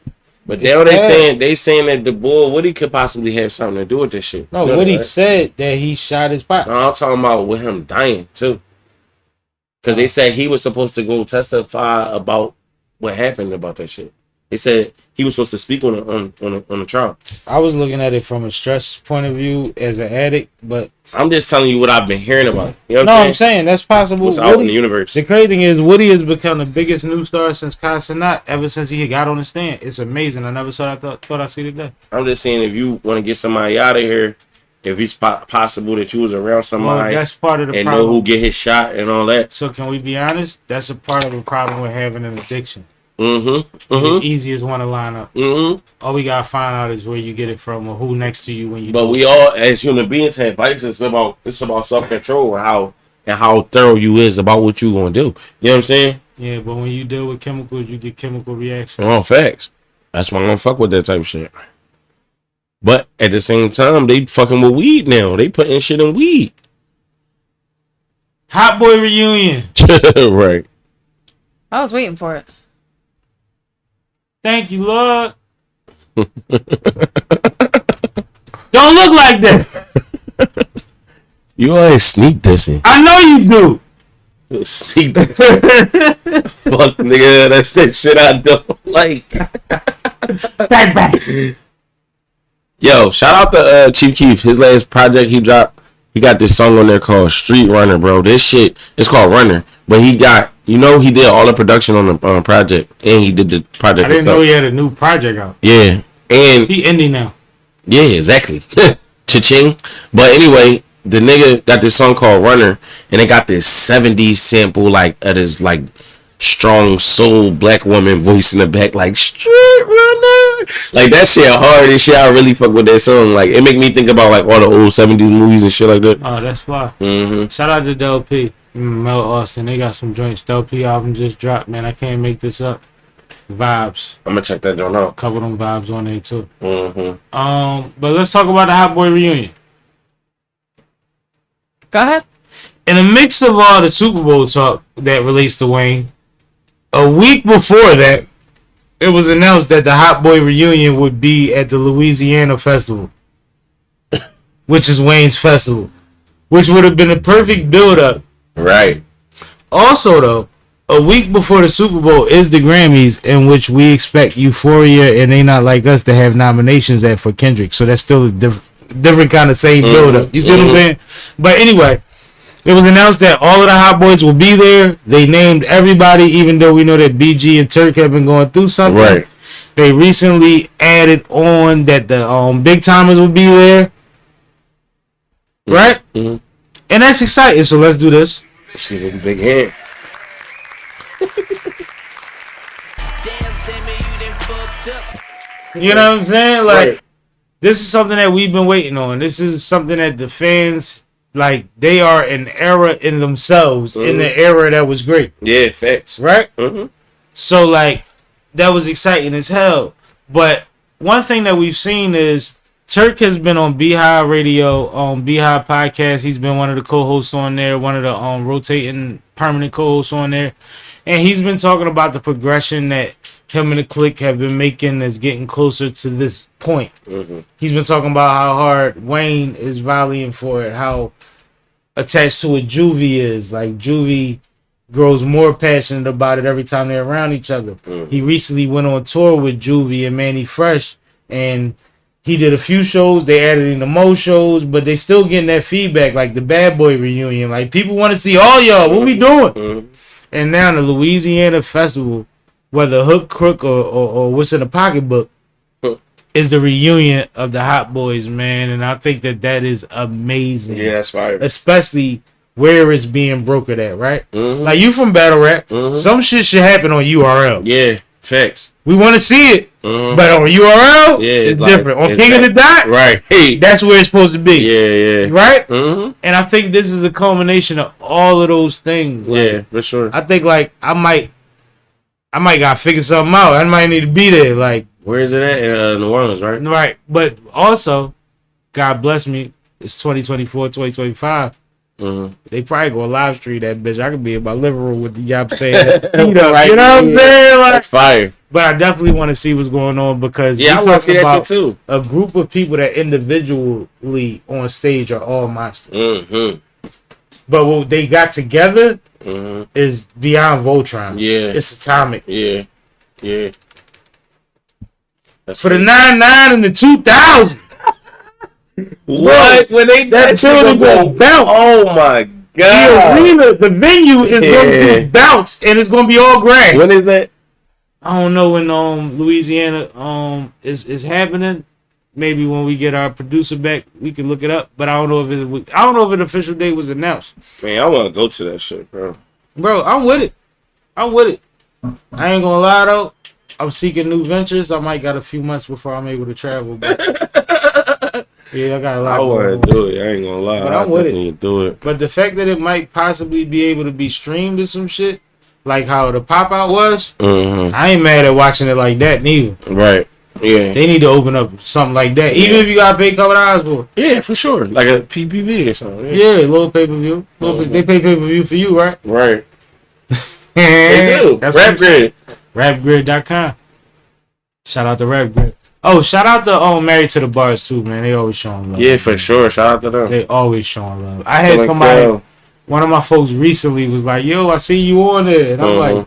But now they saying that the bull Woody could possibly have something to do with this shit. No, you know Woody said that he shot his pop. No, I'm talking about with him dying too. Because they said he was supposed to go testify about what happened about that shit. They said he was supposed to speak on the trial. I was looking at it from a stress point of view as an addict, but I'm just telling you what I've been hearing about. You know what I'm saying that's possible. What's out in the universe. The crazy thing is Woody has become the biggest news star since Casanat ever since he got on the stand. It's amazing. I never thought I see today. I'm just saying if you want to get somebody out of here, if it's possible that you was around somebody, that's part of the and problem. know who get his shot and all that. So can we be honest? That's a part of the problem with having an addiction. The easiest one to line up. All we gotta find out is where you get it from or who next to you when you. But we all, as human beings, have vices. It's about self control and how thorough you is about what you gonna do. You know what I'm saying? Yeah, but when you deal with chemicals, you get chemical reactions. Oh, facts. That's why I'm gonna fuck with that type of shit. But at the same time, they fucking with weed now. They putting shit in weed. Hot Boy reunion. Right. I was waiting for it. Thank you, Lord. Don't look like that. You always sneak dissing. I know you do. Sneak dissing. Fuck, nigga. That's that shit I don't like. Back. Yo, shout out to Chief Keef. His last project he dropped, he got this song on there called Street Runner, bro. This shit, it's called Runner. But he got, he did all the production on the project. And he did the project I didn't know he had a new project out. Yeah. And he indie now. yeah, exactly. Cha-ching. But anyway, the nigga got this song called Runner, and it got this 70s sample, like, of this, like, strong soul black woman voice in the back, like, Street Runner. Like, that shit hard and shit. I really fuck with that song. Like, it make me think about, like, all the old 70s movies and shit like that. Oh, that's fly. Mm-hmm. Shout out to Del P. Mel Austin. They got some joints. Del P album just dropped, man. I can't make this up. Vibes. I'm gonna check that joint out. Couple of them vibes on there, too. Mm-hmm. But let's talk about the Hot Boy reunion. Go ahead. In the mix of all the Super Bowl talk that relates to Wayne, a week before that, it was announced that the Hot Boy reunion would be at the Louisiana Festival, which is Wayne's festival, which would have been a perfect build-up. Right. Also, though, a week before the Super Bowl is the Grammys, in which we expect Euphoria and They Not Like Us to have nominations at for Kendrick. So that's still a different kind of same build-up. You see what I'm saying? But anyway, it was announced that all of the Hot Boys will be there. They named everybody, even though we know that BG and Turk have been going through something. Right. They recently added on that the Big Timers will be there. Right? Mm-hmm. And that's exciting. So let's do this. Let's give him a big hand. You know what I'm saying? Like, Right. This is something that we've been waiting on. This is something that the fans, like, they are an era in themselves, in the era that was great. Yeah, facts. Right? Mm-hmm. So, like, that was exciting as hell. But one thing that we've seen is Turk has been on Beehive Radio, on Beehive Podcast. He's been one of the co-hosts on there, one of the rotating permanent co-hosts on there. And he's been talking about the progression that him and the clique have been making as getting closer to this point. Mm-hmm. He's been talking about how hard Wayne is volleying for it, how attached to it Juvie is. Like, Juvie grows more passionate about it every time they're around each other. Mm-hmm. He recently went on tour with Juvie and Manny Fresh, and he did a few shows. They added in the more shows, but they still getting that feedback, like the Bad Boy reunion. Like, people want to see all y'all. What we doing? Mm-hmm. And now the Louisiana Festival, whether Hook, Crook, or What's in the Pocketbook, is the reunion of the Hot Boys, man. And I think that is amazing. Yeah, that's fire. Especially where it's being brokered at, right? Mm-hmm. Like, you from Battle Rap. Mm-hmm. Some shit should happen on URL. Yeah, facts. We want to see it. Mm-hmm. But on URL, Yeah, it's like, different. On it's King of the Dot, Right. Hey. that's where it's supposed to be. Yeah, yeah. Right? Mm-hmm. And I think this is a culmination of all of those things. Like, Yeah, for sure. I think, like, I might gotta figure something out. I might need to be there, like, Where is it at? In New Orleans, right? right. But also, God bless me, it's 2024, 2025. Mm-hmm. They probably go live stream that bitch. I could be in my living room with the y'all saying, Right. you know what I'm saying? Like, That's fire. but I definitely want to see what's going on, because Yeah, I we want to see talking that shit about too. a group of people that individually on stage are all monsters. Mm-hmm. But what they got together Mm-hmm. is beyond Voltron. Yeah. It's atomic. Yeah. Yeah. That's For the it. 99 and the 2000. What? When they That building go gonna bounce. Oh my The god. arena, the venue is gonna be bounce, and it's gonna be all grass. When is that? I don't know when Louisiana is happening. Maybe when we get our producer back, we can look it up. But I don't know if an official date was announced. Man, I want to go to that shit, bro. Bro, I'm with it. I ain't gonna lie though. I'm seeking new ventures. I might got a few months before I'm able to travel. But yeah, I got a lot. I going want on. to do it. I ain't gonna lie. But I I'm with it. definitely do it. But the fact that it might possibly be able to be streamed or some shit, like how the pop out was, Mm-hmm. I ain't mad at watching it like that neither. Right. Yeah. They need to open up something like that. Even if you got to pay a couple dollars for it. Yeah, for sure. Like a PPV or something. Yeah, little pay-per-view. They pay pay-per-view for you, right? Right. They do. That's Rap Grid. Rapgrid.com. Shout out to Rap Grid. Oh, shout out to Married to the Bars too, man. They always showing love. Yeah, for sure. Shout out to them. They always showing love. I had somebody, one of my folks recently was like, "Yo, I see you on there," and I'm like,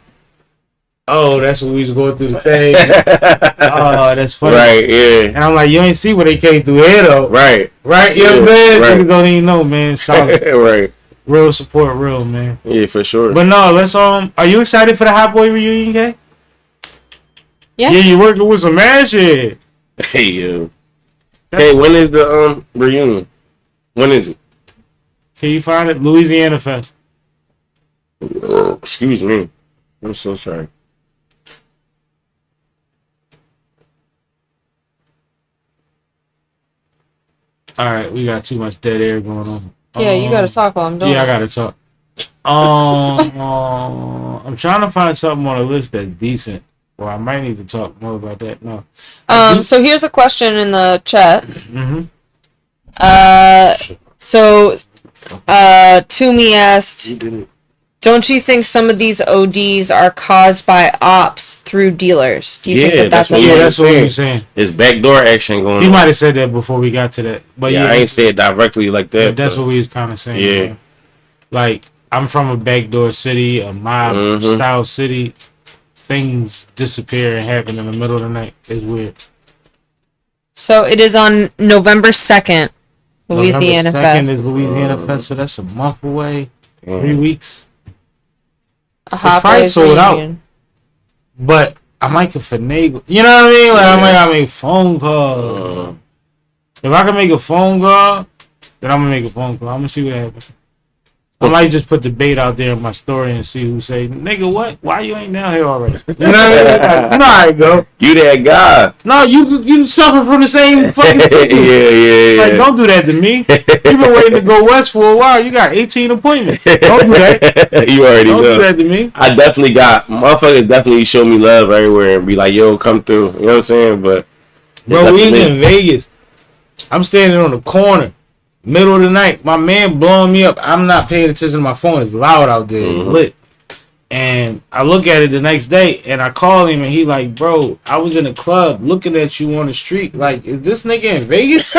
"Oh, that's what we was going through the thing." Oh, that's funny. Right, yeah. And I'm like, "You ain't see what they came through here though." Right. Right, you know what I'm saying? Right. Niggas don't even know, man. Solid. Right. Real support, real, man. Yeah, for sure. But no, let's are you excited for the Hot Boy reunion, Kay? Yeah. Yeah, you working with some mad shit. Hey, yo. Hey, when is the reunion? When is it? Can you find it? Louisiana Fest. Excuse me. I'm so sorry. All right, we got too much dead air going on. Yeah, you gotta talk while I'm doing. Yeah, I it. gotta talk. I'm trying to find something on the list that's decent. Well, I might need to talk more about that. No. So here's a question in the chat. Mm-hmm. Toomey asked, "Don't you think some of these ODs are caused by ops through dealers? Do you think that's what a he Yeah, was that's what we saying. were saying. It's backdoor action going He on. might have said that before we got to that, but Yeah, yeah, I ain't say it directly like that. but that's what we was kind of saying. Yeah. Man. Like I'm from a backdoor city, a mob style city. Things disappear and happen in the middle of the night. It's weird. So it is on November 2nd, Louisiana November 2nd Fest. is Louisiana Fest, so that's a month away. 3 weeks. A Hot probably Boys sold out. reunion. But I might could finagle. You know what I mean? Like I might gotta make a phone call. If I can make a phone call, then I'm gonna make a phone call. I'm gonna see what happens. I might just put the bait out there in my story and see who say, "Nigga, what? Why you ain't down here already?" You know what I mean? Like, you know how it go. You that guy. No, you suffer from the same fucking thing. Yeah. Like, don't do that to me. You've been waiting to go west for a while. You got 18 appointments. Don't do that. You already Don't know. do that to me. I definitely got motherfuckers definitely show me love everywhere and be like, "Yo, come through." You know what I'm saying? But Bro, we in Vegas. I'm standing on the corner, middle of the night. My man blowing me up. I'm not paying attention to my phone. It's loud out there. It's lit. And I look at it the next day, and I call him, and he like, "Bro, I was in a club looking at you on the street. Like, is this nigga in Vegas?"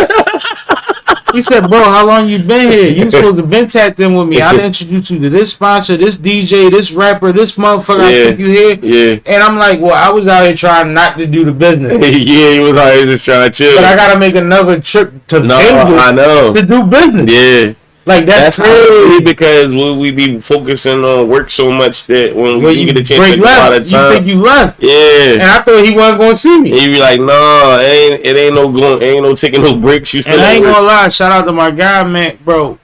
He said, "Bro, how long you been here? You supposed to been tapped in with me. I introduced you to this sponsor, this DJ, this rapper, this motherfucker. I think you here." Yeah. And I'm like, "Well, I was out here trying not to do the business, Yeah, he was out here just trying to chill. but I gotta make another trip to Vegas I know. to do business." Yeah. Like That's crazy. crazy because we be focusing on work so much that when When you you get a chance break to go out left, of you time, think you left, and yeah, I thought he wasn't going to see me. and you be like, "No, it ain't no going, ain't no taking no breaks." You still And I at ain't work. gonna lie, shout out to my guy, man, bro.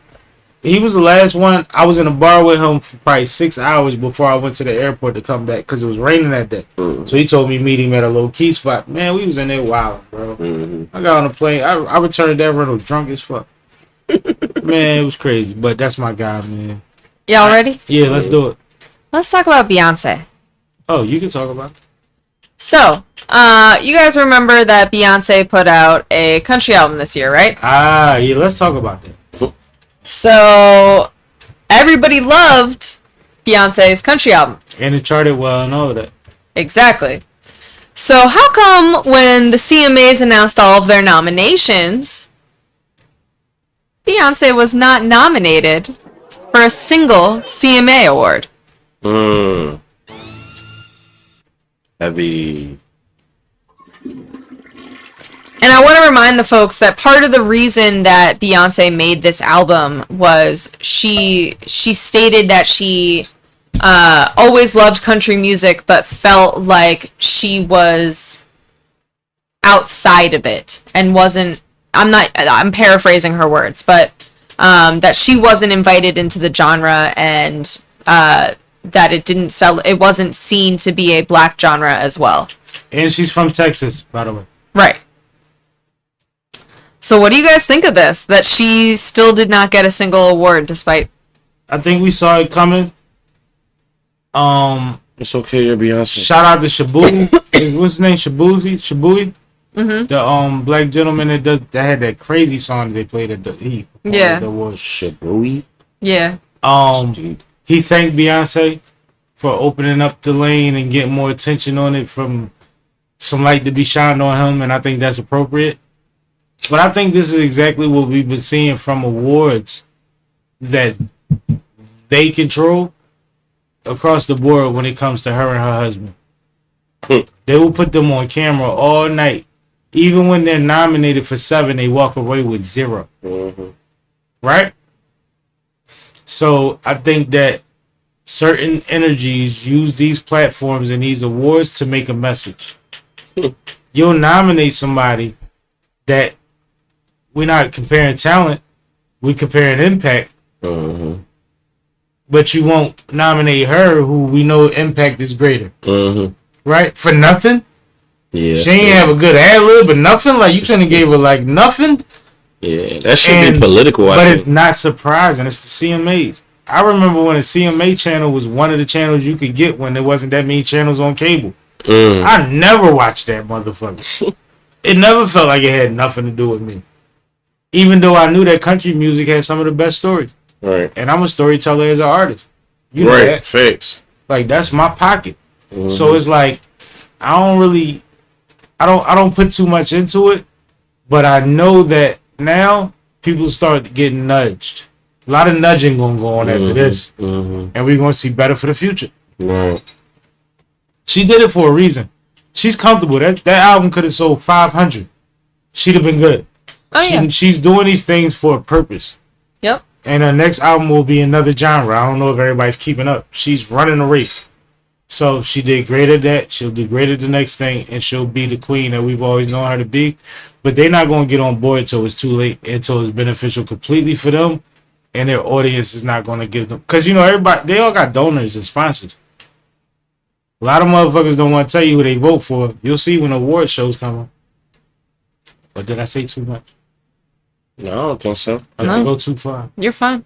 He was the last one. I was in a bar with him for probably 6 hours before I went to the airport to come back because it was raining that day. So he told me meet him at a low key spot. Man, we was in there wilding, bro. I got on the plane. I returned that rental drunk as fuck. Man, it was crazy. But that's my guy, man. Y'all ready? Yeah, let's do it. Let's talk about Beyonce. Oh, you can talk about it. So, you guys remember that Beyonce put out a country album this year, right? Ah, yeah, let's talk about that. So, everybody loved Beyonce's country album. And it charted well and all of that. Exactly. So, how come when the CMAs announced all of their nominations, Beyonce was not nominated for a single CMA award? Heavy. And I want to remind the folks that part of the reason that Beyonce made this album was she stated that she always loved country music, but felt like she was outside of it and wasn't. I'm paraphrasing her words, but that she wasn't invited into the genre and that it didn't sell. It wasn't seen to be a black genre as well. And she's from Texas, by the way. Right. So what do you guys think of this? That she still did not get a single award despite... I think we saw it coming. It's okay, you're Beyonce. Shout out to Shabu. What's his name? Shabui? The black gentleman that had that crazy song that they played at the Yeah. the awards. Shabooey. Yeah. He thanked Beyonce for opening up the lane and getting more attention on it from some light to be shined on him, and I think that's appropriate. But I think this is exactly what we've been seeing from awards that they control across the board when it comes to her and her husband. They will put them on camera all night. Even when they're nominated for 7, they walk away with 0. Right? So I think that certain energies use these platforms and these awards to make a message. You'll nominate somebody that we're not comparing talent, we comparing impact. But you won't nominate her, who we know impact is greater. Right? For nothing? Yeah. She ain't have a good ad lib, but nothing. Like, you couldn't have gave her like nothing. Yeah, that should be political. But it's not surprising. It's the CMAs. I remember when a CMA channel was one of the channels you could get when there wasn't that many channels on cable. I never watched that motherfucker. It never felt like it had nothing to do with me. Even though I knew that country music had some of the best stories. Right. And I'm a storyteller as an artist. You know right. that. Facts. Like, that's my pocket. So it's like, I don't put too much into it, but I know that now people start getting nudged. A lot of nudging gonna go on after this, and we're gonna see better for the future. Right. She did it for a reason. She's comfortable. That album could have sold 500. She'd have been good. She's doing these things for a purpose. Yep. And her next album will be another genre. I don't know if everybody's keeping up. She's running a race. So she did great at that. She'll do great at the next thing, and she'll be the queen that we've always known her to be. But they're not going to get on board until it's too late, until it's beneficial completely for them, and their audience is not going to give them. Because, you know, everybody, they all got donors and sponsors. A lot of motherfuckers don't want to tell you who they vote for. You'll see when award shows come on. Or did I say too much? No, I don't think so. I didn't go too far. You're fine.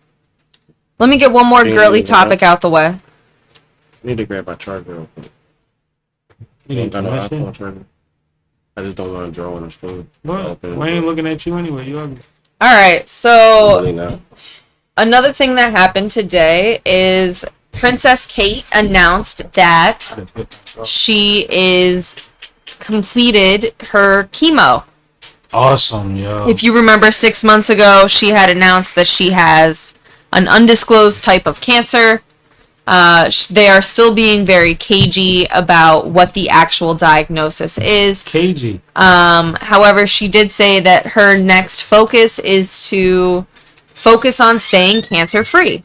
Let me get one more girly topic out the way. I need to grab my charger real quick. You need got no permission? iPhone charger. I just don't want to draw on the screen. What? We ain't looking at you anyway. You ugly. All right, so Really not. another thing that happened today is Princess Kate announced that she is completed her chemo. Awesome, yo. If you remember 6 months ago, she had announced that she has an undisclosed type of cancer. They are still being very cagey about what the actual diagnosis is. Cagey. However, she did say that her next focus is to focus on staying cancer-free.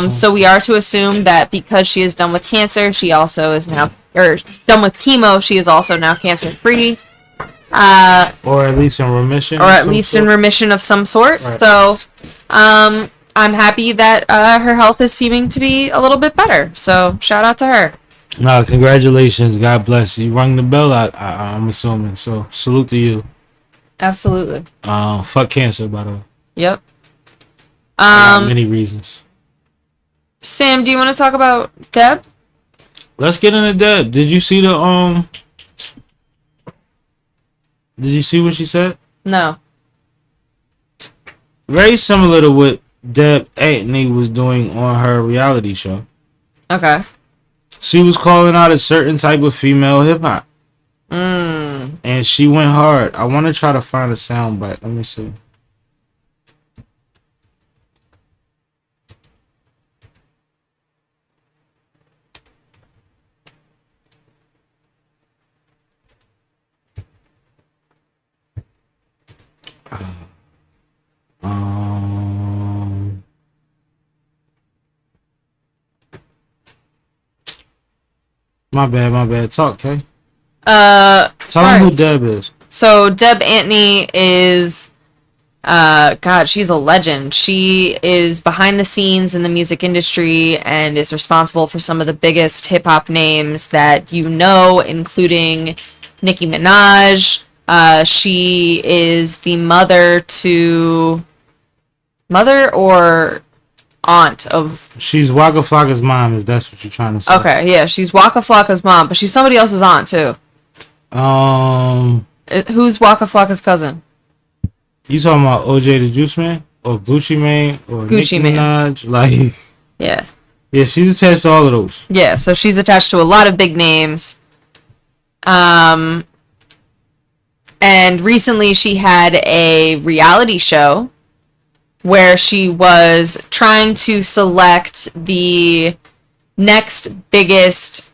So we are to assume that because she is done with cancer, she also is now, or done with chemo, she is also now cancer-free. Or at least in remission. Or at least in remission of some sort. Right. So, I'm happy that her health is seeming to be a little bit better. So, shout out to her. No, congratulations. God bless you. You rung the bell, I'm assuming. So, salute to you. Absolutely. Fuck cancer, by the way. Yep. Many reasons. Sam, do you want to talk about Deb? Let's get into Deb. Did you see the Did you see what she said? No. Very similar to what Deb Anthony was doing on her reality show. Okay. She was calling out a certain type of female hip hop. And she went hard. I want to try to find a sound bite. Let me see. My bad. Talk, Kay. Tell them who Deb is. So Deb Antony is, God, she's a legend. She is behind the scenes in the music industry and is responsible for some of the biggest hip hop names that you know, including Nicki Minaj. She is the mother or aunt of... She's Waka Flocka's mom, if that's what you're trying to say. Okay, yeah, she's Waka Flocka's mom, but she's somebody else's aunt, too. Who's Waka Flocka's cousin? You talking about OJ the Juice Man or Gucci Mane or Gucci Nicki Mane. Minaj? Like, Yeah. yeah, she's attached to all of those. Yeah, so she's attached to a lot of big names. And recently she had a reality show where she was trying to select the next biggest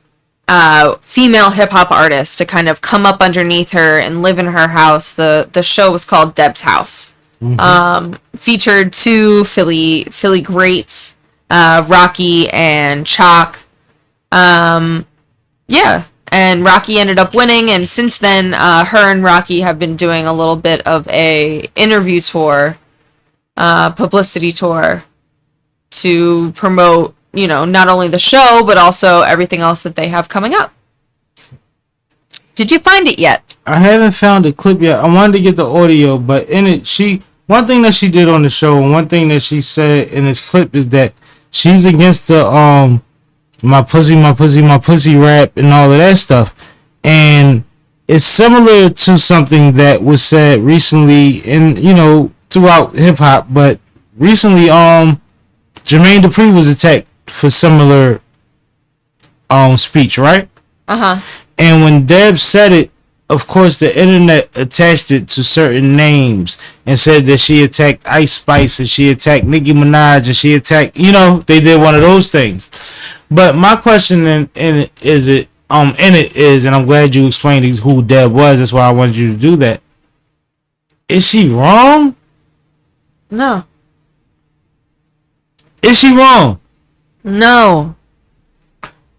female hip-hop artist to kind of come up underneath her and live in her house. The show was called Deb's House. Featured two Philly greats, Rocky and Chalk. Yeah, and Rocky ended up winning, and since then, her and Rocky have been doing a little bit of a interview tour, publicity tour, to promote, you know, not only the show, but also everything else that they have coming up. Did you find it yet? I haven't found a clip yet. I wanted to get the audio, but in it, one thing that she did on the show, and one thing that she said in this clip is that she's against the my pussy rap and all of that stuff. And it's similar to something that was said recently in, you know, throughout hip hop, but recently Jermaine Dupri was attacked for similar speech, right? Uh-huh. And when Deb said it, of course, the internet attached it to certain names and said that she attacked Ice Spice and she attacked Nicki Minaj and she attacked, you know, they did one of those things. But my question in it is, and I'm glad you explained who Deb was. That's why I wanted you to do that. Is she wrong? No. Is she wrong? No.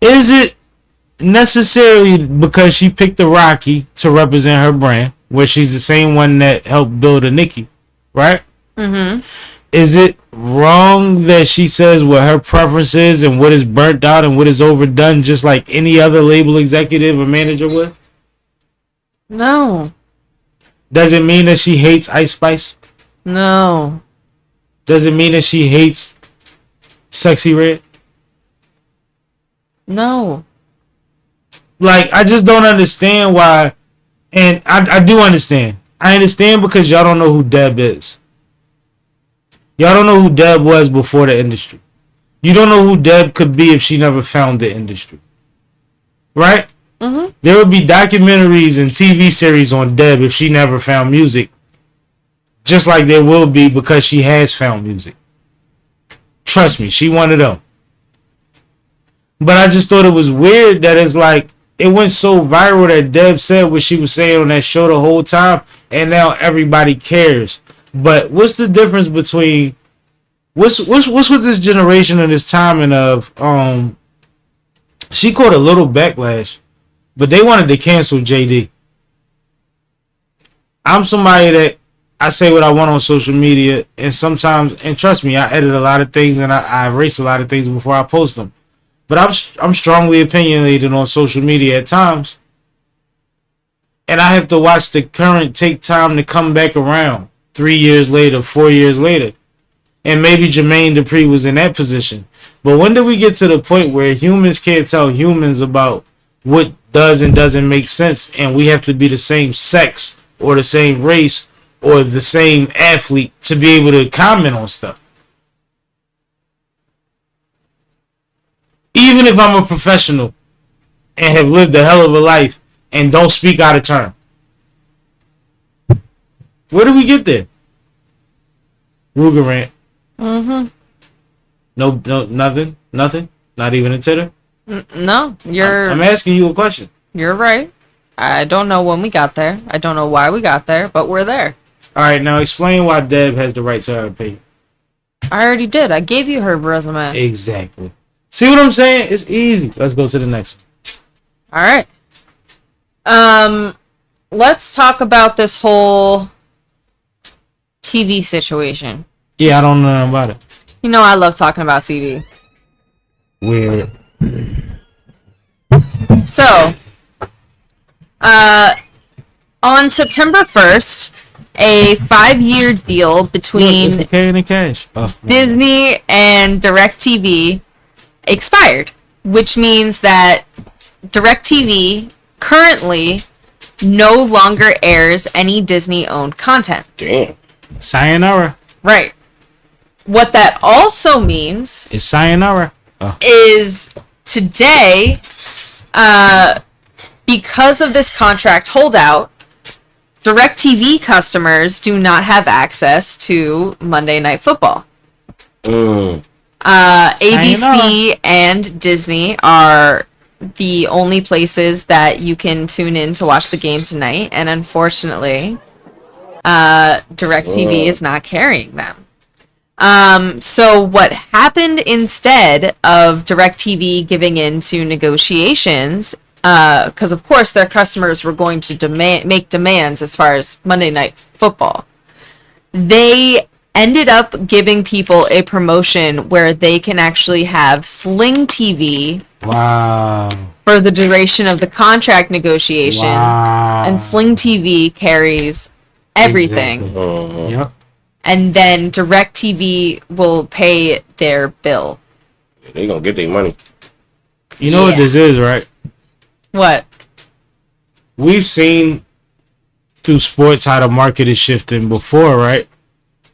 Is it necessarily because she picked a Rocky to represent her brand, where she's the same one that helped build a Nicki, right? Mm-hmm. Is it wrong that she says what her preference is and what is burnt out and what is overdone, just like any other label executive or manager would? No. Does it mean that she hates Ice Spice? No. Does it mean that she hates Sexy Red? No. Like, I just don't understand why. And I do understand. I understand because y'all don't know who Deb is. Y'all don't know who Deb was before the industry. You don't know who Deb could be if she never found the industry. Right? Mm-hmm. There would be documentaries and TV series on Deb if she never found music. Just like there will be because she has found music. Trust me, she one of them. But I just thought it was weird that it's like, it went so viral that Deb said what she was saying on that show the whole time, and now everybody cares. But what's the difference between what's with this generation and this timing of she caught a little backlash, but they wanted to cancel JD. I'm somebody that I say what I want on social media, and sometimes, and trust me, I edit a lot of things and I erase a lot of things before I post them. But I'm strongly opinionated on social media at times. And I have to watch the current take time to come back around 3 years later, 4 years later. And maybe Jermaine Dupri was in that position. But when do we get to the point where humans can't tell humans about what does and doesn't make sense, and we have to be the same sex or the same race or the same athlete to be able to comment on stuff? Even if I'm a professional and have lived a hell of a life and don't speak out of turn. Where do we get there? Ruger rant. Mm-hmm. No, nothing. Not even a titter. No, I'm asking you a question. You're right. I don't know when we got there. I don't know why we got there, but we're there. All right, now explain why Deb has the right to her opinion. I already did. I gave you her resume. Exactly. See what I'm saying? It's easy. Let's go to the next one. All right. Let's talk about this whole TV situation. Yeah, I don't know nothing about it. You know I love talking about TV. Weird. So, on September 1st, a 5-year deal between Paying the cash. Oh, Disney and DirecTV expired, which means that DirecTV currently no longer airs any Disney-owned content. Damn. Sayonara. Right. What that also means It's sayonara. is today, because of this contract holdout, DirecTV customers do not have access to Monday Night Football. ABC and Disney are the only places that you can tune in to watch the game tonight, and unfortunately, DirecTV is not carrying them. So what happened instead of DirecTV giving in to negotiations, because of course their customers were going to make demands as far as Monday Night Football, they ended up giving people a promotion where they can actually have Sling TV for the duration of the contract negotiation, and Sling TV carries everything. Exactly. Yep. And then DirecTV will pay their bill. They gonna get their money. You know what this is, right? What? We've seen through sports how the market is shifting before, right?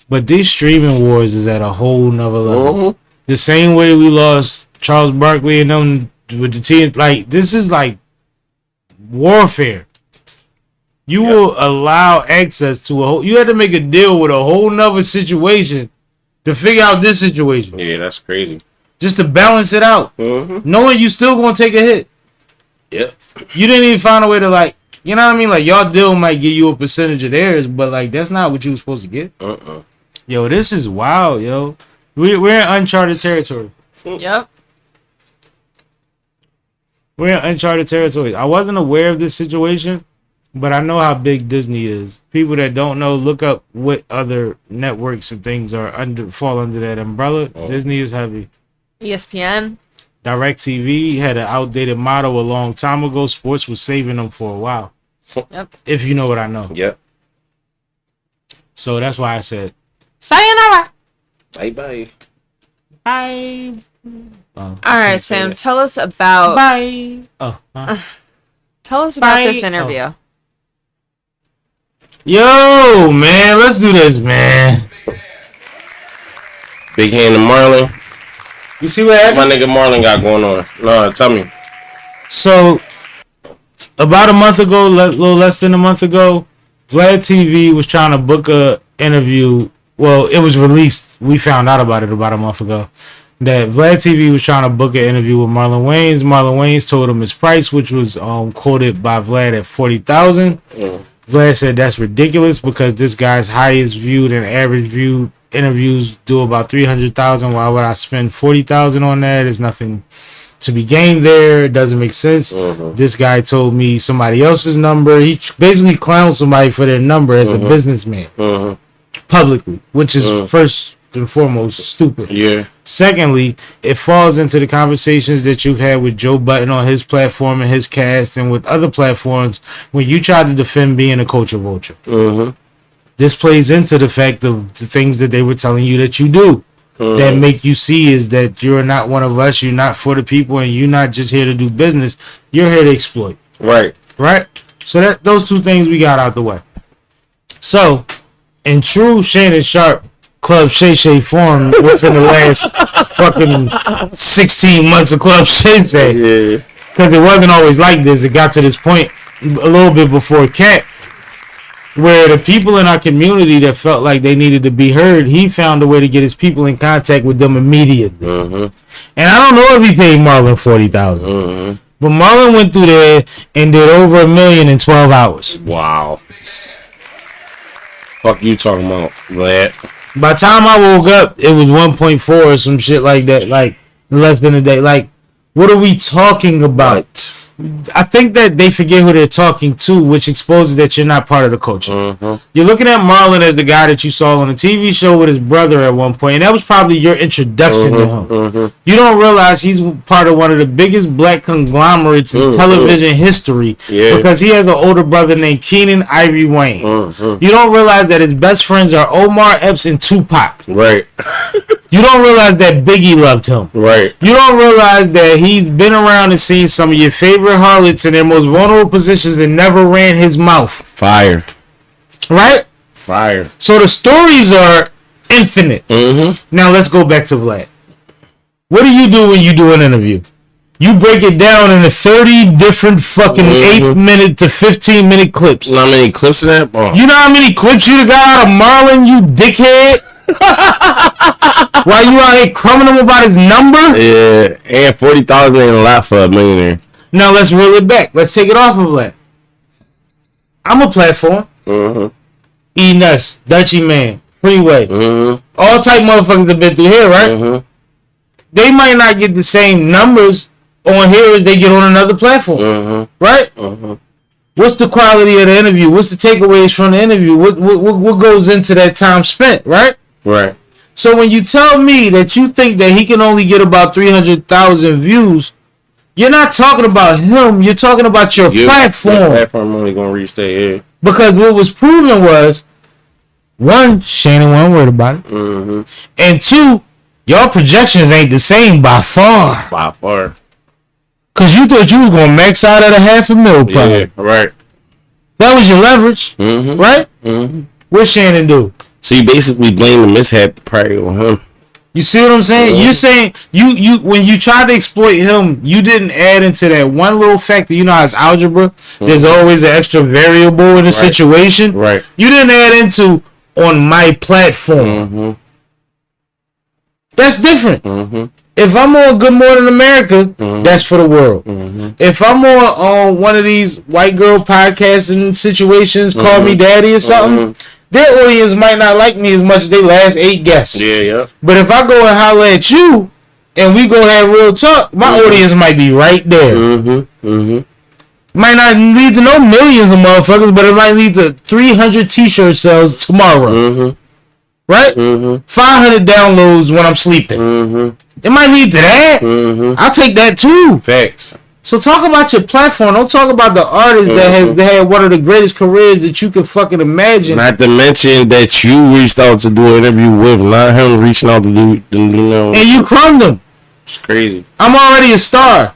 But these streaming wars is at a whole nother level. The same way we lost Charles Barkley and them with the team, like this is like warfare. You will allow access to a whole. You had to make a deal with a whole nother situation to figure out this situation. Yeah, that's crazy. Just to balance it out, knowing you still gonna take a hit. Yep. You didn't even find a way to like, you know what I mean? Like y'all deal might give you a percentage of theirs, but like that's not what you were supposed to get. Yo, this is wild, yo. We're in uncharted territory. Yep. We're in uncharted territory. I wasn't aware of this situation, but I know how big Disney is. People that don't know, look up what other networks and things are fall under that umbrella. Disney is heavy. ESPN. DirecTV had an outdated motto a long time ago. Sports was saving them for a while. Yep. If you know what I know. Yep. So that's why I said Sayonara. Bye bye. bye. All right, Sam. Tell us about. Bye. Tell us about Bye. this interview. Yo, man, let's do this, man. Big hand to Marlon. You see what happened? My nigga Marlon got going on. No, tell me. So, about a month ago, a little less than a month ago, Vlad TV was trying to book a interview. Well, it was released. We found out about it about a month ago. That Vlad TV was trying to book an interview with Marlon Wayans. Marlon Wayans told him his price, which was quoted by Vlad at $40,000. Vlad said that's ridiculous because this guy's highest viewed and average viewed interviews do about 300,000. Why would I spend 40,000 on that? There's nothing to be gained there. It doesn't make sense. This guy told me somebody else's number. He basically clowned somebody for their number as a businessman publicly, which is first and foremost stupid. Yeah. Secondly, it falls into the conversations that you've had with Joe Budden on his platform and his cast and with other platforms when you tried to defend being a culture vulture. This plays into the fact of the things that they were telling you that you do that make you see is that you're not one of us, you're not for the people, and you're not just here to do business, you're here to exploit. Right. So that those two things we got out the way. So, in true Shannon Sharp Club Shay Shay form within the last fucking 16 months of Club Shay Shay, because it wasn't always like this. It got to this point a little bit before Cat, where the people in our community that felt like they needed to be heard, he found a way to get his people in contact with them immediately. And I don't know if he paid Marlon 40,000, but Marlon went through there and did over $1 million in 12 hours. Wow. Fuck you talking about, Vlad? By the time I woke up, it was 1.4 or some shit like that, like less than a day. Like, what are we talking about? I think that they forget who they're talking to, which exposes that you're not part of the culture. You're looking at Marlon as the guy that you saw on a TV show with his brother at one point, and that was probably your introduction to him. You don't realize he's part of one of the biggest black conglomerates in television history because he has an older brother named Keenan Ivory Wayne. You don't realize that his best friends are Omar Epps and Tupac. Right. You don't realize that Biggie loved him. Right. You don't realize that he's been around and seen some of your favorite harlots in their most vulnerable positions and never ran his mouth. Fire. Right? Fire. So the stories are infinite. Mm-hmm. Now let's go back to Vlad. What do you do when you do an interview? You break it down into 30 different fucking 8-minute to 15-minute clips. You know how many clips of that? Oh. You know how many clips you got out of Marlon, you dickhead? While you out here crumbing him about his number? Yeah, and 40,000 ain't a lot for a millionaire. Now let's reel it back. Let's take it off of that. I'm a platform. Mm-hmm. E-Nuts, Dutchy Man, Freeway. Mm-hmm. All type motherfuckers have been through here, right? Mm-hmm. They might not get the same numbers on here as they get on another platform. Mm-hmm. Right? Mm-hmm. What's the quality of the interview? What's the takeaways from the interview? What goes into that time spent, right? Right. So when you tell me that you think that he can only get about 300,000 views, you're not talking about him. You're talking about your platform. Your platform only going to reach that, yeah. Because what was proven was, one, Shannon wasn't worried about it. Mm-hmm. And two, your projections ain't the same by far. By far. Because you thought you was going to max out at $500,000 probably. Yeah, right. That was your leverage, Mm-hmm. right? Mm-hmm. What Shannon do? So you basically blame the mishap probably on him. You see what I'm saying? You're saying you when you tried to exploit him, you didn't add into that one little factor. You know how it's algebra. There's always an extra variable in a situation. Right. You didn't add into on my platform. Mm-hmm. That's different. Mm-hmm. If I'm on Good Morning America, that's for the world. Mm-hmm. If I'm on one of these white girl podcasting situations, Call Me Daddy or something, their audience might not like me as much as they last 8 guests. Yeah, yeah. But if I go and holler at you and we go have real talk, my audience might be right there. Mm-hmm. Mm-hmm. Might not lead to no millions of motherfuckers, but it might lead to 300 t-shirt sales tomorrow. Mm-hmm. Right? Mm-hmm. 500 downloads when I'm sleeping. Mm-hmm. It might lead to that. Mm-hmm. I'll take that too. Facts. So talk about your platform. Don't talk about the artist that had one of the greatest careers that you could fucking imagine. Not to mention that you reached out to do an interview with, not him reaching out to do, and you crumbed him. It's crazy. I'm already a star.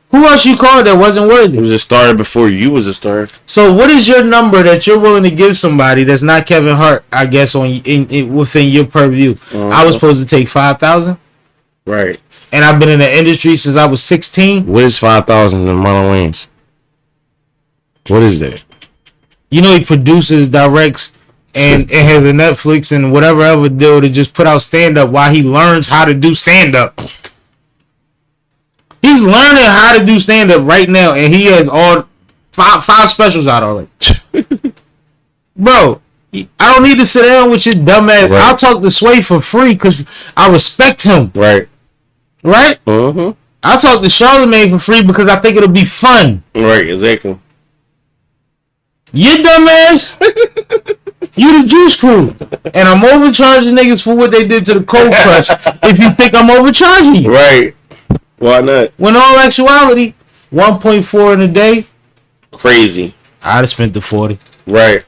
Who else you called that wasn't worthy? It was a star before you was a star. So what is your number that you're willing to give somebody that's not Kevin Hart, I guess, within your purview? I was supposed to take 5,000. Right. And I've been in the industry since I was 16. What is 5,000 in Marlon Wayans? What is that? You know he produces, directs, and has a Netflix and whatever other deal to just put out stand-up while he learns how to do stand-up. He's learning how to do stand-up right now, and he has all five specials out already. Bro, I don't need to sit down with your dumb ass. Right. I'll talk to Sway for free because I respect him. Right. Right? Mm-hmm. I'll talk to Charlamagne for free because I think it'll be fun. Right, exactly. You dumb ass. You the Juice Crew. And I'm overcharging niggas for what they did to the Cold Crush if you think I'm overcharging you. Right. Why not? When all actuality, 1.4 in a day. Crazy. I'd have spent the 40. Right.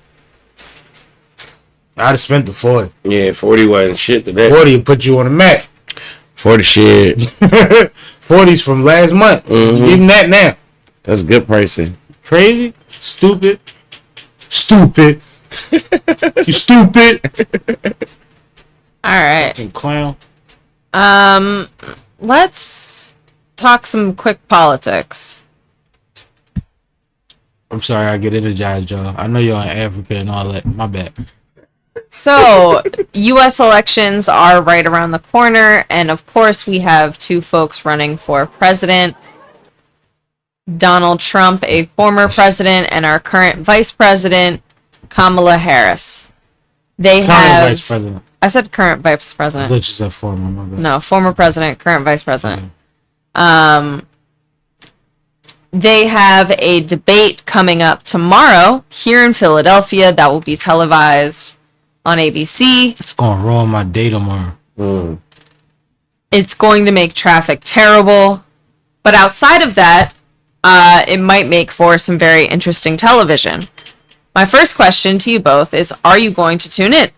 I'd have spent the 40. Yeah, 40 wasn't shit today. 40 would put you on the map. 40 shit. 40's from last month. Even that now. That's good pricing. Crazy. Stupid. Stupid. You stupid. All right. Fucking clown. Let's talk some quick politics. I'm sorry I get energized, y'all. I know y'all in Africa and all that. My bad. So, U.S. elections are right around the corner, and of course we have two folks running for president. Donald Trump, a former president, and our current vice president, Kamala Harris. They have... Vice president. I said current vice I president. thought you said former. My bad. No, former president, current vice president. They have a debate coming up tomorrow here in Philadelphia that will be televised on ABC. It's going to ruin my day tomorrow. It's going to make traffic terrible. But outside of that, it might make for some very interesting television. My first question to you both is, are you going to tune in?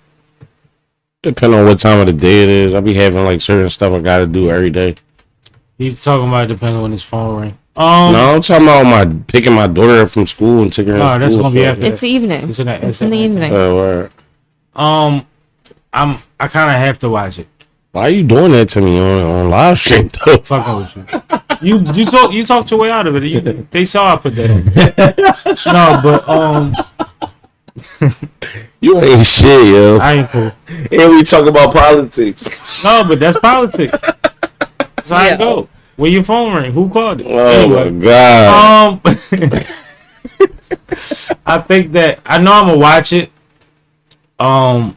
Depending on what time of the day it is. I be having like certain stuff I gotta do every day. He's talking about depending on when his phone ring. No, I'm talking about picking my daughter up from school and taking her. No, to that's school, gonna be after. It's evening. It's in the evening. Word. I kind of have to watch it. Why are you doing that to me on live stream though? Fucking with you. You talked your way out of it. They saw I put that on. No, but You ain't shit, yo. I ain't cool. And we talk about politics. No, but that's politics. That's how I go. When your phone ring, who called it? Oh my god. I think that I know I'm gonna watch it. I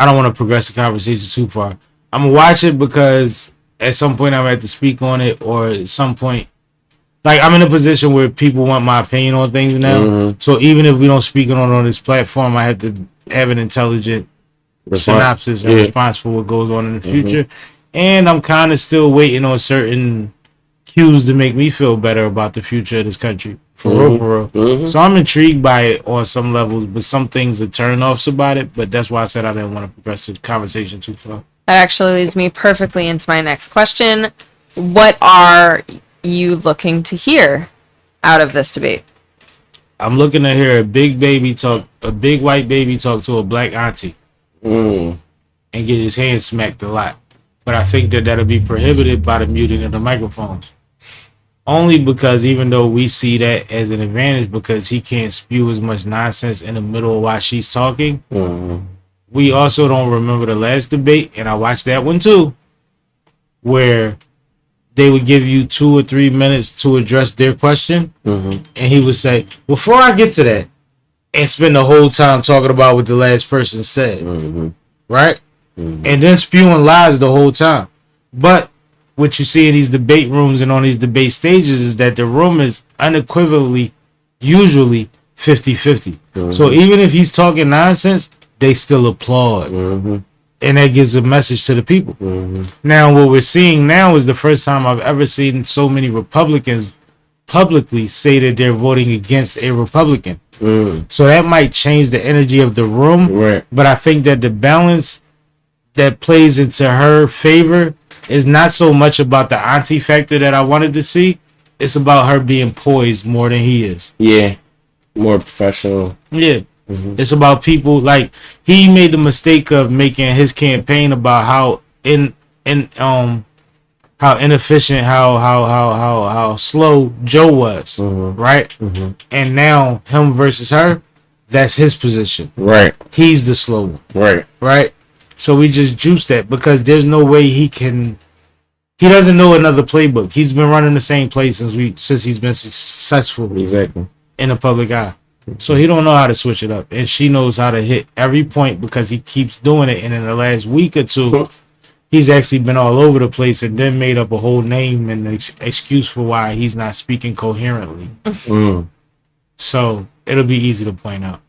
don't want to progress the conversation too far. I'm gonna watch it because at some point I'm gonna have to speak on it, or at some point, like I'm in a position where people want my opinion on things now. Mm-hmm. So even if we don't speak on this platform, I have to have an intelligent synopsis and response for what goes on in the future. And I'm kind of still waiting on certain cues to make me feel better about the future of this country. For real. So I'm intrigued by it on some levels, but some things are turn-offs about it. But that's why I said I didn't want to progress the conversation too far. That actually leads me perfectly into my next question. What are you looking to hear out of this debate? I'm looking to hear a big white baby talk to a black auntie and get his hand smacked a lot. But I think that that'll be prohibited by the muting of the microphones. Only because even though we see that as an advantage because he can't spew as much nonsense in the middle while she's talking, we also don't remember the last debate, and I watched that one too, where they would give you 2 or 3 minutes to address their question, and he would say, before I get to that, and spend the whole time talking about what the last person said, right? And then spewing lies the whole time. But what you see in these debate rooms and on these debate stages is that the room is unequivocally, usually 50-50. So even if he's talking nonsense, they still applaud. And that gives a message to the people. Now, what we're seeing now is the first time I've ever seen so many Republicans publicly say that they're voting against a Republican. So that might change the energy of the room. But I think that the balance that plays into her favor is not so much about the auntie factor that I wanted to see. It's about her being poised more than he is. Yeah. More professional. Yeah. It's about people like he made the mistake of making his campaign about how how inefficient, how slow Joe was, right? And now him versus her, that's his position. Right. He's the slow one. Right. Right. So we just juiced that because there's no way he doesn't know another playbook. He's been running the same play since he's been successful in the public eye. So he don't know how to switch it up. And she knows how to hit every point because he keeps doing it. And in the last week or two, he's actually been all over the place and then made up a whole name and excuse for why he's not speaking coherently. So it'll be easy to point out.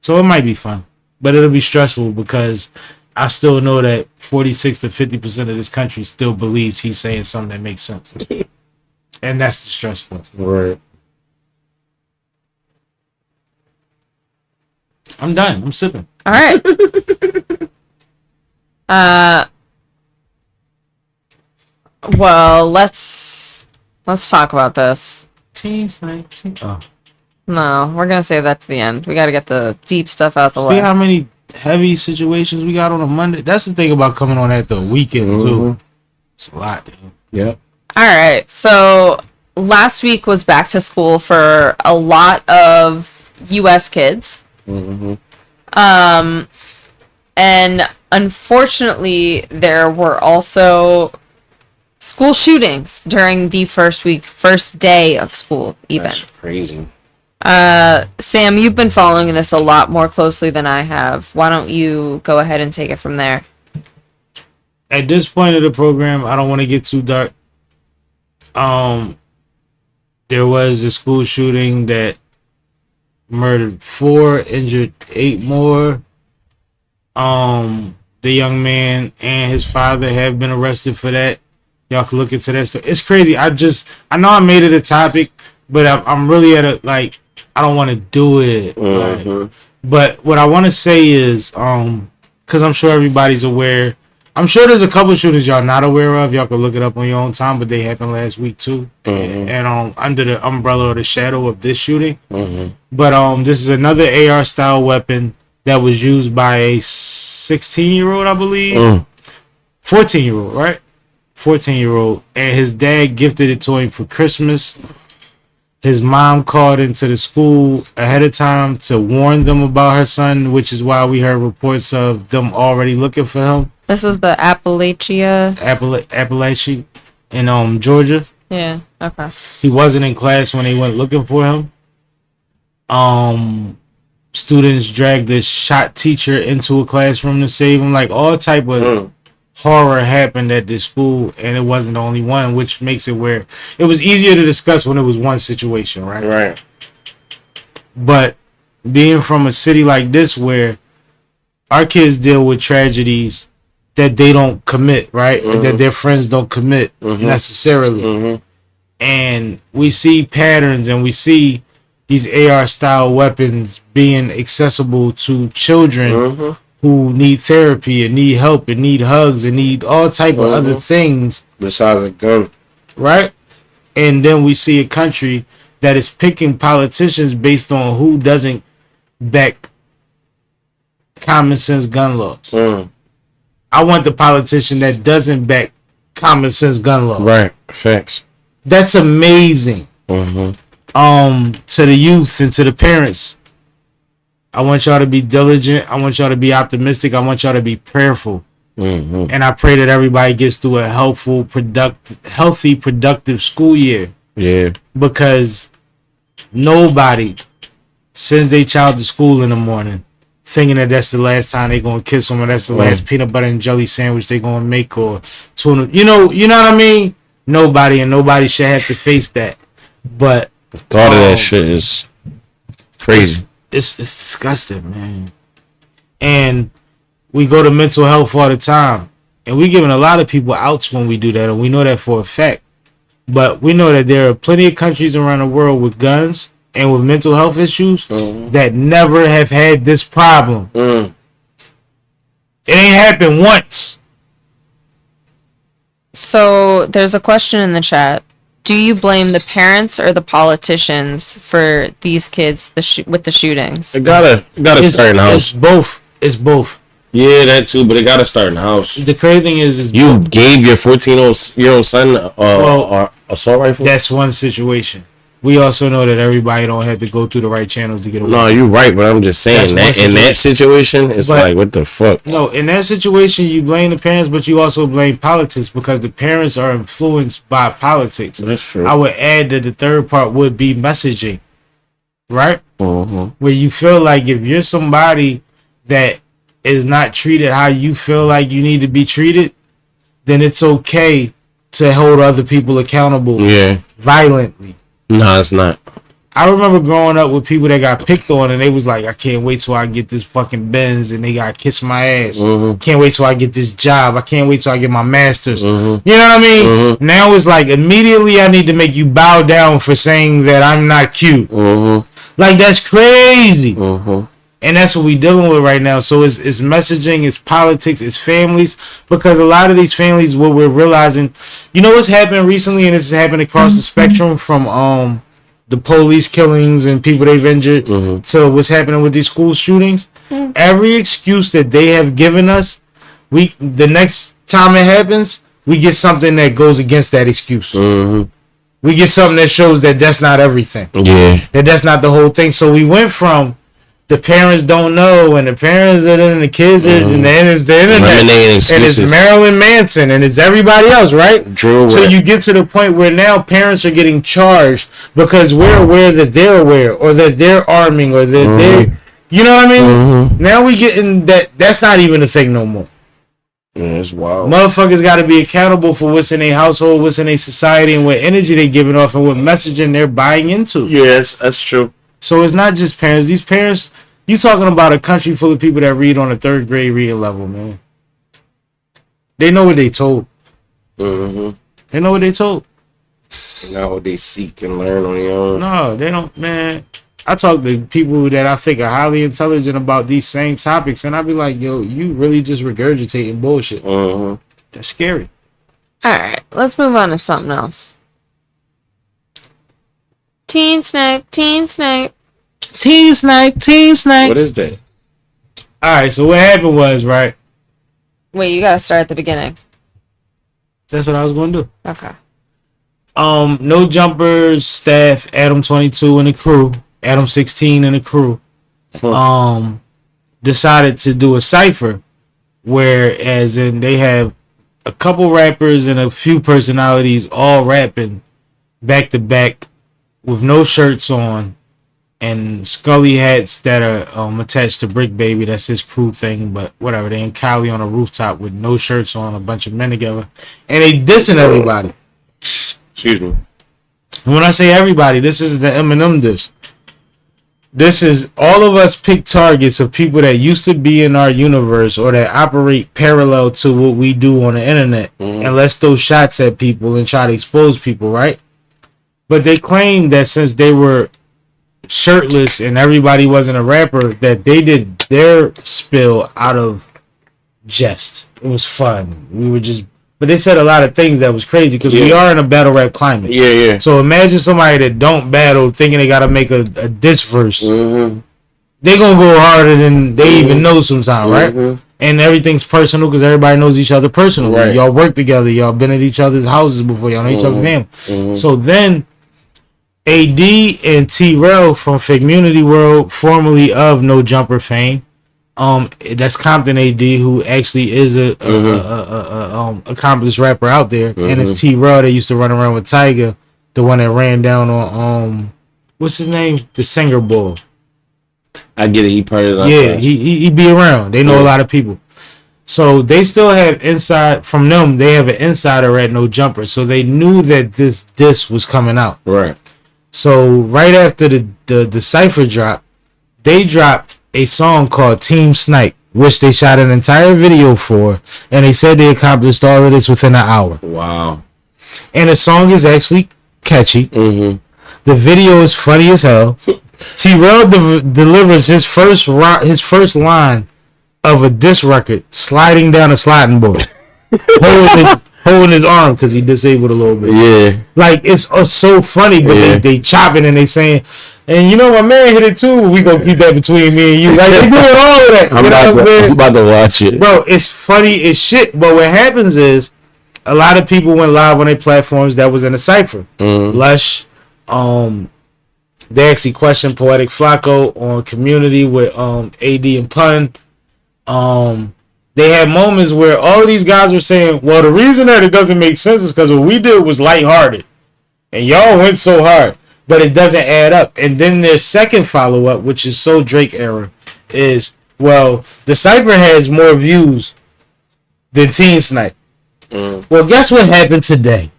So it might be fun, but it'll be stressful because I still know that 46 to 50% of this country still believes he's saying something that makes sense. And that's the stress part. Right. I'm done. I'm sipping. All right. Well, let's talk about this. Snipe. Oh. No, we're gonna save that to the end. We gotta get the deep stuff out the way. See how many heavy situations we got on a Monday? That's the thing about coming on at the weekend, too. It's a lot. Yep. All right. So last week was back to school for a lot of U.S. kids. And unfortunately, there were also school shootings during the first day of school, even. That's crazy. Sam, you've been following this a lot more closely than I have. Why don't you go ahead and take it from there? At this point of the program, I don't want to get too dark. There was a school shooting that murdered 4, injured 8 more. The young man and his father have been arrested for that. Y'all can look into that stuff. It's crazy. I know I made it a topic, but I'm really at a, like, I don't want to do it. Like, but what I want to say is, because I'm sure everybody's aware. I'm sure there's a couple shootings y'all not aware of. Y'all can look it up on your own time, but they happened last week too, and under the umbrella or the shadow of this shooting. But this is another AR style weapon that was used by a 16-year-old, I believe, 14-year-old, right? 14-year-old, and his dad gifted it to him for Christmas. His mom called into the school ahead of time to warn them about her son, which is why we heard reports of them already looking for him. This was the Appalachia in Georgia. Yeah. Okay. He wasn't in class when they went looking for him. Students dragged the shot teacher into a classroom to save him. Like all type of horror happened at this school, and it wasn't the only one, which makes it where it was easier to discuss when it was one situation, right? Right. But being from a city like this where our kids deal with tragedies that they don't commit, right? Or that their friends don't commit necessarily. And we see patterns and we see these AR style weapons being accessible to children who need therapy and need help and need hugs and need all type of other things besides a gun, right? And then we see a country that is picking politicians based on who doesn't back common sense gun laws. I want the politician that doesn't back common sense gun laws. Right. Facts. That's amazing. To the youth and to the parents, I want y'all to be diligent. I want y'all to be optimistic. I want y'all to be prayerful. And I pray that everybody gets through a healthy, productive school year. Yeah. Because nobody sends their child to school in the morning thinking that that's the last time they're going to kiss them or that's the last peanut butter and jelly sandwich they're going to make or tuna. You know what I mean? Nobody should have to face that. But the thought of that shit is crazy. It's disgusting, man. And we go to mental health all the time. And we giving a lot of people outs when we do that. And we know that for a fact. But we know that there are plenty of countries around the world with guns and with mental health issues that never have had this problem. It ain't happened once. So there's a question in the chat. Do you blame the parents or the politicians for these kids with the shootings? It gotta start in the house. It's both. Yeah, that too, but it gotta start in the house. The crazy thing is you gave your 14-year-old son an assault rifle? That's one situation. We also know that everybody don't have to go through the right channels to get away. No, you're right, but I'm just saying that in that situation, it's like, what the fuck? No, in that situation, you blame the parents, but you also blame politics because the parents are influenced by politics. That's true. I would add that the third part would be messaging, right? Where you feel like if you're somebody that is not treated how you feel like you need to be treated, then it's okay to hold other people accountable violently. No, it's not. I remember growing up with people that got picked on and they was like, I can't wait till I get this fucking Benz and they got to kiss my ass. Can't wait till I get this job. I can't wait till I get my master's. You know what I mean? Now it's like immediately I need to make you bow down for saying that I'm not cute. Like that's crazy. And that's what we dealing with right now. So it's messaging, it's politics, it's families. Because a lot of these families, what we're realizing, you know what's happened recently, and this has happened across the spectrum from the police killings and people they've injured to what's happening with these school shootings. Every excuse that they have given us, the next time it happens, we get something that goes against that excuse. We get something that shows that that's not everything. Yeah. That's not the whole thing. So we went from the parents don't know, and the parents are and the kids are, and then it's the internet, and it's Marilyn Manson, and it's everybody else, right? So you get to the point where now parents are getting charged because we're aware that they're aware, or that they're arming, or that they're, you know what I mean? Now we getting that's not even a thing no more. Yeah, it's wild. Motherfuckers got to be accountable for what's in their household, what's in their society, and what energy they giving off, and what messaging they're buying into. Yes, that's true. So it's not just parents. These parents, you talking about a country full of people that read on a 3rd grade reading level, man. They know what they told. They know what they told. Now they seek and learn on their own. No, they don't, man. I talk to people that I think are highly intelligent about these same topics, and I be like, yo, you really just regurgitating bullshit. That's scary. All right, let's move on to something else. Teen Snipe. Teen Snipe. What is that? All right, so what happened was, right? Wait, you gotta start at the beginning. That's what I was going to do. Okay. No Jumpers staff, Adam 22 and the crew, Adam 16 and the crew, decided to do a cipher, whereas in they have a couple rappers and a few personalities all rapping back to back with no shirts on and Scully hats that are attached to Brick Baby. That's his crew thing, but whatever. They in Cali on a rooftop with no shirts on, a bunch of men together, and they dissing everybody. Excuse me. And when I say everybody, this is the Eminem diss. This is all of us pick targets of people that used to be in our universe or that operate parallel to what we do on the internet, and let's throw shots at people and try to expose people, right? But they claim that since they were shirtless and everybody wasn't a rapper, that they did their spill out of jest. It was fun. We were just, but they said a lot of things that was crazy because we are in a battle rap climate. Yeah. So imagine somebody that don't battle thinking they gotta make a diss verse. They gonna go harder than they even know sometimes, right? And everything's personal because everybody knows each other personally. Right. Y'all work together. Y'all been at each other's houses before. Y'all know each other's family. So then AD and T-Rel from Figmunity World, formerly of No Jumper fame, that's Compton AD, who actually is a accomplished rapper out there, and it's T-Rel that used to run around with Tiger, the one that ran down on what's his name, the singer bull. I get it. He part of he be around. They know a lot of people. So they still have inside from them. They have an insider at No Jumper, so they knew that this diss was coming out. Right. So right after the cipher drop, they dropped a song called Team Snipe, which they shot an entire video for, and they said they accomplished all of this within an hour. Wow. And the song is actually catchy. The video is funny as hell. T-Rel delivers his first line of a diss record, sliding down a sliding board, holding his arm because he disabled a little bit. Yeah, like it's so funny, but they chopping and they saying, and you know my man hit it too. We gonna keep that between me and you. Like they doing all of that. I'm about to watch it, bro. It's funny as shit. But what happens is a lot of people went live on their platforms that was in a cipher. Lush, they actually questioned Poetic Flacco on Community with AD and Pun. They had moments where all of these guys were saying, well, the reason that it doesn't make sense is because what we did was lighthearted. And y'all went so hard. But it doesn't add up. And then their second follow-up, which is so Drake era, is, well, the cipher has more views than Teen Snipe. Well, guess what happened today?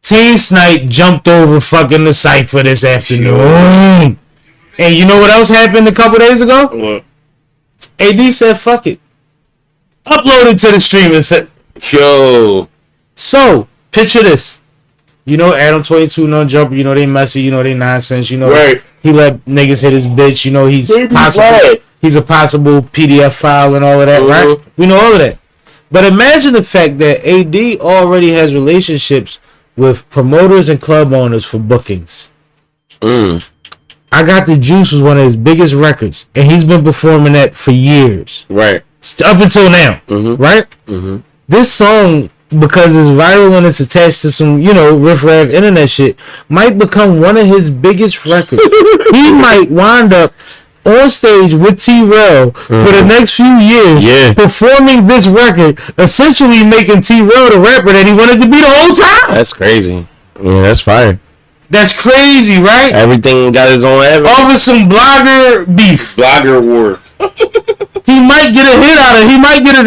Teen Snipe jumped over fucking the cipher this afternoon. And you know what else happened a couple days ago? What? AD said, fuck it. Upload it to the stream and said, yo. So, picture this. You know Adam 22, No Jumper, you know they messy, you know they nonsense, you know he let niggas hit his bitch, you know he's a possible PDF file and all of that, right? We know all of that. But imagine the fact that AD already has relationships with promoters and club owners for bookings. I Got the Juice was one of his biggest records, and he's been performing that for years. Right. Up until now. Right? This song, because it's viral and it's attached to some, you know, riff-raff internet shit, might become one of his biggest records. He might wind up on stage with T-Rel for the next few years, performing this record, essentially making T-Rel the rapper that he wanted to be the whole time. That's crazy. Yeah, that's fire. That's crazy, right? Everything got his own evidence. Over some blogger beef. Blogger war. He might get a hit out of it. He might get a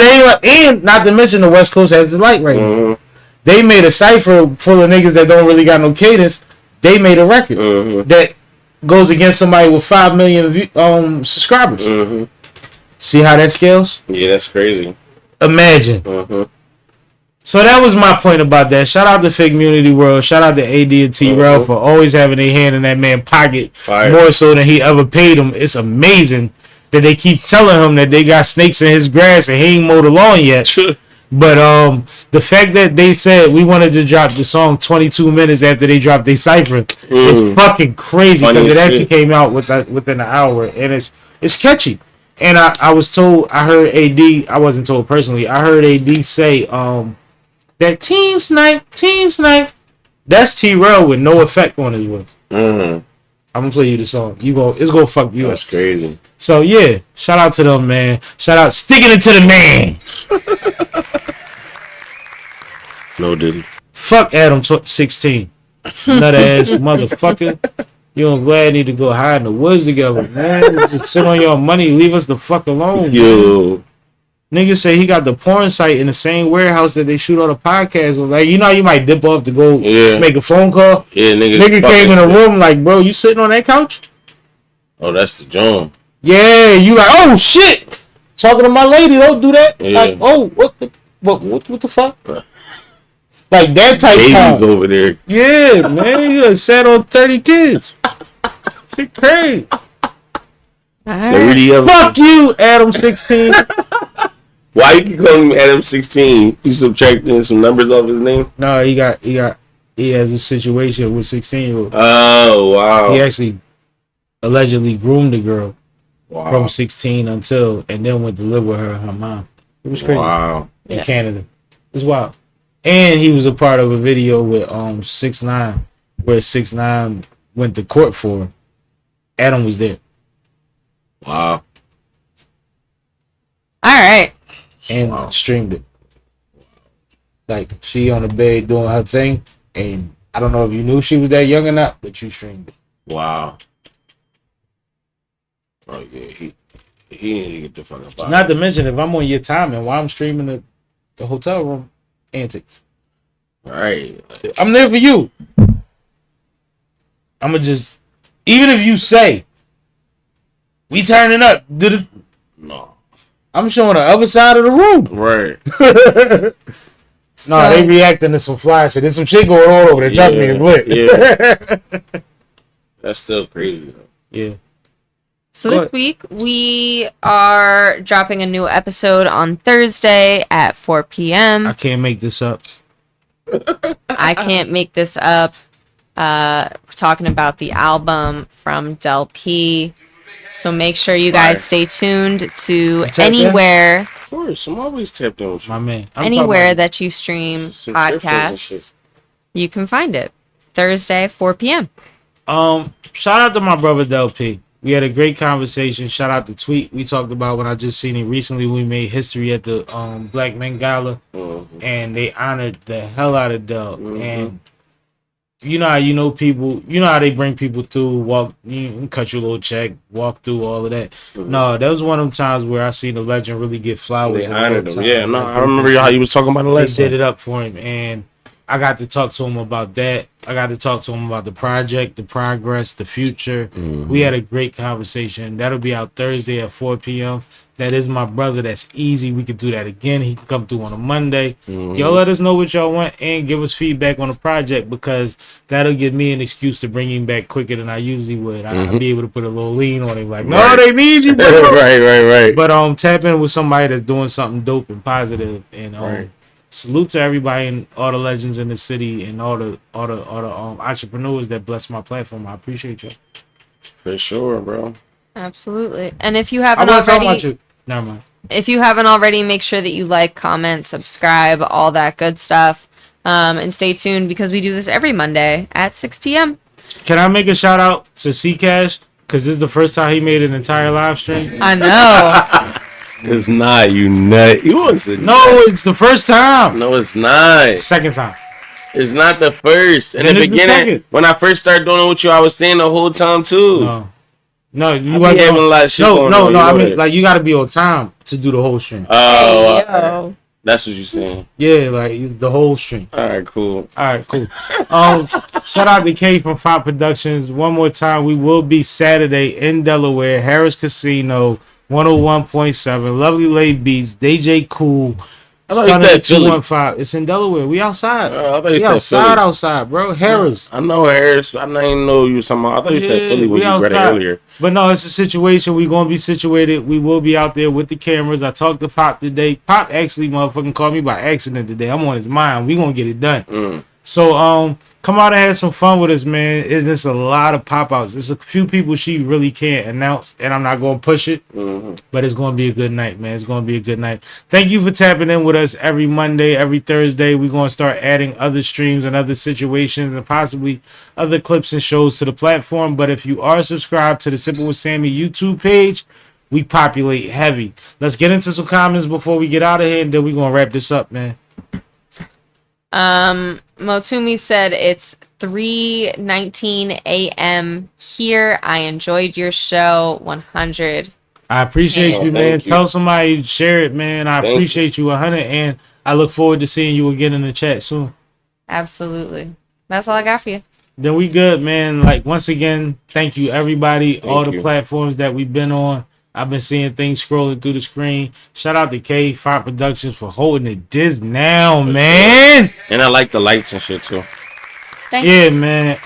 and not to mention the West Coast has the light right now. They made a cipher full of niggas that don't really got no cadence. They made a record that goes against somebody with 5 million subscribers. See how that scales? Yeah, that's crazy. Imagine. So that was my point about that. Shout out to Fig Community World. Shout out to AD and T-Rel for always having their hand in that man's pocket. Fire. More so than he ever paid him. It's amazing that they keep telling him that they got snakes in his grass and he ain't mowed the lawn yet. But the fact that they said we wanted to drop the song 22 minutes after they dropped their cipher is fucking crazy because it actually came out within an hour and it's catchy. And I was told, I heard AD, I wasn't told personally, I heard AD say that Teen Snipe, that's T-Rel with no effect on his voice. I'm gonna play you the song. It's gonna fuck you up. That's crazy. So yeah, shout out to them, man. Shout out sticking it to the man. No Diddy. Fuck Adam 16. Nut ass motherfucker. You and Glad need to go hide in the woods together, man. Just sit on your money, leave us the fuck alone. Yo. Nigga say he got the porn site in the same warehouse that they shoot all the podcasts with. Like, you know how you might dip off to go make a phone call? Yeah, nigga came in the room like, bro, you sitting on that couch? Oh, that's the John. Yeah, you like, oh shit! Talking to my lady, don't do that. Yeah. Like, oh, what the fuck? Like that type of Babies over there. Yeah, man, you done sat on 30 kids. Shit crazy. Fuck you, Adam 16. Why you keep calling him Adam 16? You subtracting some numbers off his name? No, he has a situation with 16-year-old. Oh, wow. He actually allegedly groomed the girl from 16 and then went to live with her mom. It was crazy. Wow. In Canada. It was wild. And he was a part of a video with 6ix9ine, where 6ix9ine went to court for her. Adam was there. Wow. All right. And streamed it. Like, she on the bed doing her thing, and I don't know if you knew she was that young or not, but you streamed it. Wow. Oh yeah, he need to get the fuck up. Not to mention, if I'm on your time and while I'm streaming the hotel room antics, right? I'm there for you. I'ma just, even if you say we turning up, no, I'm showing the other side of the room. Right. No, they reacting to some fly shit. There's some shit going on over there. Trust me, it's lit. Yeah. That's still crazy though. Yeah. So this week we are dropping a new episode on Thursday at 4 p.m. I can't make this up. I can't make this up. We're talking about the album from Del P. So make sure you guys stay tuned to anywhere. Of course, I'm always tapped in with you. My man. Anywhere that you stream podcasts, you can find it. Thursday, 4 p.m. Shout out to my brother Del P. We had a great conversation. Shout out to Tweet. We talked about when I just seen it recently. We made history at the Black Men Gala, and they honored the hell out of Del. And you know how people, you know how they bring people through, cut your little check, walk through all of that. No, that was one of them times where I seen the legend really get flowers. They honored him. Yeah, no, I remember how you was talking about the legend. They did it up for him, and I got to talk to him about that. I got to talk to him about the project, the progress, the future. We had a great conversation. That'll be out Thursday at 4 p.m. That is my brother. That's easy. We could do that again. He can come through on a Monday. Y'all let us know what y'all want and give us feedback on the project, because that'll give me an excuse to bring him back quicker than I usually would. I'll be able to put a little lean on him. Like, no, they need you, bro. Right. But tap in with somebody that's doing something dope and positive, and salute to everybody and all the legends in the city and all the entrepreneurs that bless my platform. I appreciate you. For sure, bro. Absolutely. And if you haven't already, never mind. If you haven't already, make sure that you like, comment, subscribe, all that good stuff. And stay tuned because we do this every Monday at 6 p.m. Can I make a shout out to CCASH? Because this is the first time he made an entire live stream. I know. It's not, you nut. You want to No, it's the first time. No, it's not. Second time. It's not the first. In the beginning, when I first started doing it with you, I was staying the whole time too. No, you wasn't having a lot of shit going on. No, I mean, like, you got to be on time to do the whole stream. Oh, that's what you're saying. Yeah, like, it's the whole stream. All right, cool. Shout out to K from Font Productions. One more time, we will be Saturday in Delaware, Harris Casino, 101.7, Lovely Lay Beats, DJ Cool, I thought Starting you at said Philly. 215. It's in Delaware. We outside. I thought you We said outside, Philly. outside, bro. Harris. I know Harris. I didn't know you was talking about. I thought you said Philly when we you read it outside. earlier. But no, it's a situation. We're gonna be situated. We will be out there with the cameras. I talked to Pop today. Pop actually motherfucking called me by accident today. I'm on his mind. We gonna get it done. So come out and have some fun with us, man. It's a lot of pop outs. There's a few people she really can't announce, and I'm not gonna push it. But it's gonna be a good night, man. It's gonna be a good night. Thank you for tapping in with us every Monday, every Thursday. We're gonna start adding other streams and other situations and possibly other clips and shows to the platform. But if you are subscribed to the Sippin' with Sammie YouTube page, we populate heavy. Let's get into some comments before we get out of here, and then we're gonna wrap this up, man. Motumi said it's 3:19 a.m. here. I enjoyed your show 100. I appreciate you, man. thank you. Tell somebody, share it, man. I Thank appreciate you 100, and I look forward to seeing you again in the chat soon. Absolutely. That's all I got for you. Then we good, man. Like, once again, thank you, everybody. All the you. platforms that we've been on. I've been seeing things scrolling through the screen. Shout out to K5 Productions for holding it this now, man. And I like the lights and shit too. Thank Yeah, man.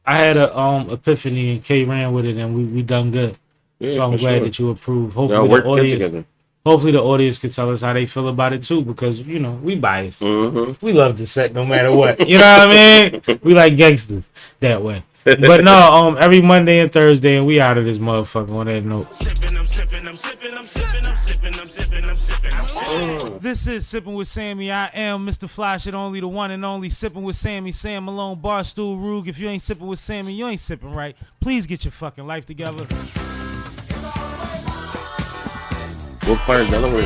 I had a epiphany and K ran with it, and we done good. Yeah, So I'm for glad sure. that you approved. Y'all Hopefully work the good audience, together. hopefully the audience can tell us how they feel about it too, because you know we biased. We love the set no matter what. You know what I mean? We like gangsters that way. But no, every Monday and Thursday, and we out of this motherfucker on that note. This is Sippin' with Sammie. I am Mr. Fly Shit, only the one and only Sippin' with Sammie. Sam Malone, Barstool Rug. If you ain't sippin' with Sammie, you ain't sippin' right. Please get your fucking life together. What part of Delaware?